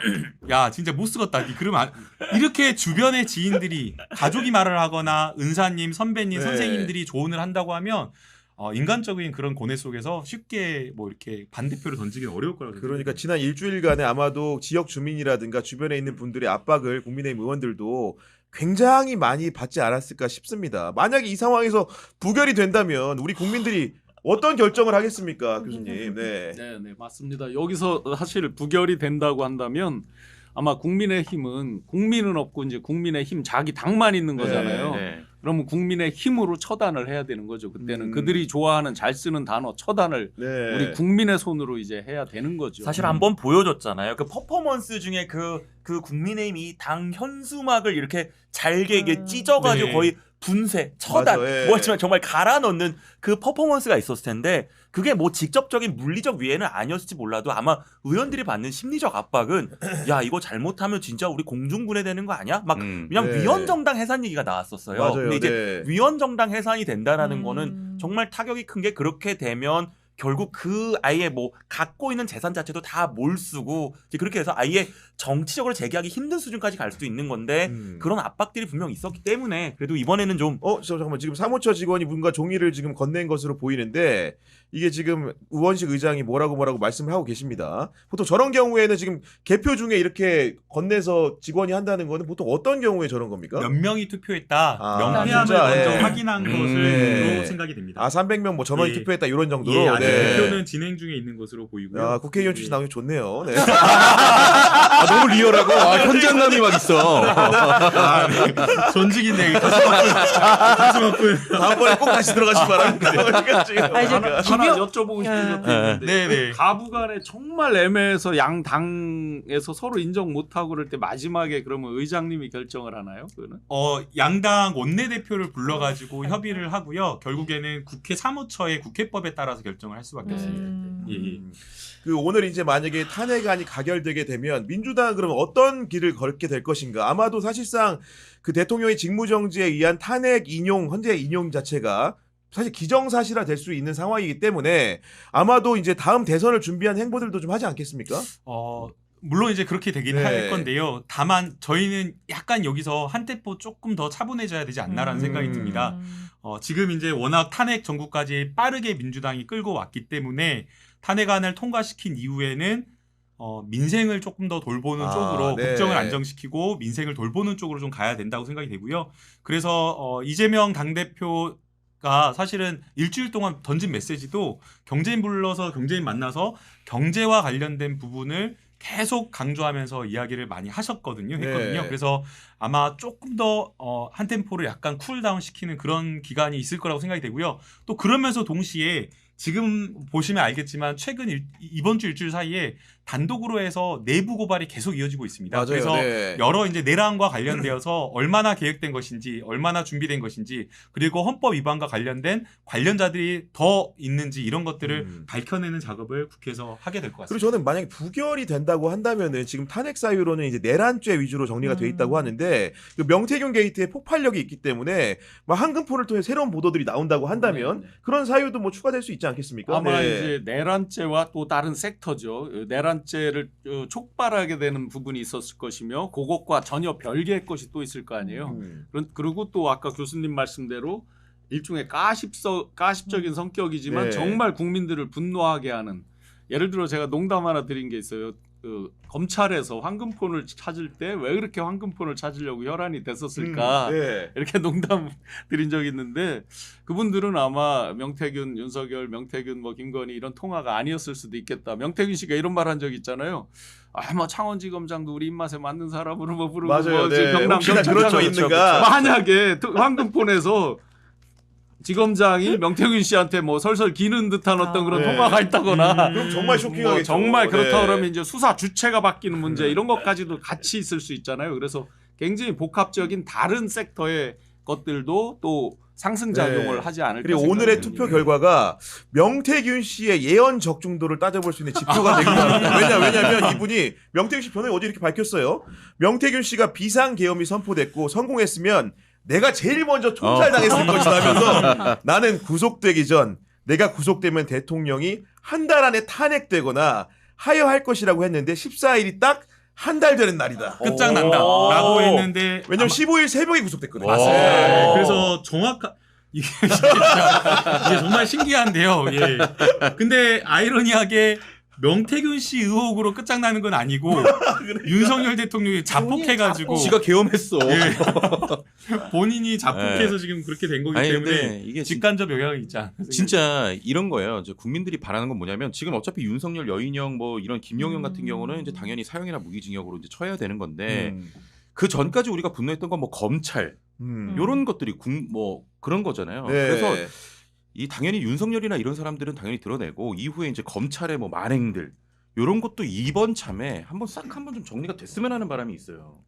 [SPEAKER 6] 야 진짜 못 쓰겠다. 그러면 이렇게 주변의 지인들이 가족이 말을 하거나 은사님 선배님
[SPEAKER 1] 네.
[SPEAKER 6] 선생님들이 조언을 한다고 하면 인간적인 그런 고뇌 속에서 쉽게 뭐 이렇게 반대표를 던지기 어려울 거라고 생각합니다.
[SPEAKER 1] 그러니까 지난 일주일간에 아마도 지역 주민이라든가 주변에 있는 분들의 압박을 국민의힘 의원들도 굉장히 많이 받지 않았을까 싶습니다. 만약에 이 상황에서 부결이 된다면 우리 국민들이 어떤 결정을 하겠습니까, 교수님? 네.
[SPEAKER 4] 네, 맞습니다. 여기서 사실 부결이 된다고 한다면 아마 국민의힘은 국민은 없고 이제 국민의힘 자기 당만 있는 거잖아요.
[SPEAKER 3] 네.
[SPEAKER 4] 그러면 국민의 힘으로 처단을 해야 되는 거죠. 그때는 그들이 좋아하는 잘 쓰는 단어 처단을
[SPEAKER 1] 네.
[SPEAKER 4] 우리 국민의 손으로 이제 해야 되는 거죠.
[SPEAKER 2] 사실 한번 보여줬잖아요. 그 퍼포먼스 중에 그 국민의힘이 당 현수막을 이렇게 잘게 이게 찢어가지고
[SPEAKER 6] 네.
[SPEAKER 2] 거의 분쇄, 처단,
[SPEAKER 1] 맞아, 예.
[SPEAKER 2] 뭐지만 정말 갈아 넣는 그 퍼포먼스가 있었을 텐데 그게 뭐 직접적인 물리적 위해는 아니었을지 몰라도 아마 의원들이 받는 심리적 압박은 야 이거 잘못하면 진짜 우리 공중분해 되는 거 아니야? 막 그냥
[SPEAKER 1] 네.
[SPEAKER 2] 위헌정당 해산 얘기가 나왔었어요.
[SPEAKER 1] 맞아요.
[SPEAKER 2] 근데 이제
[SPEAKER 1] 네.
[SPEAKER 2] 위헌정당 해산이 된다라는 거는 정말 타격이 큰 게 그렇게 되면 결국 그 아예 뭐 갖고 있는 재산 자체도 다 몰수고 이제 그렇게 해서 아예 정치적으로 재개하기 힘든 수준까지 갈 수도 있는 건데 그런 압박들이 분명 있었기 때문에 그래도 이번에는 좀
[SPEAKER 1] 잠깐만 지금 사무처 직원이 뭔가 종이를 지금 건넨 것으로 보이는데 이게 지금 우원식 의장이 뭐라고 말씀을 하고 계십니다. 보통 저런 경우에는 지금 개표 중에 이렇게 건네서 직원이 한다는 거는 보통 어떤 경우에 저런 겁니까?
[SPEAKER 6] 몇 명이 투표했다
[SPEAKER 1] 아,
[SPEAKER 6] 명패함을
[SPEAKER 1] 진짜,
[SPEAKER 6] 먼저
[SPEAKER 1] 예.
[SPEAKER 6] 확인한 것으로
[SPEAKER 1] 네.
[SPEAKER 6] 생각이 됩니다.
[SPEAKER 1] 300명 뭐 전원이
[SPEAKER 6] 예.
[SPEAKER 1] 투표했다 이런 정도로.
[SPEAKER 6] 예, 아니면 대표는 진행 중에 있는 것으로 보이고요.
[SPEAKER 1] 야, 국회의원 출신 나오기 좋네요. 네.
[SPEAKER 3] 아, 너무 리얼하고 현장감이 막 있어.
[SPEAKER 6] 아, 네. 전직인데 가슴 아픈.
[SPEAKER 1] 다음번에 꼭 다시 들어가시기 바랍니다. 지금.
[SPEAKER 5] 아, 이제
[SPEAKER 4] 하나 여쭤보고 싶은 것도 있는데
[SPEAKER 6] 네네.
[SPEAKER 4] 가부간에 정말 애매해서 양 당에서 서로 인정 못하고 그럴 때 마지막에 그러면 의장님이 결정을 하나요? 그거는?
[SPEAKER 6] 양당 원내대표를 불러가지고 협의를 하고요. 결국에는 국회 사무처의 국회법에 따라서 결정을 할 수밖에 없습니다. 예, 예.
[SPEAKER 1] 그 오늘 이제 만약에 탄핵안이 가결되게 되면 민주당은 그러면 어떤 길을 걸게 될 것인가? 아마도 사실상 그 대통령의 직무정지에 의한 탄핵 인용, 헌재 인용 자체가 사실 기정사실화 될 수 있는 상황이기 때문에 아마도 이제 다음 대선을 준비한 행보들도 좀 하지 않겠습니까?
[SPEAKER 6] 물론 이제 그렇게 되긴
[SPEAKER 1] 네.
[SPEAKER 6] 할 건데요. 다만 저희는 약간 여기서 한 템포 조금 더 차분해져야 되지 않나라는 생각이 듭니다. 지금 이제 워낙 탄핵 전국까지 빠르게 민주당이 끌고 왔기 때문에 탄핵안을 통과시킨 이후에는 민생을 조금 더 돌보는 쪽으로
[SPEAKER 1] 네.
[SPEAKER 6] 국정을 안정시키고 민생을 돌보는 쪽으로 좀 가야 된다고 생각이 되고요. 그래서 이재명 당대표가 사실은 일주일 동안 던진 메시지도 경제인 불러서 경제인 만나서 경제와 관련된 부분을 계속 강조하면서 이야기를 많이 했거든요.
[SPEAKER 1] 네.
[SPEAKER 6] 그래서 아마 조금 더 한 템포를 약간 쿨다운 시키는 그런 기간이 있을 거라고 생각이 되고요. 또 그러면서 동시에 지금 보시면 알겠지만 최근 이번 주 일주일 사이에 단독으로 해서 내부 고발이 계속 이어지고 있습니다.
[SPEAKER 1] 맞아요.
[SPEAKER 6] 그래서
[SPEAKER 1] 네.
[SPEAKER 6] 여러 이제 내란과 관련되어서 얼마나 계획된 것인지, 얼마나 준비된 것인지, 그리고 헌법 위반과 관련된 관련자들이 더 있는지 이런 것들을 밝혀내는 작업을 국회에서 하게 될 것 같습니다.
[SPEAKER 1] 그리고 저는 만약에 부결이 된다고 한다면은 지금 탄핵 사유로는 이제 내란죄 위주로 정리가 돼 있다고 하는데 그 명태균 게이트에 폭발력이 있기 때문에 막 한금포를 통해 새로운 보도들이 나온다고 한다면 그런 사유도 뭐 추가될 수 있지 않겠습니까?
[SPEAKER 4] 아마
[SPEAKER 1] 네.
[SPEAKER 4] 이제 내란죄와 또 다른 섹터죠. 내란죄를 촉발하게 되는 부분이 있었을 것이며 그것과 전혀 별개의 것이 또 있을 거 아니에요. 그리고 또 아까 교수님 말씀대로 일종의 가십적인 성격이지만
[SPEAKER 1] 네.
[SPEAKER 4] 정말 국민들을 분노하게 하는, 예를 들어 제가 농담 하나 드린 게 있어요. 검찰에서 황금폰을 찾을 때 왜 그렇게 황금폰을 찾으려고 혈안이 됐었을까
[SPEAKER 1] 네.
[SPEAKER 4] 이렇게 농담 드린 적이 있는데 그분들은 아마 명태균, 윤석열, 명태균, 뭐 김건희 이런 통화가 아니었을 수도 있겠다. 명태균 씨가 이런 말 한 적 있잖아요. 뭐 창원지검장도 우리 입맛에 맞는 사람으로 뭐 부르고
[SPEAKER 1] 맞아요.
[SPEAKER 4] 뭐
[SPEAKER 1] 네.
[SPEAKER 4] 경남
[SPEAKER 1] 혹시나
[SPEAKER 4] 경찰
[SPEAKER 1] 그런 적
[SPEAKER 4] 그렇죠.
[SPEAKER 1] 있는가?
[SPEAKER 4] 만약에 황금폰에서 지검장이 명태균 씨한테 뭐 설설 기는 듯한 어떤 그런
[SPEAKER 1] 네.
[SPEAKER 4] 통화가 있다거나
[SPEAKER 1] 그럼 정말 쇼킹하겠죠.
[SPEAKER 4] 뭐 정말 그렇다
[SPEAKER 1] 네.
[SPEAKER 4] 그러면 이제 수사 주체가 바뀌는 문제 이런 것까지도 같이 있을 수 있잖아요. 그래서 굉장히 복합적인 다른 섹터의 것들도 또 상승작용을
[SPEAKER 1] 네.
[SPEAKER 4] 하지 않을까.
[SPEAKER 1] 그리고 오늘의
[SPEAKER 4] 생각이
[SPEAKER 1] 투표
[SPEAKER 4] 듭니다.
[SPEAKER 1] 결과가 명태균 씨의 예언 적중도를 따져볼 수 있는 지표가 되기도 합니다. 왜냐하면 이분이 명태균 씨 변호인이 어제 이렇게 밝혔어요. 명태균 씨가 비상계엄이 선포됐고 성공했으면 내가 제일 먼저 총살당했을 것이다 하면서 나는 구속되기 전 내가 구속되면 대통령이 한 달 안에 탄핵되거나 하여할 것이라고 했는데 14일이 딱 한 달 되는 날이다.
[SPEAKER 6] 끝장난다라고 했는데
[SPEAKER 1] 왜냐면 15일 새벽에 구속됐거든요.
[SPEAKER 6] 맞습니다.
[SPEAKER 1] 네.
[SPEAKER 6] 네, 그래서 이게 진짜 이게 정말 신기한데요. 예. 근데 아이러니하게 명태균 씨 의혹으로 끝장나는 건 아니고 윤석열 대통령이 자폭해가지고
[SPEAKER 3] 지가 계엄했어.
[SPEAKER 6] 예. 본인이 자폭해서 지금 그렇게 된 거기
[SPEAKER 3] 아니,
[SPEAKER 6] 때문에
[SPEAKER 3] 근데 이게
[SPEAKER 6] 직간접 영향이 있지 않나.
[SPEAKER 3] 진짜 이런 거예요. 이제 국민들이 바라는 건 뭐냐면 지금 어차피 윤석열, 여인영 뭐 이런 김용현 같은 경우는 이제 당연히 사형이나 무기징역으로 이제 쳐야 되는 건데 그 전까지 우리가 분노했던 건 뭐 검찰 이런 것들이 뭐 그런 거잖아요.
[SPEAKER 1] 네.
[SPEAKER 3] 그래서 이 당연히 윤석열이나 이런 사람들은 당연히 드러내고 이후에 이제 검찰의 뭐 만행들 이런 것도 이번 참에 한번 싹 한번 좀 정리가 됐으면 하는 바람이 있어요.